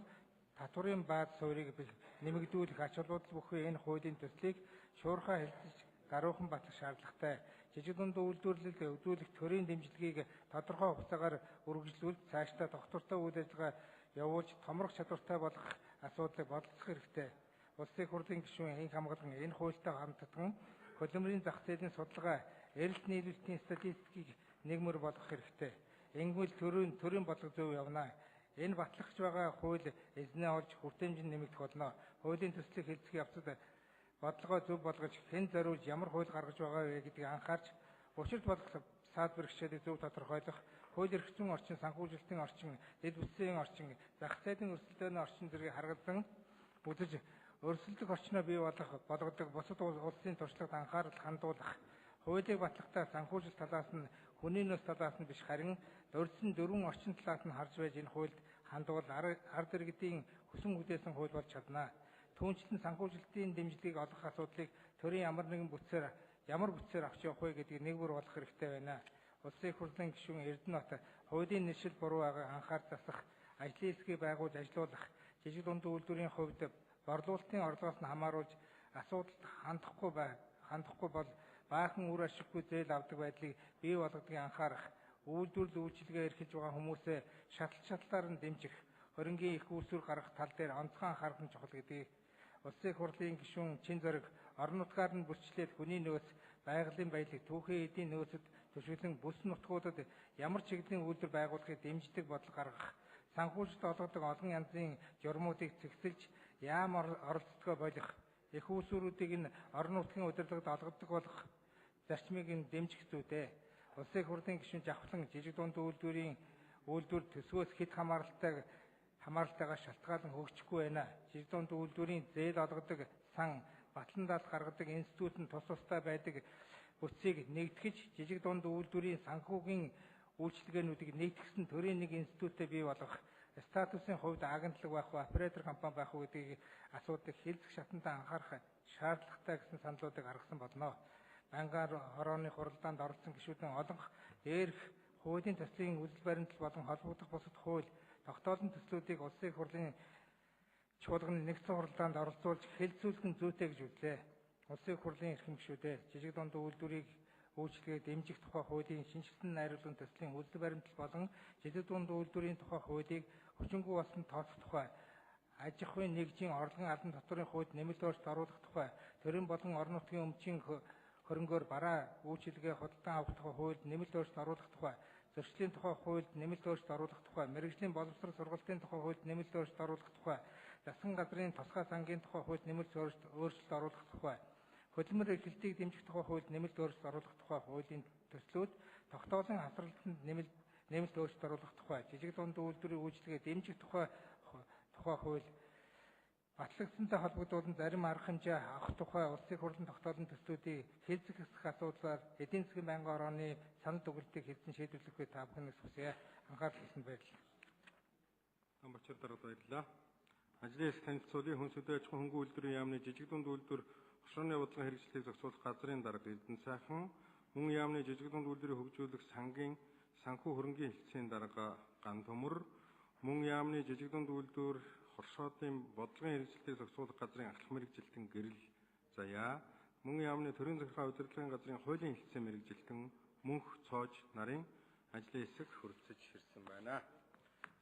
татврын бааз суурийг нэмэгдүүлэх ач холбогдол бүхий энэ хуулийн төслийг шуурхай хэлцэж гаруухан батлах шаардлагатай. жижиг дундын үйлдвэрлэлд өгүүлэх төрийн дэмжлэгийг тодорхой хугацаагаар үргэлжлүүлж цаашдаа доктортой үйл ажиллагаа явуулж томрох чадвартай болгох асуудлыг бодлох хэрэгтэй. Улсын их хурлын гишүүн энх хамгаалан энэ хуультай хамтдаган хөдөлмөрийн зах зээлийн судалгаа, эрэлт нийлүүлэлтийн статистикийг нэгмөр болгох хэрэгтэй. Ингэвэл төрийн бодлого зөв явна. Энэ батлагдж байгаа хууль эзнээ олж хүртээмж нэмэгдэх болно. Хуулийн төслийг хэлцэх явцад бодлогоо зөв болгож хэн зориулж ямар хууль гаргаж байгаа вэ гэдгийг анхаарч учирд болох саад бэрхшээлийг зөв тодорхойлох, хууль эрх зүйн орчин, санхүүжилтийн орчин, дэд бүтцийн орчин, зах зээлийн өрсөлдөөний орчин зэргийг харгалзан үзэж өрсөлдөх орчноо бий болгодог бусад улсын туршлагад анхаарал хандуулах, хуулийг батлахдаа санхүүжилт талаас нь хүний нөөц талаас нь биш харин дөрвөн орчин талаас нь харж байж энэ хуульд хандвал ард иргэдийн хүсэн үдээсэн хууль болж чадна. Түүнчлэн санхүүжилтийн дэмжлэгийг олох асуудлыг төрийн ямар бүтцээр авч явах вэ гэдгийг нэгбэр болгох хэрэгтэй байна. Улсын их хурлын гишүүн Эрдэнэт хуулийн нэршил буруу байгааг анхаар засах, ажлын хэсгийг байгуулж ажилуулах, жижиг дундын үйлдвэрийн хувьд борлуулалтын орлогоос нь хамааруулж асуудалд хандахгүй бол баахан үр ашиггүй зээл авдаг байдлыг бий болгодгийг анхаарах, үйлдвэрлэл үйлчилгээ эрхэлж байгаа хүмүүсээ шатлалаар нь дэмжих, хөрөнгийн их үүсвэр гаргах тал дээр онцгой анхаарах нь чухал гэдгийг Улсын их хурлын гишүүн Чин зориг орон нутгаар нь бүрчлээд хүний нөөц, байгалийн баялаг, түүхийн эдийн нөөцөд төшөглөн бүс нутгуудад ямар чиглэлийн үйлдвэр байгуулахыг дэмждэг бодлого гаргах, санхүүжилт олгодог олон янзын журмуудыг зэгсэлж яам оролцдогоо болох, их үүсвэрүүдийг нь орон нутгийн удирдлагад олгодог болох зарчмыг нь дэмжих зүйтэй. Улсын их хурлын гишүүн Жавхлан жижиг дунд үйлдвэр төсвөөс хэд хамааралтайгаа шалтгаалan хөгжихгүй байна. Жижиг дунд үйлдвэрийн зээл олгодог сан, батлан даалт гаргадаг институт нь тустай байдаг бүтцийг нэгтгэж жижиг дунд үйлдвэрийн санхүүгийн үйлчилгээнүүдийг нэгтгэсэн төрийн нэг институттэй бий болгох, статусын хувьд агентлаг байх уу, оператор компани байх уу гэдгийг асуудыг хэлцэх шатандаа анхаарах шаардлагатай гэсэн саналуудыг гаргасан болно. Бангаар хорооны хуралдаанд оролцсон гишүүдийн олонх дээрх хуулийн төслийн үзэл баримтал болон холбогдох бусад хууль, тогтоолын төслүүдийг улсын их хурлын чуулганы нэгдсэн хуралдаанд оролцуулж хэлэлцүүлэх нь зүйтэй гэж үзлээ. Улсын их хурлын эрхэм гишүүдээ жижиг дунд үйлдвэрийг үйлчлэгээ дэмжих тухай хуулийн шинжилсэн найруулгын төслийн үзэл баримтал болон жижиг дунд үйлдвэрийн тухай хуулийг хүчингүй болсон тооцох тухай, аж ахуйн нэгжийн орлогын албан татварын хууль нэмэлт өөрчлөлт оруулах тухай, төрийн болон орон нутгийн өмчийн хөрөнгөөр бараа үйлчилгээ худалдан авах тухай хуульд нэмэлт өөрчлөлт оруулах тухай, зөрчлийн тухай хуульд нэмэлт өөрчлөлт оруулах тухай, мэргэжлийн боловсрол сургалтын тухай хуульд нэмэлт өөрчлөлт оруулах тухай, засгийн газрын тусгай сангийн тухай хуульд нэмэлт өөрчлөлт оруулах тухай, хөдөлмөр эрхлэлтийг дэмжих тухай хуульд нэмэлт өөрчлөлт оруулах тухай хуулийн төслүүд, тогтоолын хасралтанд нэмэлт өөрчлөлт оруулах тухай, жижиг дунд үйлдвэрийн үйлчилгээ дэмжих тухай хууль, батлагдсантай холбогдуулан зарим арга хэмжээ авах тухай улсын их хурлын тогтоолын төслүүдийг хэлцэх асуудлаар эдийн засгийн байнгын орооны санал дүгнэлтийг хэлсэн шийдвэрлэхгүй та бүхнээс хүсье. Анхаарал татсанд баярлалаа. Амбачир дарга баярлалаа. Ажлын хэсэг танилцуулын хүнсүдэ аж ахуйн хөнгөн үйлдвэрийн яамны жижиг дунд үйлдвэр хөшрөөний бодлогын хэрэгжлийг зохицуулах газрын дарга Эрдэнэ сайхан, мөн яамны жижиг дунд үйлдвэрийг хөгжүүлэх сангийн санхүү хөрөнгийн хэлтсийн дарга Ган Төмөр, мөн яамны жижиг дунд үйлдвэр хоршоодын бодлогын хэрэгжилтийг зохицуулах газрын ахлах мэргэжилтэн гэрэл Заяа, мөн яамны төрийн захиргаа удирдлагын газрын хуулийн хэлтсийн мэргэжилтэн Мөнх Цоож нарын ажлын хэсэг хүрэлцэж ирсэн байна.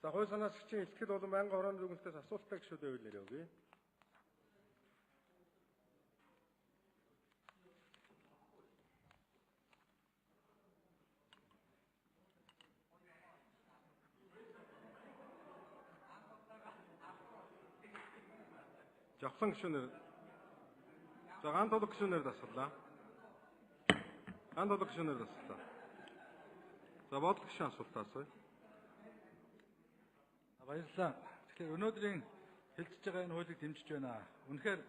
За хууль санаачлагчийн илтгэл болон байнгын хорооны дүгнэлтээс асуулттай гишүүдээ үйлээрээ өгье. Жавхлан гишүүнээр за Ган толгой гишүүнээр дасгалаа. Ган толгой гишүүнээр дасгалаа. За бодлого гишүүн асуултаа асууя. Баярлалаа. Тэгэхээр өнөөдрийн хэлцэж байгаа энэ хуулийг дэмжиж байна. Үнэхээр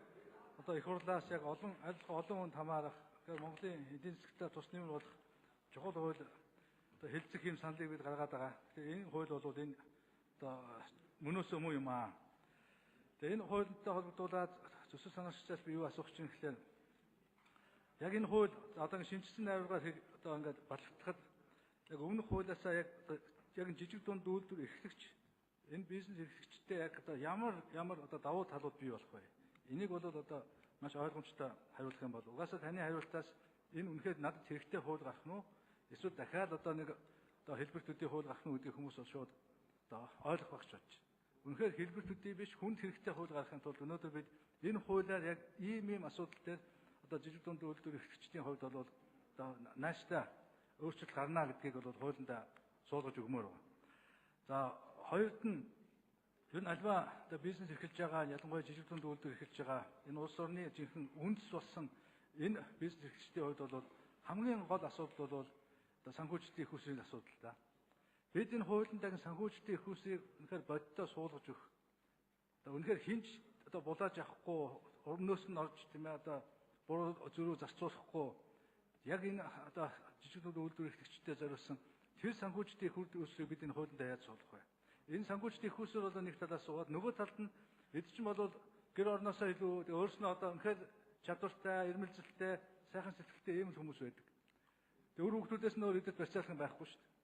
одоо их хурлаас яг олон хүнд хамаарах, Монголын эдийн засгт тус нэмэр болох чухал хууль одоо хэлцэх юм саналыг бид гаргаад байгаа. Тэгэхээр энэ хууль бол энэ одоо мөнөөс өмнө юм аа. Тэгээ энэ хуультай холбогдуулаад зөвсөл санаагчдаас би юу асуух чинь гэхээр яг энэ хууль одоо шинжилсэн найруулгаар одоо ингээд батлагдахад яг өмнөх хуулиасаа яг жижиг дунд үйлдвэр эрхлэгч энэ бизнес эрхлэгчтэй яг одоо ямар одоо давуу талууд бий болох вэ? Энийг бол одоо маш ойлгомжтой хариулах юм бол угаасаа таны хариултаас Энэ үнэхээр надад хэрэгтэй хууль гарах нь уу? Эсвэл дахиад одоо нэг одоо хэлбэр төдий хууль гарах нь гэдгийг хүмүүс бол шууд одоо ойлгох багч болж байна. Үнэхээр хэлбэр төдий биш хүнд хэрэгтэй хууль гаргахын тулд өнөөдөр бид энэ хуулиар яг ийм асуудал дээр одоо жижиг дунд үйлдвэр эрхлэгчдийн хувьд бол одоо нааштай өөрчлөлт гарна гэдгийг бол хуулиндаа суулгаж өгмөр байна. За хоёрд нь ер нь альва одоо бизнес эрхэлж байгаа ялангуяа жижиг дунд үйлдвэр эрхэлж байгаа энэ улс орны жинхэнэ үндэс болсон энэ бизнес эрхлэгчдийн хувьд бол хамгийн гол асуудал бол одоо санхүүжилтийн их усрын асуудал та. Бид энэ хуулиндаа санхүүжилтийн их усрыг үнэхээр бодиттой суулгаж өгөх. Одоо үнэхээр хинч одоо булааж авахгүй өмнөөс нь орж тийм ээ одоо буруу зөрүү зарцуулахгүй яг энэ одоо жижиг дунд үйлдвэр эрхлэгчдэд зориулсан тэр санхүүжилтийн их усрыг бид энэ хуулиндаа яаж суулгах вэ? Энэ санхүүжилтийн их уср бол нэг талаас суугаад нөгөө талд нь бид чинь бол гэр орноосоо илүү өөрснөө одоо үнэхээр чадвартай, ирмэлзэлтэй, сайхан сэтгэлтэй ийм хүмүүс байдаг. Өр хүүхдүүдээс нь өөр идэвх барьцаалах юм байхгүй шүү дээ.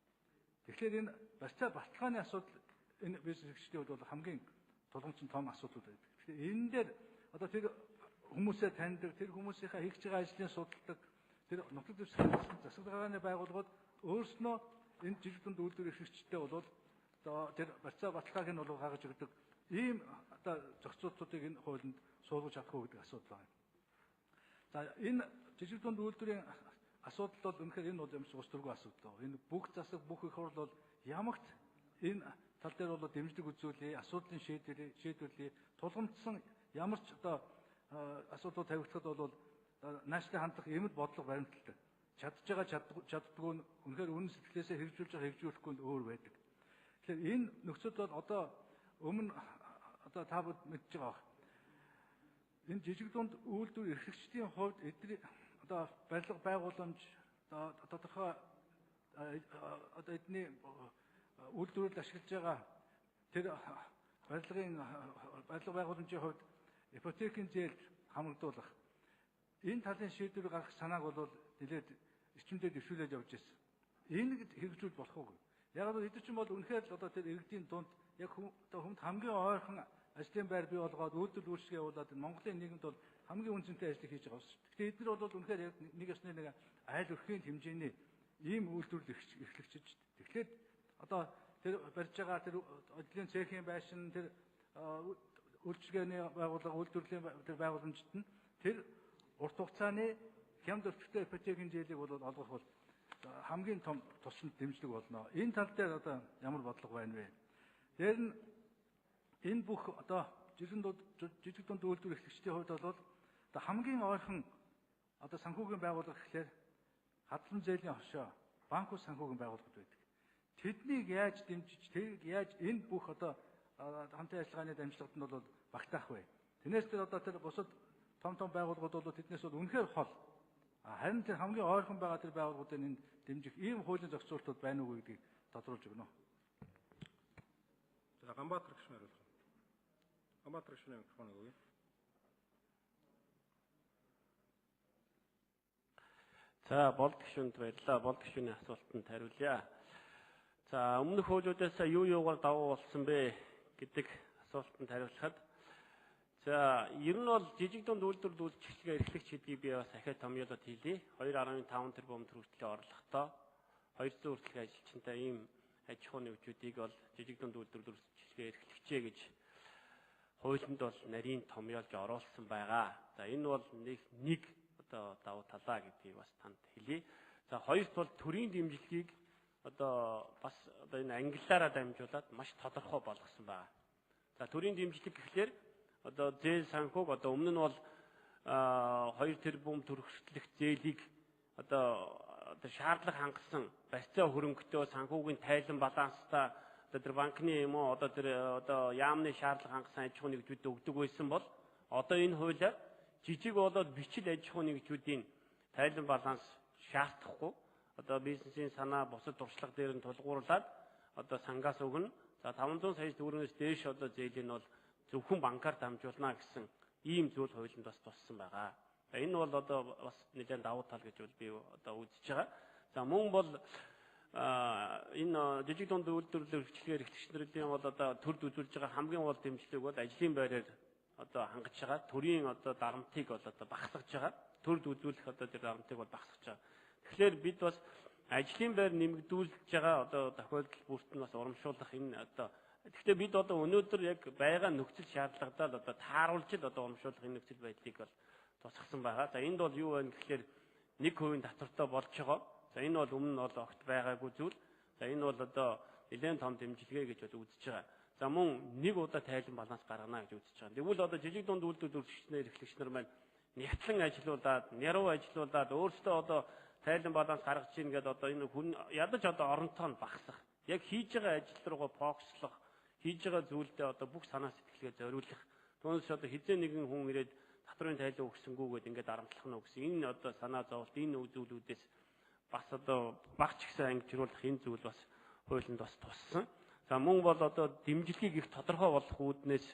Тэгэхээр энэ барьцаа баталгааны асуудал энэ бизнес эрхлэгчдийн хувьд бол хамгийн тулгымчин том асуудлууд байдаг. Тэгэхээр энэ дээр одоо тэр хүмүүсээ таньдаг, тэр хүмүүсийнхаа хийж байгаа ажлын судалдаг, тэр нутаг дэвсгэр засаглагын байгууллагууд өөрснөө энэ жижиг дунд үйлдвэр эрхлэгчдтэй бол одоо тэр барьцаа баталгааг нь бол гаргаж өгдөг ийм одоо зохицуултуудыг энэ хуулинд суулгаж авах уу гэдэг асуудал байна. За энэ жижиг дунд үйлдвэрийн асуудал бол үнэхээр энэ бол юм ус төргөө асуудал. Энэ бүх засаг бүх их хурл бол ямагт энэ тал дээр бол дэмжлэг үзүүлээ, асуудлын шийдвэрлэе, тулгамдсан ямар ч одоо асуудал тавигдахад бол нааштай хандах юм бодлого баримталдаг. Чадж байгаа чаддгүй нь үнэхээр үнэн сэтгэлээсээ хэрэгжүүлж байгаа хэрэгжүүлэхгүй нь өөр байдаг. Тэгэхээр энэ нөхцөл бол одоо өмнө одоо та бүд мэдж байгаа. Энэ жижиг дунд үйлдвэр эрхлэгчдийн хувьд эдгээр одоо барилга байгууламж одоо тодорхой одоо эдний үйлдвэрлэл ашиглаж байгаа тэр барилга байгууламжийн хувьд ипотекийн зээл хамрагдуулах энэ талын шийдвэр гаргах санааг бол нэлээд эрчимдээ дэвшүүлээд явж байсан. Энэ хэрэгжүүл болох уу? Яг л эдгээр чинь бол үнэхээр л одоо тэр иргэдийн дунд яг одоо хүнд хамгийн ойрхон ажлын байр бий болгоод үйлдвэр үйлчлэгээ явуулаад Монголын нийгэмд бол хамгийн үнцэнтэй ажлыг хийж байгаа шүү дээ. Тэгэхээр эдгээр бол үнэхээр яг нэг ёсны нэг айл өрхийн хэмжээний ийм үйлдвэрлэл эрхлэгчид. Тэгэхээр одоо тэр барьж байгаа тэр ажлын цехийн байшин тэр үйлчлэгээний байгууллага үйлдвэрлэлийн тэр байгууламжид нь тэр урт хугацааны хямд өртөгтэй ипотекийн зээлийг бол олгох бол хамгийн том тусламж дэмжлэг болно. Энэ тал дээр одоо ямар бодлого байна вэ? Тэр нь энэ бүх одоо жижиг дунд үйлдвэр эрхлэгчдийн хувьд бол одоо хамгийн ойрхон одоо санхүүгийн байгууллага гэхлээр хадлан зээлийн хошоо банк ус санхүүгийн байгууллагууд байдаг. Тэднийг яаж дэмжиж, тэрийг яаж энэ бүх одоо хамтын ажиллагааны дамжлагад нь бол багтаах вэ? Тэрнээс тэр одоо тэр бусад том байгууллагууд бол тэднээс бол үнэхээр хол. Харин тэр хамгийн ойрхон байгаа тэр байгууллагуудыг энэ дэмжих ийм хуулийн зохицуултууд байна уу гэдгийг тодруулж өгнө. За Ганбаатар гишүүн хариулах. Ганбаатар гишүүний микрофоныг өгье. За болд гишүүнд баярлалаа. Болд гишүүний асуултанд хариулъя. За өмнөх хуулиудаас юугаар давуу болсон бэ гэдэг асуултанд хариулахад за ер нь бол жижиг дунд үйлдвэрлэл үйлчлэгээ эрхлэгч гэдгийг би бас ахиад томьёолоод хэлье. 2.5 тэрбум төгрөгийн орлоготой 200 хүртэлх ажилчинтай ийм аж ахуй нэгжүүдийг бол жижиг дунд үйлдвэрлэл үйлчлэгээ эрхлэгчээ гэж хуулинд бол нарийн томьёолж оруулсан байгаа. За энэ бол нэг одоо давуу талаа гэдгийг бас танд хэлье. За хоёрт бол төрийн дэмжлэгийг одоо бас одоо энэ англиараа дамжуулаад маш тодорхой болгосон байна. За төрийн дэмжлэг гэхлээр одоо зээл санхүүг одоо өмнө нь бол 2 тэрбум төгрөглөх зээлийг одоо шаардлага хангасан барьцаа хөрөнгөтэй санхүүгийн тайлан баланстай одоо тэр банкны юм уу одоо тэр одоо яамны шаардлага хангасан аж ахуй нэгжүүдэд өгдөг байсан бол одоо энэ хуулиар жижиг болоод бичил аж ахуй нэгжүүдийн тайлан баланс шаардахгүй одоо бизнесийн санаа бусад туршлага дээр нь тулгуурлаад одоо сангаас өгнө. За 500 сая төгрөгөөс дээш одоо зээлийн бол зөвхөн банкар дамжуулна гэсэн ийм зүйл хуулинд бас туссан байгаа. Энэ бол одоо бас нэгэн давуу тал гэж би одоо үзэж байгаа. За мөн бол энэ жижиг дунд үйлдвэрлэл эрхлэгчдийн бол одоо төрд үзүүлж байгаа хамгийн гол дэмжлэг бол ажлын байраар одоо хангаж байгаа. Төрийн одоо дарамтыг бол одоо багасгаж байгаа. Төр төлөвлөх одоо тэр дарамтыг бол багасгаж байгаа. Тэгэхээр бид бас ажлын байр нэмэгдүүлж байгаа одоо тохиолдол бүрт нь бас урамшуулах энэ одоо гэхдээ бид одоо өнөөдөр яг байгаа нөхцөл шаардлагадаа одоо тааруулж л одоо урамшуулах энэ нөхцөл байдлыг бол тусгасан байгаа. За энд бол юу вэ гэхээр 1% татвартай болж байгаа. За энэ бол өмнө нь бол огт байгаагүй зүйл. За энэ бол одоо нэлээд том дэмжлэгээ гэж бол үзэж байгаа. За мөн нэг удаа тайлан баланс гаргана гэж үзэж байгаа. Тэгвэл одоо жижиг дунд үйлдвэр үргэлжлэгчнэр эрхлэгч нар маань нягтлан ажиллаулаад, няруу ажиллаулаад өөрсдөө одоо тайлан баланс гаргаж ийн гэдэг одоо энэ хүн ядаж одоо оронтой нь багасах. Яг хийж байгаа ажил руугаа фокуслох, хийж байгаа зүйлдээ одоо бүх санаа сэтгэлгээ зориулах. Түүнээс одоо хизээ нэгэн хүн ирээд татврын тайлан өгсөнгүүгээд ингээд дарамтлах нь гэсэн энэ одоо санаа зовлт энэ зүйлүүдээс бас одоо багч гисэн ангижруулах энэ зүйл бас хуулинд бас туссан. За мөн бол одоо дэмжлэгийг их тодорхой болгох үүднээс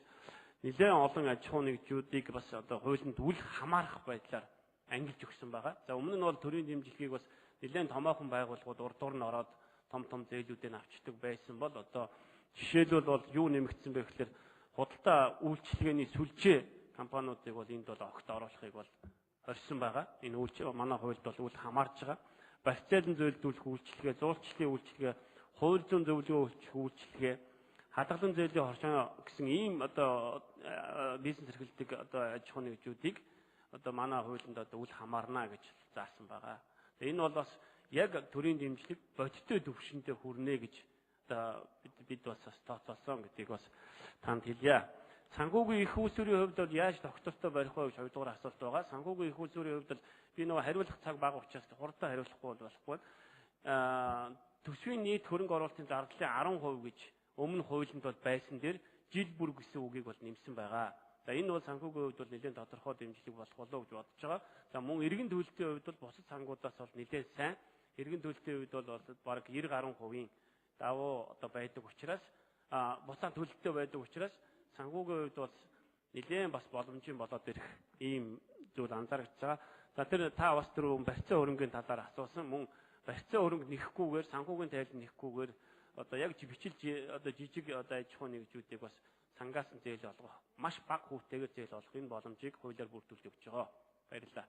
нэлээд олон аж ахуй нэгжүүдийг бас одоо хуулинд үл хамаарах байдлаар ангилж өгсөн байгаа. За өмнө нь бол төрийн дэмжлэгийг бас нэлээд томоохон байгууллагууд урд дуур нь ороод том зээлүүдийг авчдаг байсан бол одоо жишээлбэл бол юу нэмэгдсэн бэ гэхээр худалдаа үйлчилгээний сүлжээ компаниудыг бол энд бол огт оруулахыг бол орьсон байгаа. Энэ манай хуульд бол үл хамаарж байгаа. Барьцаалан зөвлөлдүүлэх үйлчилгээ, зуулчлалын үйлчилгээ, хууль зүйн зөвлөгөө үйлчилгээ, хадгалан зээлийн хоршоо гэсэн ийм одоо бизнес эрхлэлтийг одоо аж ахуй нэгжүүдийг одоо манай хуулинд одоо үл хамаарна гэж заасан байгаа. Энэ бол бас яг төрийн дэмжлэг бодиттой төвшөндөө хүрнэ гэж одоо бид бас тооцоолсон гэдгийг бас танд хэлье. Санхүүгийн их үүсвэрийн хувьд бол яаж доктортой барих вэ гэж хоёрдугаар асуулт байгаа. Санхүүгийн их үүсвэрийн хувьд бол би нөгөө хариулах цаг бага учраас хурдан хариулахгүй болохгүй. Төсвийн нийт хөрөнгө оруулалтын зардлын 10% гэж өмнө хуулинд бол байсан дээр жил бүр гэсэн үгийг бол нэмсэн байгаа. За энэ бол санхүүгийн хувьд бол нэлээд тодорхой дэмжлэг болох болов гэж бодож байгаа. За мөн иргэн төлөлтийн хувьд бол бусад сангуудаас бол нэлээд сайн. Иргэн төлөлтийн хувьд бол бараг 90-10% давуу одоо байдаг учраас бусад төлөлттэй байдаг учраас санхүүгийн хувьд бол нэлээд бас боломжийн болоод ирэх ийм зүйл анзаарэгдэж байгаа. За тэр та бас тэр барьцаа хөрөнгөний талаар асуусан. Мөн барьцаа хөрөнгө нэхгүйгээр санхүүгийн тайлан нэхгүйгээр одоо яг бичил одоо жижиг одоо аж ахуй нэгжүүдийг бас сангаас нь зээл олгох маш бага хүүтэйгээр зээл олох энэ боломжийг хуулиар бүрдүүлж өгч байгаа. Баярлалаа.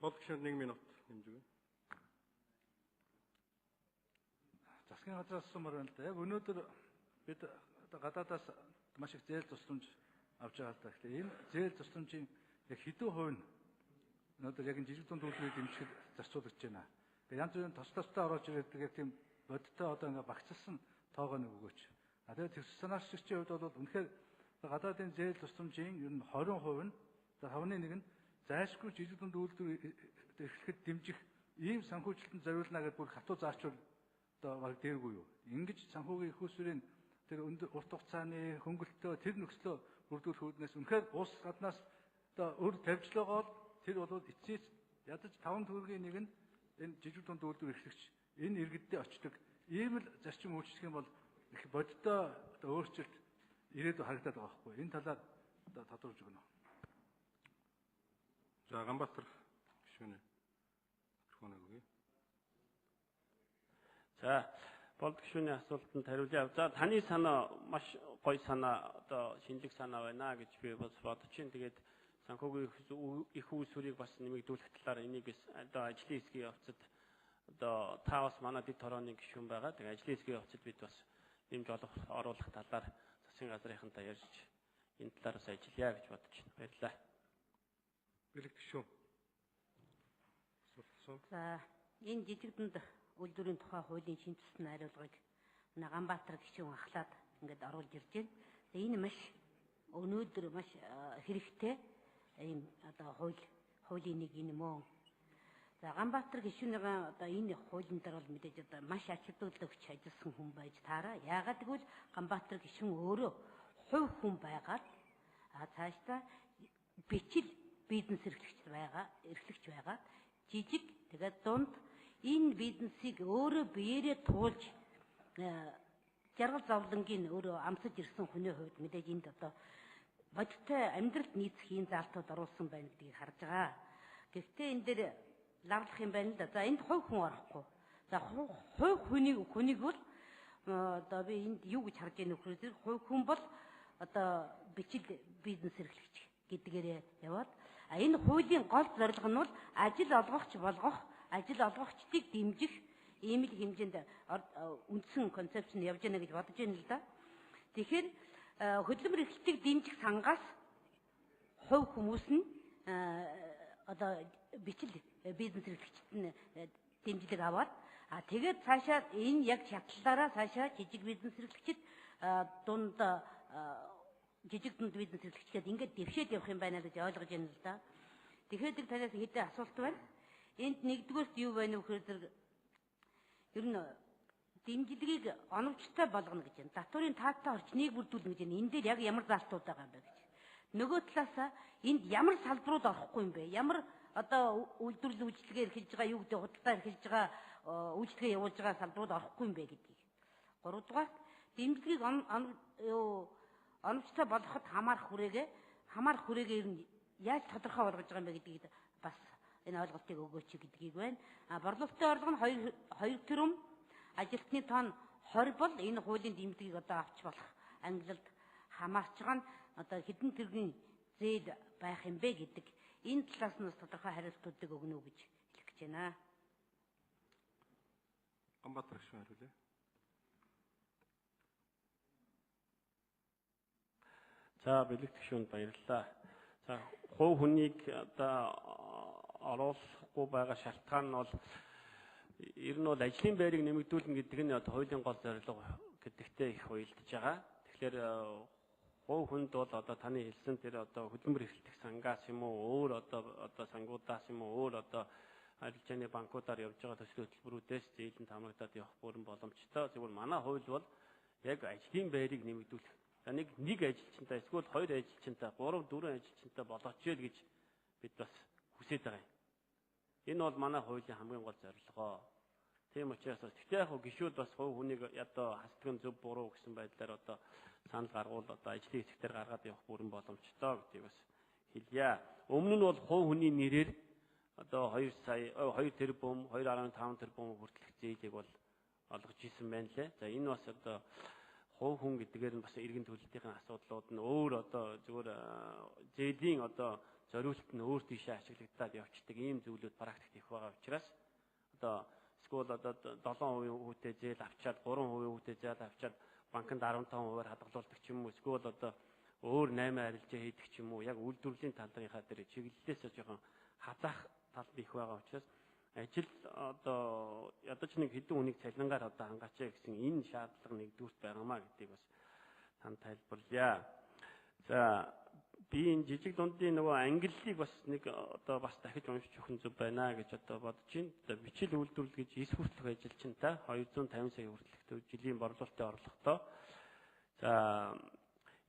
Болгошин 1 минут хэмжээ. Засгийн газраас асуумаар байна л да. Яг өнөөдөр бид гадаадаас маш их зээл тусламж авч байгаа л да. Тэгэхээр энэ зээл тусламжийн яг хэдэн хувь нь өнөөдөр яг жижиг дунд үйлдвэрийг дэмжихэд зарцуулагдж байна. Тэгээ янз бүрийн тусламжтай орж ирдэг яг тийм бодиттой одоо ингээ багцсан тоогоо нэг өгөөч. Тэгээд төсөл санаачлагчийн хувьд бол үнэхээр гадаадын зээл тусламжийн ер нь 20% нь за 5-1 нь зайлшгүй жижиг дунд үйлдвэр эрхлэхэд дэмжих ийм санхүүжилтэнд зориулна гэдээ бүр хатуу заачвал одоо баг дээргүй юу. Ингэж санхүүгийн их усрын тэр урт хугацааны хөнгөлөлтөө тэр нөхцлөө бүрдүүлэх үүднээс үнэхээр улс гаднаас одоо өр тавьжлогоо тэр бол эцсээс ядаж 5 төгрөгийн нэг нь энэ жижиг дунд үйлдвэр эрхлэгч энэ иргэддээ очдог. Ийм л зарчим үйлчлэх юм бол их бодиттой одоо өөрчлөлт ирээдүйд харагдаад байгаа байхгүй. Энэ талаар одоо тодорхойлж өгнө. За Ганбаатар гишүүнэ. Микрофон өгье. За болд гишүүний асуултанд хариулъя. За таны санаа маш гоё санаа одоо шинжлэх санаа байна гэж би бас бодож байна. Тэгээд санхүүгийн их үйлсвэрийг бас нэмэгдүүлэх талаар энийг одоо ажлын хэсгийн явцад одоо та бас манай дэд хорооны гишүүн байгаа. Тэгээд ажлын хэсгийн явцад бид бас нэмж оруулах талаар засгийн газрынхантай ярьж энэ талаар бас ажиллая гэж бодож байна. Баярлалаа. Бэлэг гишүүн. За энэ жижиг дунд үйлдвэрийн тухай хуулийн шинжилсэн хариулгыг Ганбаатар гишүүн ахлаад ингээд оруулж ирж байна. Энэ маш өнөөдөр маш хэрэгтэй ийм одоо хуулийн нэг юм уу. За Ганбаатар гишүүнийгаа одоо энэ хуулийн дээр бол мэдээж одоо маш ач холбогдолтой ажилласан хүн байж таараа. Яагаад гэвэл Ганбаатар гишүүн өөрөө хувь хүн байгаад цаашдаа бичил бизнес эрхлэгч байгаа. Жижиг тэгээд дунд энэ бизнесийг өөрөө биеэрээ туулж жаргал зовлонгийн өөрөө амсаж ирсэн хүний хувьд мэдээж энд одоо бодиттой амьдралд нийцэх ийм заалтууд оруулсан байна гэдгийг харж байгаа. Гэхдээ энэ дээр лавлах юм байна л да. За энд хувь хүн орохгүй. За хувь хүнийг бол одоо би энд юу гэж харж байгаа нөхрөөс хувь хүн бол одоо бичил бизнес эрхлэгч гэдгээрээ яваад энэ хуулийн гол зорилго нь бол ажил олгогчдыг дэмжих ийм л хэмжээнд үндсэн концепц нь явж байна гэж бодож байна л да. Тэгэхээр хөдөлмөр эрхлэлтийг дэмжих сангаас хувь хүмүүс нь одоо бичил бизнес эрхлэгчид нь дэмжлэг аваад тэгээд цаашаа энэ яг шатлалаараа цаашаа жижиг бизнес эрхлэгчид жижиг дунд бизнес эрхлэгчид ингээд дэвшээд явах юм байна гэж ойлгож байна л да. Тэгэхээр танаас хэдэн асуулт байна. Энд нэгдүгээрт юу байна вэ гэхээр ер нь дэмжлэгийг оновчтой болгоно гэж байна. Татварын таатай орчныг бүрдүүлнэ гэж байна. Энэ дээр яг ямар залтууд байгаа юм бэ гэж. Нөгөө талаас энд ямар салбарууд орохгүй юм бэ? Ямар одоо үйлдвэрлэл үйлчлэгээ эрхэлж байгаа, юу гэдэг худалдаа эрхэлж байгаа, үйлчлэгээ явуулж байгаа салбарууд орохгүй юм бэ гэдгийг. Гуравдугаар дэмжлэгийг оновчтой болгоход хамаарах хүрээгээ ер нь яаж тодорхой болгож байгаа юм бэ гэдгийг бас энэ ойлголтыг өгөөч гэдгийг байна. Борлуулалтын орлого нь 2 тэрбум, ажилтны тоон 20 бол энэ хуулийн дэмжлэгийг одоо авч болох ангилалд хамаарч байгаа нь одоо хэдэн тэргийн зээл байх юм бэ гэдэг энэ талаас нь тодорхой хариултуудыг өгнө үү гэж хэлэх гэж байна. Гамбатар гүшүүн хариулъя. За бэлэг гүшүүнд баярлалаа. За хувь хүнийг одоо оруулахгүй байгаа шалтгаан нь бол ер нь бол ажлын байрыг нэмэгдүүлнэ гэдэг нь одоо хуулийн гол зорилго гэдэгтэй их уялдаж байгаа. Тэгэхээр хувь хүнд бол одоо таны хэлсэн тэр одоо хөдөлмөр эрхлэх сангаас юм уу өөр одоо сангуудаас юм уу өөр одоо арилжааны банкудаар явж байгаа төслийн хөтөлбөрүүдээс зээлэн хамрагдаад явах бүрэн боломжтой. Зөвхөн манай хууль бол яг ажлын байрыг нэмэгдүүлэх. За нэг ажилчинтай эсвэл 2 ажилчинтай 3 4 ажилчинтай болооч л гэж бид бас хүсэж байгаа юм. Энэ бол манай хуулийн хамгийн гол зорилгоо. Тийм учраас тэгтээ яг гишүүд бас хувь хүнийг одоо хасдгын зөв буруу гэсэн байдлаар одоо санал гаргуул одоо ажлын хэсгээр гаргаад явах бүрэн боломжтой гэдгийг бас хэлье. Өмнө нь бол хувь хүний нэрээр одоо 2 тэрбум 2.5 тэрбум хүртэлх зээлийг бол олгож исэн байна лээ. За энэ бас одоо хувь хүн гэдгээр нь бас иргэн төлөлтийн асуудлууд нь өөр одоо зүгээр зээлийн одоо зориулт нь өөр тийшээ ашиглагдаад явцдаг ийм зүйлүүд практикт их байгаа учраас одоо эсвэл одоо 7% хүүтэй зээл авчаад 3% хүүтэй зээл авчаад банкнд 15%-аар хадгалуулдаг ч юм уу эсвэл одоо өөр 8 арилжаа хийдэг ч юм уу яг үйлдвэрлэлийн талынхаа дээр чиглэлээс жоохон хазаах тал их байгаа учраас ажил одоо ядаж нэг хэдэн хүнийг цалингаар одоо хангаач гэсэн энэ шаардлага нэгдүгürt байгаамаа гэдгийг бас тань тайлбарлая. За би энэ жижиг дундын нөгөө ангиллыг бас нэг одоо бас дахиж уншиж өгөх зүг байна гэж одоо бодож байна. Одоо бичил үйлдвэрлэл гэж 9 хүртэлх ажилчинтай 250 сая хүртэлх жилийн борлуулалтын орлоготой. За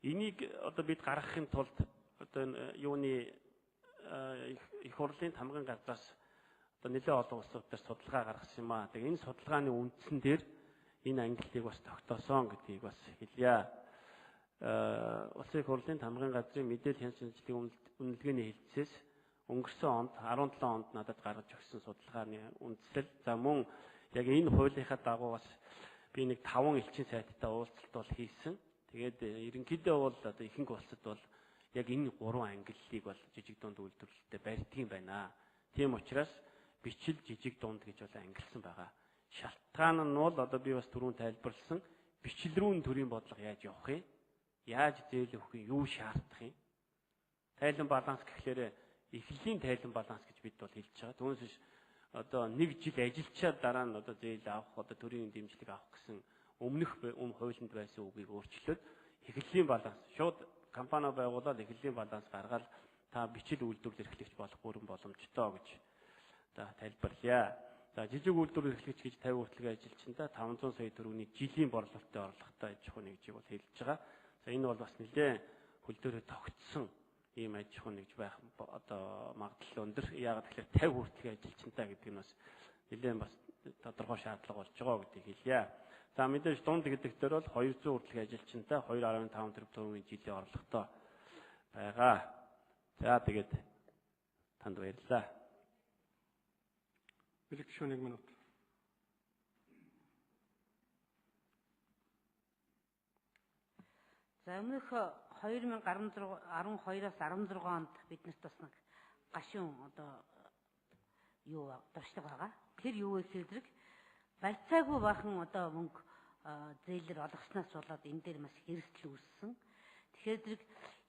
энийг одоо бид гаргахын тулд одоо юуны их хурлын тамгын газраас одоо нэлээд олон улсуудаар судалгаа гаргасан юм аа. Тэгээ энэ судалгааны үндсэн дээр энэ ангиллыг бас тогтоосон гэдгийг бас хэлье. Улсын их хурлын тамгын газрын мэдээлэл хяналт шинжилгээний үнэлгээний хэлцээс өнгөрсөн онд 17 онд надад гаргаж өгсөн судалгааны үндслэл. За мөн яг энэ хуулийнхаа дагуу бас би нэг 5 элчин сайттай уулзалт бол хийсэн. Тэгээд ерөнхийдөө бол одоо ихэнх улсад бол яг энэ 3 ангиллыг бол жижиг дунд үйлдвэрлэлтэд барьдаг юм байна. Тийм учраас бичил жижиг дунд гэж бол ангилсан байгаа. Шалтгаан нь бол одоо би бас түрүүн тайлбарлсан бичил рүү төрийн бодлого яаж явах юм? Яаж зээл өгөх юм? Юу шаардах юм? Тайлан баланс гэхлээр эхлэлийн тайлан баланс гэж бид бол хэлж байгаа. Түүнээс биш одоо нэг жил ажиллачаад дараа нь одоо зээл авах одоо төрийн дэмжлэг авах гэсэн өмнөх хуулинд байсан үгийг өөрчлөөд эхлэлийн баланс шууд компани байгуулаад эхлэлийн баланс гаргаад та бичил үйлдвэрлэл эрхлэгч болох бүрэн боломжтой гэж тайлбарлая. За жижиг үйлдвэрлэл эрхлэгч гэж 50 хүртэлх ажилчинтай 500 сая төгрөгийн жилийн борлуулалтын орлоготой аж ахуйн нэгжийг бол хэлж байгаа. За энэ бол бас нэлээд хөл дээрээ тогтсон ийм аж ахуйн нэгж байх одоо магадлал өндөр. Яагаад гэхээр 50 хүртэлх ажилчинтай гэдэг нь бас нэлээд бас тодорхой шаардлага болж байгаа гэдгийг хэлье. За мэдээж дунд гэдэг дээр бол 200 хүртэлх ажилчинтай 2.5 тэрбум төгрөгийн жилийн орлоготой байгаа. За тэгээд танд баярлалаа. Бэлэг гүшүүн 1 минут. За өмнөх 2012-аас 16 онд биднэрт бас нэг гашуун дуршлаг байгаа. Тэр юу вэ гэхээр барьцаагүй бахан мөнгө зээлэр олгоснаас болоод энэ дээр маш их эрсдэл үүссэн. Тэгэхээр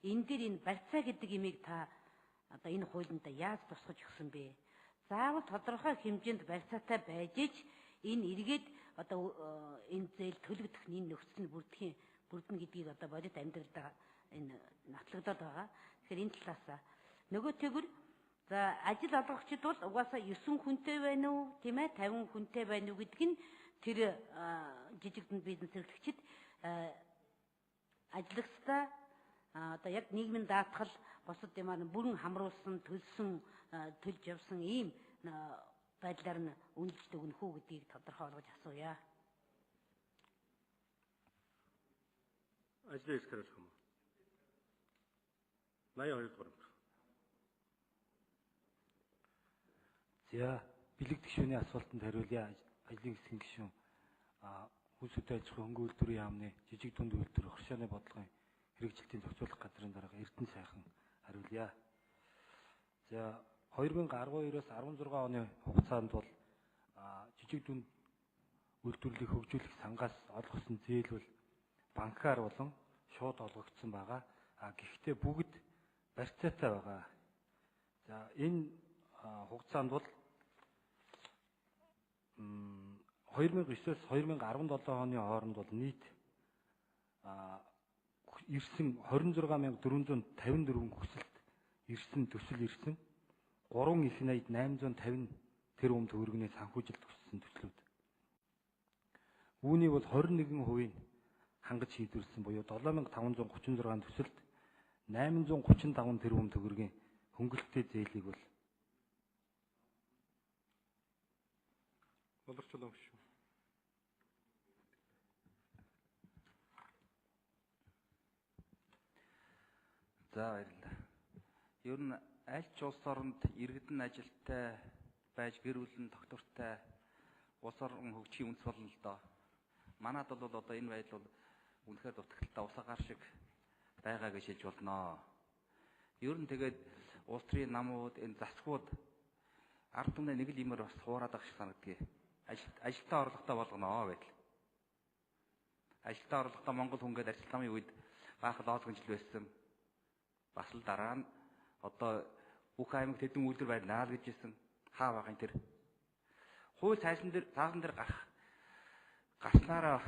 энэ дээр энэ барьцаа гэдэг имийг та энэ хуулинд яаж тусгаж өгсөн бэ? Заавал тодорхой хэмжээнд барьцаатай байж ич энэ эргээд энэ зээл төлөгдөх энэ нөхцөл нь бүрдэн гэдгийг бодит амьдралдаа энэ нотлогдоод байгаа. Тэгэхээр энэ талаас нөгөө тэгвэр за ажил олгогчид бол угаасаа 9 хүнтэй байна уу, тийм ээ, 50 хүнтэй байна уу гэдг нь тэр жижиг дунд бизнес эрхлэгчид ажиллагчдаа яг нийгмийн даатгал бусад юмар бүрэн хамруулсан, төлж явсан ийм байдлаар нь үнэлж өгнөх үү гэдгийг тодорхой болгож асууя. Ажлын хэсгэрэлх юм уу? 82 дугаар. За, бэлэг гишүүний асуултанд хариулъя. Ажлын хэсгийн гишүүн хүнсүтэй аж ахуйн хөнгө үйлдвэрийн яамны жижиг дунд үйлдвэр хоршооны бодлогын хэрэгжилтийн зохицуулах газрын дарга Эрдэнэ сайхан хариулъя. За, 2012-оос 16 оны хугацаанд бол жижиг дунд үйлдвэрлэлийг хөгжүүлэх сангаас олгосон зээл бол банкаар болон шууд олгогдсон байгаа. Гэхдээ бүгд барьцаатай байгаа. За, энэ хугацаанд бол 2009-оос 2017 оны хооронд бол нийт ирсэн 26454 хүсэлт ирсэн төсөл ирсэн 3,850 тэрбум төгрөгийн санхүүжилт хүссэн төслүүд. Үүний бол 21% хангаж шийдвэрлсэн буюу 7536 төсөлд 835 тэрбум төгрөгийн хөнгөлөлттэй зээлийг бол боловсруулах шүү. За баярлалаа. Ер нь аль ч улс оронд иргэдэн ажилттай байж гэр бүлийн доктортой улс орон хөгжихийн үндэс болно л доо. Манайд бол энэ байдал бол үнэхээр дутагдaltaй усагаар шиг байгаа гэж хэлж болно. Ер нь тэгээд улс төрийн намууд энэ засгууд ард түмний нэг л юмар бас хуураад байгаа шиг санагдгийг. Ажилтаа орлоготой болгоно гэдэл. Ажилтаа орлоготой Монгол хүн гээд ажил намын үед баах лоозгонжл байсан. Бас л дараа нь бүх аймаг тэдэн үйлдвэр байна л гэжсэн. Хаа байгаа юм тэр. Хууль цаасан дээр гарснараа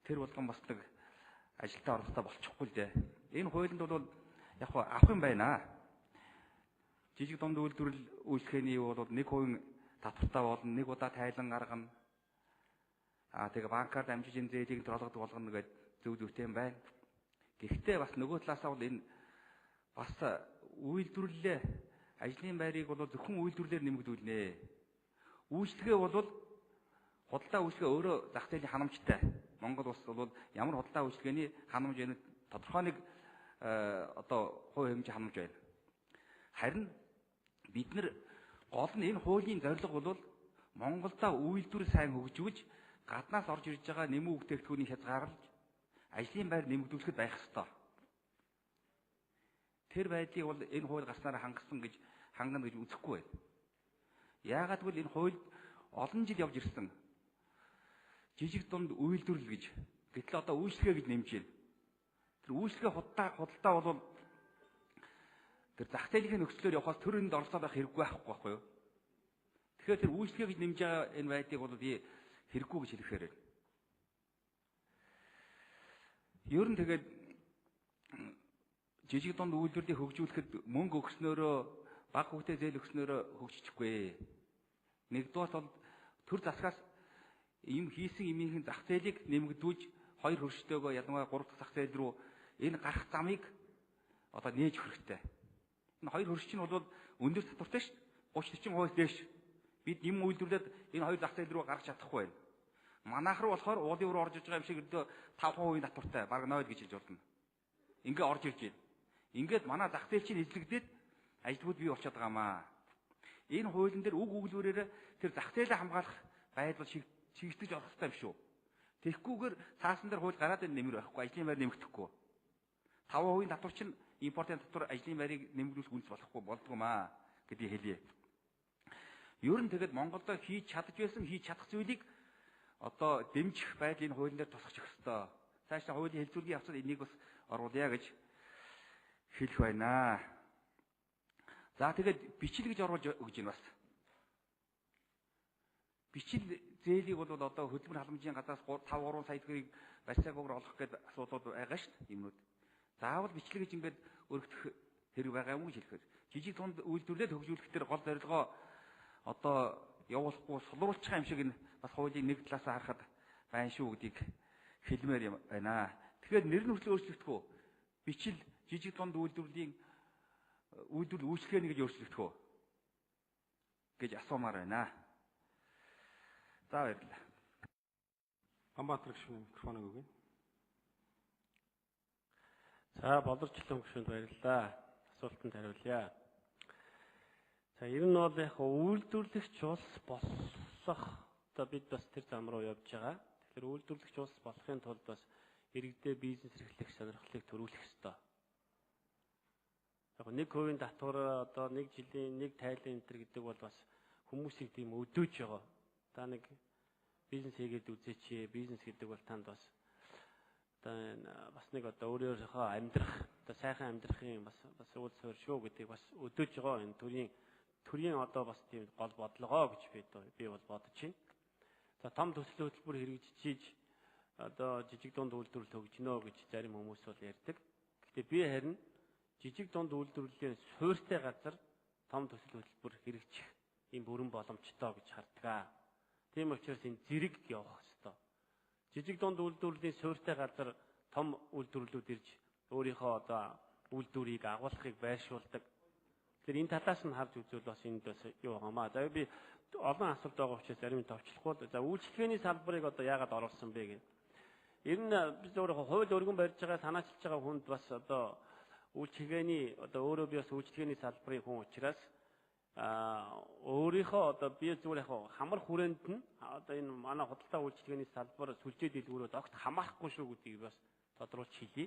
тэр болгон бас нэг ажилтаа орлоготой болчихгүй л дээ. Энэ хуулинд бол яг авах юм байна. Жижиг дунд үйлдвэрлэл үйлчлэгээний юу бол 1% татвартай болно, нэг удаа тайлан гаргана. Тэгээ банкаар дамжиж энэ зээлийг олгодог болгоно гэдэг зөв зүйтэй юм байна. Гэхдээ бас нөгөө талаасаа бол энэ бас үйлдвэрлэлээ ажлын байрыг бол зөвхөн үйлдвэрлэлээр нэмэгдүүлнэ. Үйлчлэгээ бол худалдаа үйлчлэгээ өөрөө зах зээлийн ханамжтай. Монгол улс бол ямар худалдаа үйлчлэгээний ханамж энэ тодорхой нэг хувь хэмжээ ханамж байна. Харин бид нар гол нь энэ хуулийн зорилго бол Монголда үйлдвэр сайн хөгжүүлж гаднаас орж ирж байгаа нэмүү бүтээгдэхүүний хязгаарлаж ажлын байр нэмэгдүүлэхэд байх ёстой. Тэр байдлыг бол энэ хууль гарснараа хангана гэж үзэхгүй байна. Яагаад гэвэл энэ хууль олон жил явж ирсэн. Жижиг дунд үйлдвэрлэл гэж гэтэл одоо үйлчлэгээ гэж нэмж байна. Тэр үйлчлэгээ худалдаа бол тэр зах зээлийн нөхцлөөр явахаас төрөнд оролцоод байх хэрэггүй байхгүй юу? Тэгэхээр тэр үйлчлэгээ гэж нэмж байгаа энэ байдлыг бол би хэрэггүй гэж хэлэхээр байна. Ер нь тэгээд жижиг дунд үйлдвэрлэлийг хөгжүүлэхэд мөнгө өгснөөрөө бага хүүтэй зээл өгснөөрөө хөгжичихгүй. Нэгдүгээр бол төр засгаас ийм хийсэн имийн зах зээлийг нэмэгдүүлж хоёр хөрштэйгөө ялангуяа гурав дахь зах зээл рүү энэ гарах замыг нээж өгөх хэрэгтэй. Энэ хоёр хөрш чинь бол өндөр татвартай шүү дээ. 30-40% дээш. Бид юм үйлдвэрлээд энэ хоёр зах зээл рүү гаргаж чадахгүй байна. Манайх руу болохоор уулын руу орж иж байгаа юм шиг 5% татвартай, бараг 0 гэж хэлж болно. Ингээ орж ирж байна. Ингээд манай зах зээл чинь эзлэгдээд ажилтнууд бий болчиход байгаамаа. Энэ хуулийн дээр үг өгүүлбэрээр тэр зах зээлээ хамгаалах байдал шигтгэж орох хэрэгтэй юм шүү. Тэгэхгүйгээр цаасан дээр хууль гараад нэмэр байхгүй, ажлын байр нэмэгдэхгүй. 5% татвар чинь импортын татвар ажлын байрыг нэмэгдүүлэх үндэс болохгүй болдгоомаа гэдгийг хэлье. Ер нь тэгээд Монголд хийж чадж байсан, хийж чадах зүйлийг одоо дэмжих байдлыг хуулийн дээр тусгах ёстой. Цаашдаа хуулийн хэлцүүлгийн явцад энийг бас оруулъя гэж хэлэх байна. За тэгээд бичил гэж оруулж өгж байна бас. Бичил зээлийг бол одоо хөдөлмөр халамжийн газраас 5-3 сая төгрөгийг барьцаагүйгээр олох гэдэг асуудал байгаа шүү дээ юмнууд. Заавал бичлэг гэж ингээд өргөдөх хэрэг байгаа юм гэж хэлэхээр жижиг тунд үйлдвэрлэлд хөгжүүлэх төр гол зорилгоо одоо явуулахгүй сулруулчих юм шиг бас хуулийн нэг талаас харахад байна шүү гэдгийг хэлмээр юм байна. Тэгэхээр нэр нь хүртэл өөрчлөгдөх үү? Бичил жижиг тунд үйлдвэрлэлийн үйлдвэрлэл үйлчлэгээ гэж өөрчлөгдөх үү гэж асуумаар байна. За баярлалаа. Амбатар гишүүний микрофоныг өгье. За боловсчлон гишүүнд баярлалаа. Асуултанд хариулъя. За ер нь бол яг үйлдвэрлэгч улс болох одоо бид бас тэр зам руу явж байгаа. Тэгэхээр үйлдвэрлэгч улс болохын тулд бас иргэдээ бизнес эрхлэх сонирхлыг төрүүлэх ёстой. Яг 1% татвар одоо 1 жилийн 1 тайлан энтер гэдэг бол бас хүмүүсийг тийм өдөөж байгаа. Та нэг бизнес хийгээд үзээч. Бизнес гэдэг бол танд бас одоо бас нэг одоо өөрийнхөө амьдрах, одоо сайхан амьдрахын бас үйл суурь шүү гэдгийг бас өдөөж байгаа. Энэ төрийн одоо бас тийм гол бодлогоо гэж би бол бодож байна. За том төсөл хөтөлбөр хэрэгжиж одоо жижиг дунд үйлдвэрлэл хөгжинө гэж зарим хүмүүс бол ярьдаг. Гэхдээ би харин жижиг дунд үйлдвэрлэлийн суурьтай газар том төсөл хөтөлбөр хэрэгжих ийм бүрэн боломжтой гэж харддаг. Тийм учраас энэ зэрэг явах ёстой. Жижиг дунд үйлдвэрлэлийн суурьтай газар том үйлдвэрлэлүүд ирж өөрийнхөө одоо үйлдвэрийг агуулгахыг байршуулдаг. Тэгэхээр энэ талаас нь харж үзвэл бас энд бас юу байгаамаа. За би олон асуулт байгаа учраас зарим нь товчлохгүй. За үйлчлэгээний салбарыг одоо яагаад оруулсан бэ гэх. Ер нь бид өөрөө хууль өргөн барьж байгаа санаачилж байгаа хүнд бас одоо үйлчлэгээний одоо өөрөө би бас үйлчлэгээний салбарын хүн учраас өөрийнхөө одоо би зүгээр яг хамар хүрээнд нь одоо энэ манай худалдаа үйлчлэгээний салбар сүлжээ дэлгүүрүүд огт хамаарахгүй шүү гэдгийг бас тодруулж хэлье.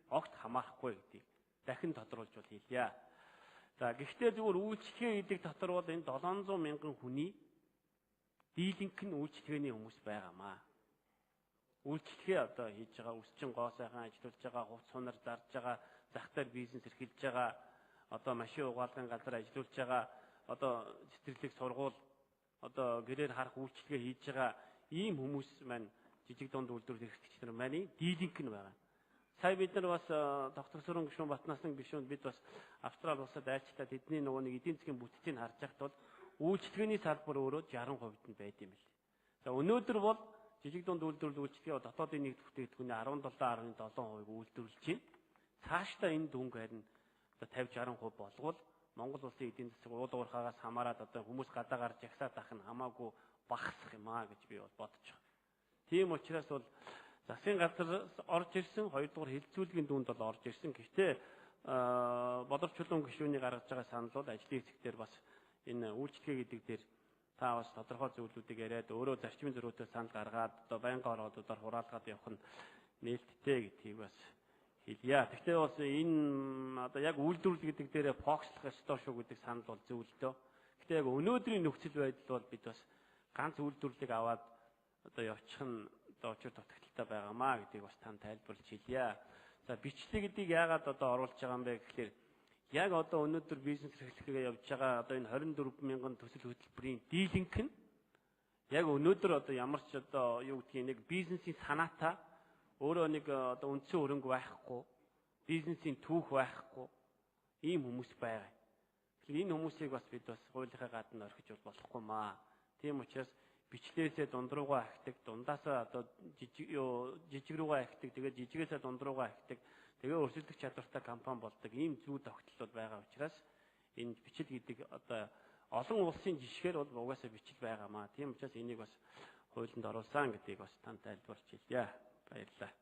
Огт хамаарахгүй гэдгийг дахин тодруулж бол хэлье. За гэхдээ зүгээр үйлчлэгээ гэдэг дотор бол энэ 700 мянган хүний дийлэнх нь үйлчлэгээний хүмүүс байгаамаа. Үйлчлэгээ одоо хийж байгаа, өсчин гоо сайхан ажиллаж байгаа, хувц сунар зарж байгаа, зах дээр бизнес эрхэлж байгаа, одоо машин угаалгын газар ажиллаж байгаа, одоо цэцэрлэг сургууль, одоо гэрээр харах үйлчлэгээ хийж байгаа ийм хүмүүс маань жижиг дунд үйлдвэрлэл эрхлэгч нар маань дийлэнх нь байгаа. Сая бид нар бас доктор Сүрэн гишүүн Батнасны гишүүнд бид бас Австрали улсад айлчлаад тэдний нөгөө нэг эдийн засгийн бүтцийг харж байхад бол үйлчлэгээний салбар өөрөө 60% нь байд юм бэл. За өнөөдөр бол жижиг дунд үйлдвэрлэл үйлчлэгээ дотоодын нийт бүтээгдэхүүний 17.7% үйлдвэрлэж байна. Цаашдаа энэ дүнг харин одоо 50-60% болвол Монгол улсын эдийн засаг уул уурхаагаас хамаарат одоо хүмүүс гадаа гарч жагсаад ах нь хамаагүй багасах юм аа гэж би бол бодож байна. Тийм учраас бол засгийн газар орж ирсэн, хоёрдугаар хилцүүлгийн дүнд бол орж ирсэн. Гэхдээ боловсчлон гишүүний гаргаж байгаа санал бол ажлын хэсэг дээр бас энэ үйлчлэгээ гэдэг дээр та бас тодорхой зүйлүүдийг яриад өөрөө зарчмын зөрүүтэй санал гаргаад одоо байнгын оролдуудаар хураалгаад явах нь нээлттэй гэдгийг бас хэлье. Гэхдээ бас энэ одоо яг үйлдвэрлэл гэдэг дээрээ фокуслах ёстой шүү гэдэг санал бол зөв л дөө. Гэхдээ яг өнөөдрийн нөхцөл байдал бол бид бас ганц үйлдвэрлэлийг аваад одоо явчих нь одоо очир дутагдaltaй байгаамаа гэдгийг бас тань тайлбарлаж хэлье. За бичлэг гэдгийг яагаад одоо оруулж байгаа юм бэ гэхээр яг одоо өнөөдөр бизнес эрхлэхээ явж байгаа одоо энэ 24 мянган төсөл хөтөлбөрийн дийлэнх нь яг өнөөдөр одоо ямар ч одоо юу гэдгийг нэг бизнесийн санаатаа өөрөө нэг одоо үндсэн хөрөнгө байхгүй, бизнесийн түүх байхгүй ийм хүмүүс байгаа. Тэгэхээр энэ хүмүүсийг бас бид бас хуулийнхаа гадна орхиж болохгүй маа. Тийм учраас бичлээсээ дунд руугаа ахдаг, дундаасаа одоо жижиг руугаа ахдаг, тэгээд жижигээсээ дунд руугаа ахдаг, тэгээд өрсөлдөх чадвартай компани болдог ийм зүй тогтолцол байгаа учраас энэ бичил гэдэг одоо олон улсын жишгээр бол угаасаа бичил байгаамаа. Тийм учраас энийг бас хуулинд оруулсан гэдгийг бас тань тайлбарч хэлье. Баярлалаа.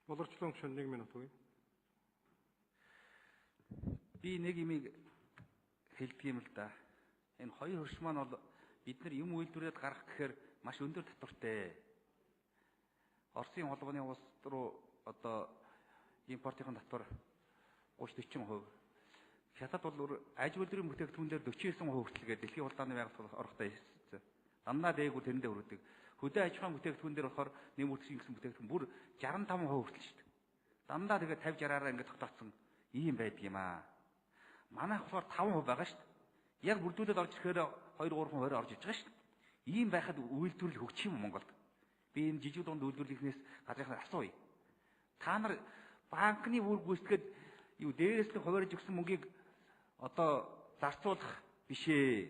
Боловсчлон гишүүн 1 минут үгүй. Би нэг юмыг хэлдэг юм л да. Энэ хоёр хөрш маань бол бид нар юм үйлдвэрлээд гарах гэхээр маш өндөр татвартай. Оросын холбооны улс руу одоо импортын татвар 30-40%. Хятад бол аж үйлдвэрийн бүтээгдэхүүн дээр 49% хүртэлгээд дэлхийн худалдааны байгууллага орохдоо ирсэн. Дандаа дээгүүр тэрэндээ хүрдэг. Хөдөө аж ахуйн бүтээгдэхүүн дээр болохоор нэмэгдсэн гэсэн бүтээгдэхүүн бүр 65% хүртэл шүү дээ. Дандаа тэгээд 50-60-аараа ингээд тогтооцсон ийм байдаг юм аа. Манайх болохоор 5% байгаа шүү дээ. Яг бүрдүүлээд орж ирэхээр 2-3% орж иж байгаа шүү дээ. Ийм байхад үйлдвэрлэл хөгжих юм Монголд. Би энэ жижиг дунд үйлдвэрлэлээс газрынхаа асууя. Та нар банкны үр гүйцэтгэд юу дээрээс нь хуваарж өгсөн мөнгийг одоо зарцуулах бишээ.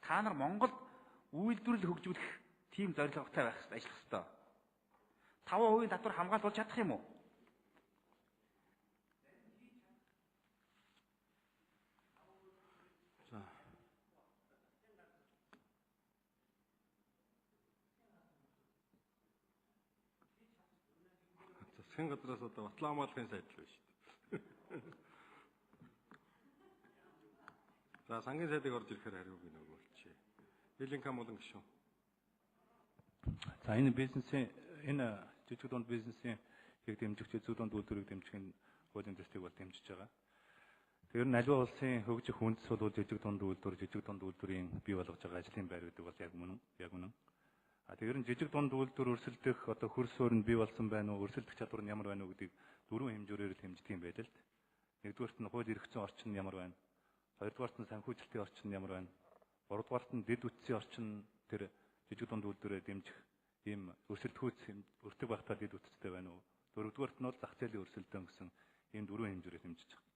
Та нар Монголд үйлдвэрлэл хөгжүүлэх тийм зорилготой байх хэрэгтэй, ажиллах хэрэгтэй. 5% татвар хамгаалж чадах юм уу? Засгийн газраас одоо батлан хамгаалахын сайд л байна шүү дээ. За сангийн сайдыг орж ирэхээр хариуг нэг болчихъя. Хилийн болон гишүүн. За энэ бизнесийн энэ жижиг дунд бизнесийн яг дэмжигч зүү дунд үйлдвэрийг дэмжих нь хуулийн төслийг бол дэмжиж байгаа. Тэр нь аливаа улсын хөгжих үндэс бол жижиг дунд үйлдвэрийн бий болгож байгаа ажлын байр гэдэг бол яг үнэн. Тэр нь жижиг дунд үйлдвэр өрсөлдөх одоо хөрс өөр нь бий болсон байна уу, өрсөлдөх чадвар нь ямар байна уу гэдгийг дөрвөн хэмжүүрээр л хэмждэг юм байдаг л. Нэгдүгээрт нь хууль эрх зүйн орчин нь ямар байна? Хоёрдугаарт нь санхүүжилтийн орчин нь ямар байна? Гуравдугаарт нь дэд үтсийн орчин тэр жижиг дунд үйлдвэрээ дэмжих ийм өрсөлдөхүйц өртөг багтаа дэд үтцтэй байна уу? Дөрөвдүгээрт нь бол зах зээлийн өрсөлдөөн гэсэн ийм дөрвөн хэмжүүрээр хэмжиж байгаа.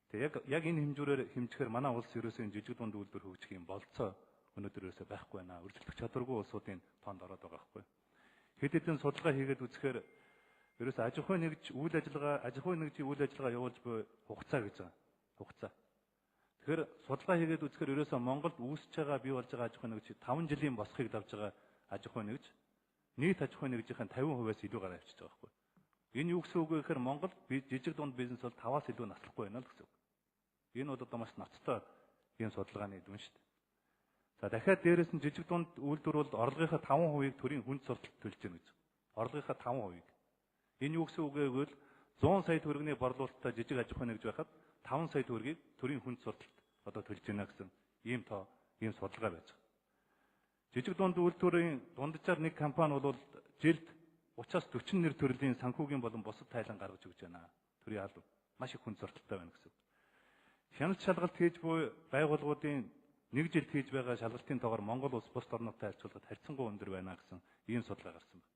Тэгээ яг энэ хэмжүүрээр хэмжихээр манай улс ерөөсөө жижиг дунд үйлдвэр хөгжих юм болцоо өнөөдөр ерөөсөө байхгүй байна. Өрсөлдөх чадваргүй улсуудын тоонд ороод байгаа байхгүй. Хэд хэдэн судалгаа хийгээд үзэхээр ерөөсөө аж ахуйн нэгжийн үйл ажиллагаа явуулж буй хугацаа гэж байгаа. Хугацаа. Тэгэхээр судалгаа хийгээд үзэхээр ерөөсөө Монголд үүсэж байгаа бий болж байгаа аж ахуйн нэгж 5 жилийн босхийг давж байгаа аж ахуйн нэгж нийт аж ахуйн нэгжийн 50%-аас илүү гараа авчиж байгаа байхгүй. Энэ юу гэсэн үг вэ гэхээр Монголд жижиг дунд бизнес бол 5-аас илүү наслахгүй байна л гэсэн үг. Энэ бол одоо маш ноцтой ийм судалгааны дүн шүү дээ. За дахиад дээрэс нь жижиг дунд үйлдвэр бол орлогынхаа 5%-ийг төрийн хүнд сурталт төлж гэнэ гэж. Орлогынхаа 5%-ийг. Энэ юу гэсэн үг вэ гэвэл 100 сая төгрөгийн борлуулалттай жижиг аж ахуйн нэгж байхад 5 сая төгрөгийг төрийн хүнд сурталт одоо төлж гэнэ гэсэн ийм судалгаа байж байгаа. Жижиг дунд үйлдвэрийн дунджаар нэг компани бол жилд 30-аас 40 нэр төрлийн санхүүгийн болон бусад тайлан гаргаж өгч байна. Төрийн алба маш их хүнд сурталтай байна гэсэн. Хяналт шалгалт хийж буй байгууллагуудын нэг жилд хийж байгаа шалгалтын тоогоор Монгол улс бусад орнуудтай харьцуулахад харьцангуй өндөр байна гэсэн ийм судалгаа гарсан байна.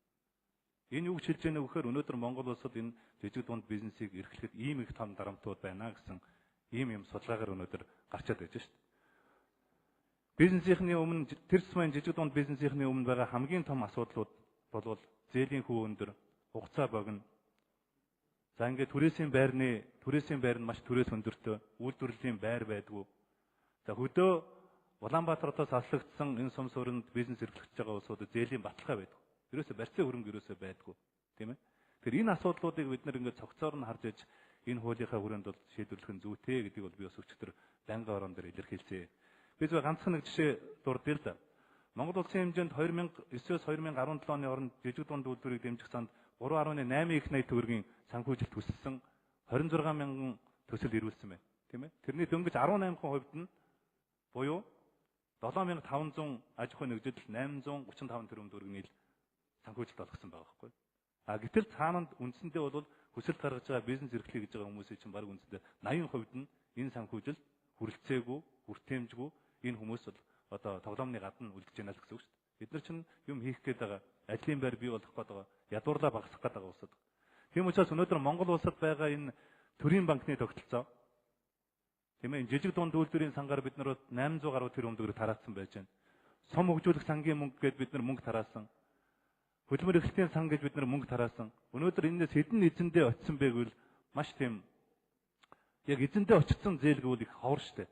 Энэ юу хэлж яана вэ гэхээр өнөөдөр Монгол улсад энэ жижиг дунд бизнесийг эрхлэхэд ийм их том дарамтууд байна гэсэн ийм судалгаагаар өнөөдөр гарчаад байж шээ. Бизнесийнхний өмнө тэр тусмын жижиг дунд бизнесийнхний өмнө байгаа хамгийн том асуудлууд бол зээлийн хүү өндөр, хугацаа богино. За ингээд түрээсийн байр нь маш түрээс өндөртэй, үйлдвэрлэлийн байр байдгүй. За хөдөө Улаанбаатартаас аслагдсан энэ сум суурьнд бизнес эрхлэж байгаа улсуудад зээлийн баталгаа байдаг. Ерөөсө барьцаа хөрөнгө ерөөсө байдгүй, тийм ээ. Тэгэхээр энэ асуудлуудыг бид нэр ингээд цогцоор нь харж иж энэ хуулийнхаа хүрээнд бол шийдвэрлэх нь зүйтэй гэдгийг бол би бас өчигдөр байнгын орон дээр илэрхийлжээ. Би зөв ганцхан нэг жишээ дурдъя л да. Монгол улсын хэмжээнд 2009-2017 оны хооронд жижиг дунд үйлдвэрийг дэмжих занд 3.8 их найт төгрөгийн санхүүжилт хүссэн 26 мянган төсөл ирүүлсэн байна. Тийм ээ. Тэрний дөнгөж 18% нь буюу 7500 аж ахуйн нэгжид 835 тэрбум төгрөгийн санхүүжилт олгосон байгаа байхгүй. Гэтэл цаананд үндсэндээ бол хүсэлт гаргаж байгаа бизнес эрхлэе гэж байгаа хүмүүсийн чинь баг үндсэндээ 80% нь энэ санхүүжилт хүрэлцээгүй, хүртээмжгүй энэ хүмүүс бол одоо тоглоомны гадна үлдэж байна л гэсэн үг шүү дээ. Бид нар чинь юм хийх гээд байгаа, ажлын байр бий болох гээд байгаа, ядуурлаа багасгах гээд байгаа улсад. Тийм учраас өнөөдөр Монгол улсад байгаа энэ төрийн банкны тогтолцоо тийм ээ жижиг дунд үйлдвэрийн сангаар бид нар 800 гаруй тэрбум төгрөг тараасан байж байна. Сум хөгжүүлэх сангийн мөнгө гээд бид нар мөнгө тараасан. Хөдөлмөр эрхлэлтийн сан гэж бид нар мөнгө тараасан. Өнөөдөр энэс хэдэн эзэндээ очисон бэ гэвэл маш тийм яг эзэндээ очсон зээл гэвэл их ховор штэ.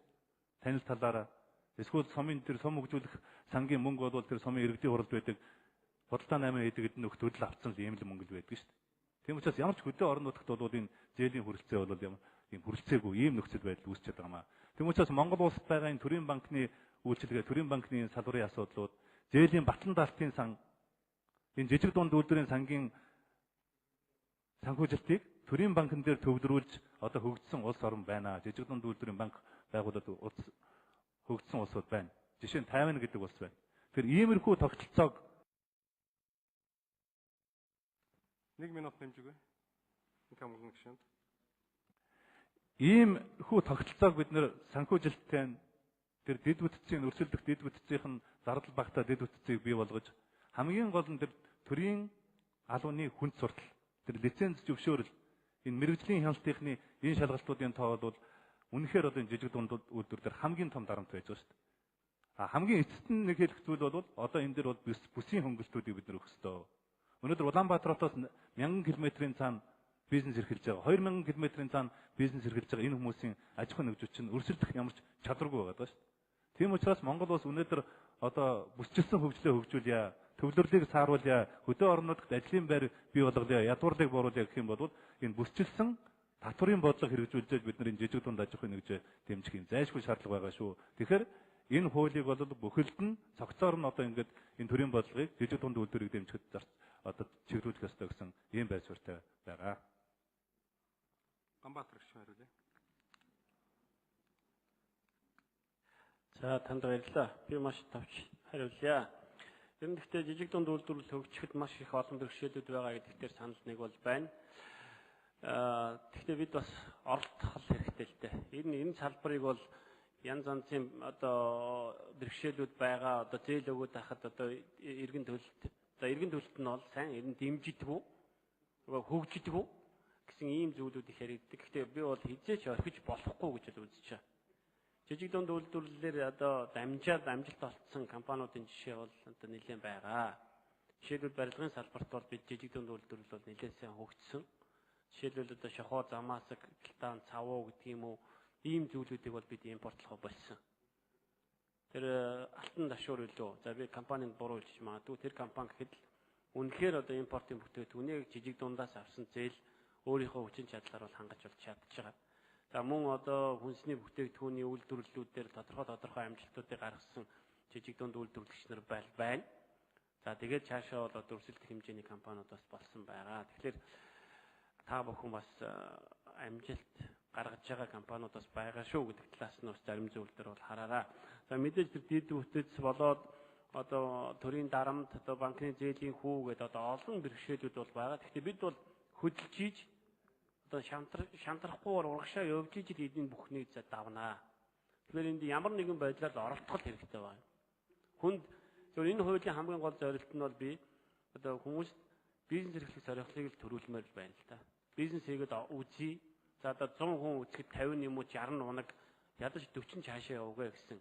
Танил талаараа эсвэл сумын тэр сум хөгжүүлэх сангийн мөнгө бол тэр сумын иргэдийн хуралд байдаг бодлоо 8 хийдэг эдэн нөх төлөл авцсан л ийм л мөнгө л байдаг штэ. Тийм учраас ямар ч хөдөө орон нутагт бол энэ зээлийн хүрэлцээ бол ямар ийм хүрэлцээгүй ийм нөхцөл байдал үүсчихэд байгаа маа. Тийм учраас Монгол улсад байгаа энэ төрийн банкны үйлчилгээ, төрийн банкны салбарын асуудлууд, зээлийн батлан даалтын сан, энэ жижиг дунд үйлдвэрийн сангийн санхүүжилтийг төрийн банкн дээр төвлөрүүлж одоо хөгжсөн улс орн байна. Жижиг дунд үйлдвэрийн банк байгууллагад хөгжсөн улсууд байна. Жишээ нь Тайван гэдэг улс байна. Тэр иймэрхүү тогтолцоог 1 минут нэмжгүй. Камгон гişэнд. Ийм хүү тогтолцоог бид нэр санхүүжилттэй тэр дэд бүтцийн өрсөлдөх дэд бүтцийн зардал багтаа дэд бүтцийг бий болгож хамгийн гол нь тэр төрийн албаны хүнд суртал тэр лиценз зөвшөөрөл энэ мэрэгжлийн хяналтынхны энэ шалгалтуудын тоо бол үнэхээр одоо энэ жижиг дунд үйлдвэр дээр хамгийн том дарамт байж байгаа шүү дээ. Хамгийн эцэст нь нэг хэлэх зүйл бол одоо энэ дээр бол бүсийн хөнгөлтүүдийг бид нэр өгөх ёстой. Өнөөдөр Улаанбаатароос 1000 км-ийн цаана бизнес эрхэлж байгаа. 2000 км-ийн цаана бизнес эрхэлж байгаа энэ хүмүүсийн аж ахуй нэгжүүд чинь өрсөлдөх ямар ч чадваргүй байгаа шүү дээ. Тийм учраас Монгол улс өнөөдөр одоо бүсчилсэн хөгжлөө хөгжүүлье, төвлөрлийг сааруулъя, хөдөө орнуудад ажлын байр бий болгоё, ядуурлыг бууруулъя гэх юм бол энэ бүсчилсэн татварын бодлого хэрэгжүүлж бид нар энэ жижиг дунд аж ахуй нэгжээ дэмжих юм зайлшгүй шаардлага байгаа шүү. Тэгэхээр энэ хуулийг бол бүхэлд нь цогцоор нь одоо ингээд энэ төрийн бодлогыг жижиг дунд үйлдвэрийг дэмжихэд одоо чиглүүлэх ёстой гэсэн ийм байр суурьтай байгаа. Ганбаатар гişүн хариулъя. За танд баярлалаа. Би маш товч хариулъя. Ер нь гэхдээ жижиг дунд үйлдвэрлэл хөгжихэд маш их олон бэрхшээлүүд байгаа гэдэг дээр санал нэг бол байна. Гэхдээ бид бас оролдох хэрэгтэй л дээ. Энэ салбарыг бол янз янзын одоо бэрхшээлүүд байгаа. Одоо зээл өгөөд хахад одоо иргэн төлөлт нь бол сайн ер нь дэмжидэггүй, хөгжидэггүй гэсэн ийм зүйлүүд их яригддаг. Гэхдээ би бол хизээч орхиж болохгүй гэж үзэж байна. Жижиг дунд үйлдвэрлэлээр одоо дамжаад амжилт олцсон компаниудын жишээ бол одоо нэлээд байгаа. Жишээлбэл барилгын салбарт бол бид жижиг дунд үйлдвэрлэл бол нэлээд сайн хөгжсөн. Жишээлбэл одоо шохоо, замаасаг, галтаан, цавуу гэдэг юм уу ийм зүйлүүдийг бол бид импортлох болсон. Тэр алтан дашуур илүү. За би компанид буруу хэлж магадгүй. Тэр компани гэхэд үнэхээр одоо импортын бүтээгдэхүүнийг жижиг дундаас авсан зээл өөрийнхөө хүчин чадлаар бол хангаж болж чадж байгаа. За мөн одоо хүнсний бүтээгдэхүүний үйлдвэрлэлүүдээр тодорхой амжилтуудыг гаргасан жижиг дунд үйлдвэрлэгч нар байна. За тэгээд цаашаа бол одоо өрсөлдөх хэмжээний компаниуд бас болсон байгаа. Тэгэхээр та бүхэн бас амжилт гаргаж байгаа компаниуд бас байгаа шүү гэдэг талаас нь бас зарим зүйлдер бол хараарай. За мэдээж тэр дэд бүтц болоод одоо төрийн дарамт одоо банкны зээлийн хүү гэдэг одоо олон бэрхшээлүүд бол байгаа. Гэхдээ бид бол хөдөлж ийж одоо шантрахгүй урагшаа явж ийж эдийн бүхнийг давнаа. Тэгэхээр энд ямар нэгэн байдлаар оролцох хэрэгтэй байна. Хүнд зөв энэ хуулийн хамгийн гол зорилт нь бол би одоо хүмүүст бизнес эрхлэх зорилгыг л төрүүлмээр байна л та. Бизнес хийгээд үзье. За одоо 100 хүн үзэхэд 50 юм уу 60 унаг ядаж 40 цаашаа явуугаа гэсэн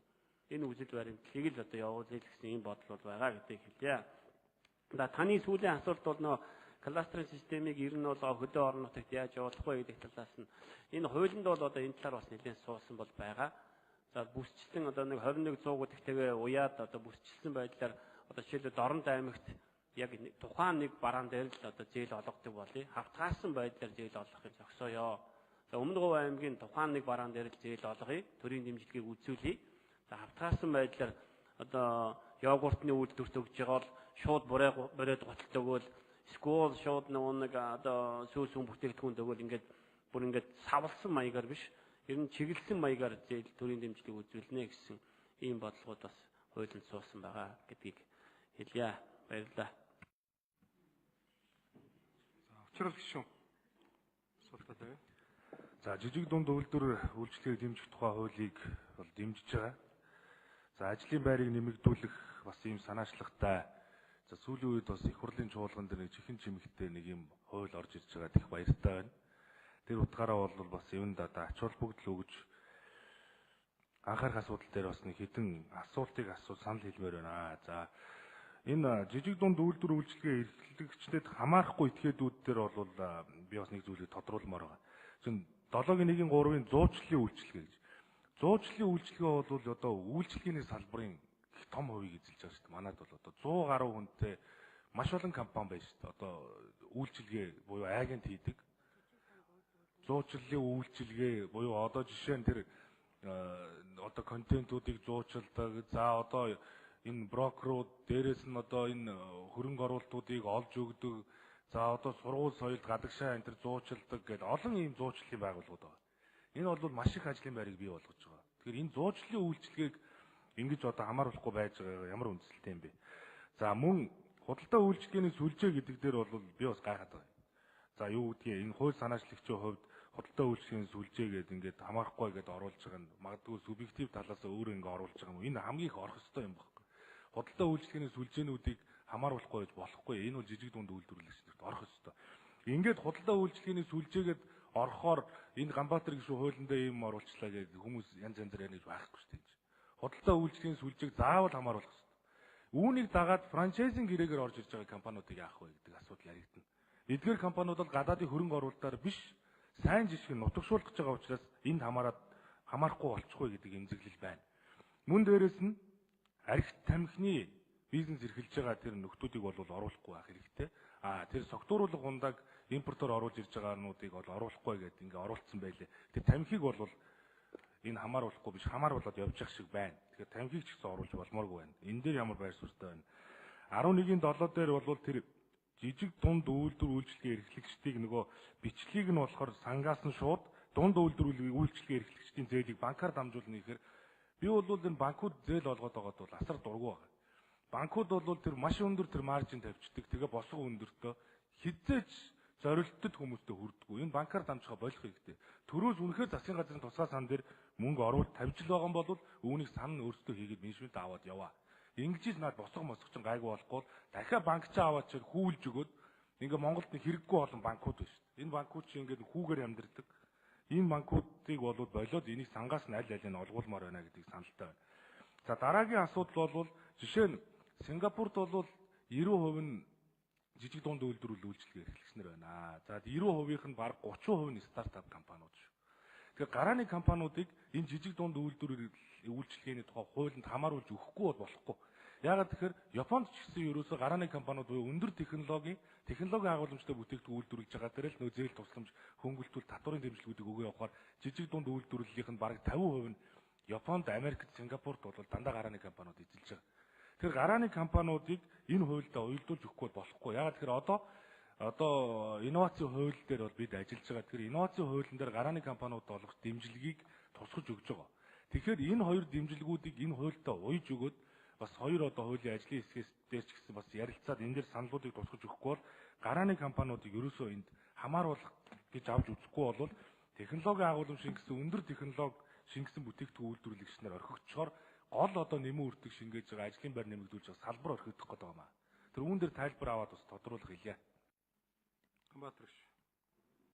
энэ үзэл баримтлалыг л одоо явуулъя гэсэн ийм бодол бол байгаа гэдгийг хэлье. За таны сүүлийн асуулт бол нөө кластерын системийг ер нь бол хөдөө орнуудад яаж явуулах вэ гэдэг талаас нь энэ хуулинд бол одоо энэ талаар бас нэлээд суусан бол байгаа. За бүсчлэн одоо нэг 21 100 гэдэгтэйгээ уяад одоо бүсчилсэн байдлаар одоо жишээлбэл Дорнод аймагт яг тухайн нэг бараан дээр л одоо зээл олгодог болъё. Хавтгаасан байдлаар зээл олгохыг зогсооё. За Өмнөд Говь аймгийн тухайн нэг бараан дээр л зээл олгоё. Төрийн дэмжлэгийг үзүүлье. За хавтгаасан байдлаар одоо йогуртны үйлдвэрт өгж байгаа бол шууд бороод готолт өгөөл скол шууд нэг одоо сүүс хүн бүтээгдэхүүн өгөөл ингээд савлсан маягаар биш. Ер нь чиглэсэн маягаар зээл төрийн дэмжлэгийг үзүүлнэ гэсэн ийм бодлогод бас хуулинд суусан байгаа гэдгийг хэлье. Баярлалаа. Учрал гişүн. Асуултаа. За жижиг дунд үйлдвэр үйлчлэгийг дэмжих тухай хуулийг бол дэмжиж байгаа. За ажлын байрыг нэмэгдүүлэх бас ийм санаачлагтай. За сүүлийн үед бас их хурлын чуулган дээр нэг чихэн чимэгтэй нэг юм хууль орж ирж байгаа их баяртай байна. Тэр утгаараа бол бас юунд одоо ач холбогдол өгж анхаарах асуудал дээр бас нэг хэдэн асуултыг санал хэлмээр байна. За энэ жижиг дунд үйлдвэр үйлчлэгээ эрхлэгчдэд хамаарахгүй этгээдүүд дээр бол би бас нэг зүйлийг тодруулмаар байгаа. Чин 7-1-3-ын зуучлалын үйлчлэгээ гэж. Зуучлалын үйлчлэгээ бол одоо үйлчлэгээний салбарын их том хувийг эзэлж байгаа шүү дээ. Манайд бол одоо 100 гаруй хүнтэй маш олон компани байна шүү дээ. Одоо үйлчлэгээ буюу агент хийдэг. Зуучлалын үйлчлэгээ буюу одоо жишээ нь тэр одоо контентуудыг зуучилдаг. За одоо энэ брокерууд дээрээс нь одоо энэ хөрөнгө оруулалтуудыг олж өгдөг. За одоо сургууль соёлд гадагшаа энэ төр зуучилдаг гэдэг олон ийм зуучлалын байгууллагууд байна. Энэ бол маш их ажлын байрыг бий болгож байгаа. Тэгэхээр энэ зуучлалын үйлчлэгийг ингэж одоо хамааруулахгүй байж байгаа ямар үндэслэлтэй юм бэ? За мөн худалдаа үйлчлэгээний сүлжээ гэдэг дээр бол би бас гайхаад байна. За юу гэдгийг энэ хууль санаачлагчийн хувьд худалдаа үйлчлэгээний сүлжээ гэдэг ингээд хамаарахгүй гэдээ оруулж байгаа нь магадгүй субъектив талаас өөр ингэ оруулж байгаа юм. Энэ хамгийн их орох ёстой юм байна. Худалдаа үйлчлэгээний сүлжээнүүдийг хамааруулахгүй гэж болохгүй. Энэ бол жижиг дунд үйлдвэрлэгчдэрт орох ёстой. Ингээд худалдаа үйлчлэгээний сүлжээгээд орохоор энэ Ганбаатар гişүү хуулиндаа ийм оруулчлаа гэдэг хүмүүс янз янзаар ярих байхгүй шүү дээ. Худалдаа үйлчлэгээний сүлжээг заавал хамааруулах ёстой. Үүнийг дагаад франчайзинг гэрээгээр орж ирж байгаа компаниудыг яах вэ гэдэг асуудал яригдана. Эдгээр компаниуд бол гадаадын хөрөнгө оруулалтаар биш сайн жишг нутагшуулах гэж байгаа учраас энд хамаарахгүй болчихгүй гэдэг эмзэглэл байна. Мөн дээрэс нь архит тамхины бизнес эрхэлж байгаа тэр нөхдүүдийг бол оруулахгүй байх хэрэгтэй. Тэр согтууруулах ундаг импортоор оруулж ирж байгаануудыг бол оруулахгүй гэдэг ингээ оруулсан байлээ. Тэр тамхиг бол энэ хамааруулахгүй биш хамааруулаад явж явах шиг байна. Тэгэхээр тамхиг ч гэсэн оруулж болмооргүй байна. Энэ дээр ямар байр суурьтай байна. 11-7 дээр бол тэр жижиг дунд үйлдвэр үйлчлэгээ эрхлэгчдийг нөгөө бичлэгийг нь болохоор сангаас нь шууд дунд үйлдвэр үйлчлэгээ эрхлэгчдийн зээлийг банкар дамжуулна гэхээр би бол энэ банкуд зээл олгоод байгаад бол асар дургу байна. Банкуд бол тэр маш өндөр тэр маржин тавьчихдаг. Тэгээ босго өндөртөө хизээч зорилттой хүмүүстэй хүрдэггүй. Энэ банкар дамжихаа болох хэрэгтэй. Төрөөс үнэхээр засгийн газрын тусгай сан дээр мөнгө оруулалт тавьж л байгаа юм бол үүнийг сан нь өөрсдөө хийгээд менежмент аваад яваа. Ингэж наад босго мосго ч гайгүй болохгүй дахиад банкчаа аваад чир хүүлж өгөөд ингээ Монголд нэг хэрэггүй олон банкуд байна шүү дээ. Энэ банкуд чи ингээ хүүгээр амьдэрдэг. Энэ банкуудыг болоод энийг сангаас нь аль алийг нь олгуулмаар байна гэдгийг саналтай байна. За дараагийн асуудал бол жишээ нь Сингапурт бол 90% нь жижиг дунд үйлдвэрлэл үйлчлэгээ эрхлэгчнэр байна. За 90%-ийнх нь бараг 30% нь стартап компаниуд шүү. Тэгэхээр гарааны компаниудыг энэ жижиг дунд үйлдвэрлэл үйлчлэгээний тухай хуулинд хамааруулж өгөхгүй болохгүй. Яагаад тэгэхээр Японд ч гэсэн ерөөсөө гарааны компаниуд буюу өндөр технологийн агуулмжтай бүтээгдэхүүн үйлдвэрлэж байгаа дээр л нөө зээл тусламж хөнгөлтүүл татварын дэмжлэгүүдийг өгөө явахаар жижиг дунд үйлдвэрлэлийнх нь бараг 50% нь Японд, Америкт, Сингапурт бол дандаа гарааны компаниуд эзэлж байгаа. Тэр гарааны компаниудыг энэ хуульдаа уялдуулж өгөхгүй болохгүй. Яагаад тэгэхээр одоо инновацийн хууль дээр бол бид ажиллаж байгаа. Тэгэхээр инновацийн хуулийн дээр гарааны компаниуд олох дэмжлэгийг тусгаж өгж байгаа. Тэгэхээр энэ хоёр дэмжлэгүүдийг энэ хуульдаа уйж өгөөд бас хоёр одоо хуулийн ажлын хэсгээс дээр ч гэсэн бас ярилцаад энэ дээр саналуудыг тусгаж өгөхгүй бол гарааны компаниудыг ерөөсөө энд хамааруулах гэж авч үзэхгүй бол технологийн агуулмж шингэсэн өндөр технологи шингэсэн бүтээгдэхүүн үйлдвэрлэгчнэр орхигдсоор гол одоо нэмэн үрдэг шингээж байгаа ажлын байр нэмэгдүүлж байгаа салбар орхигдох гэдэг юм аа. Тэр үүн дээр тайлбар аваад бас тодруулах хэлье. Ганбаатар ш.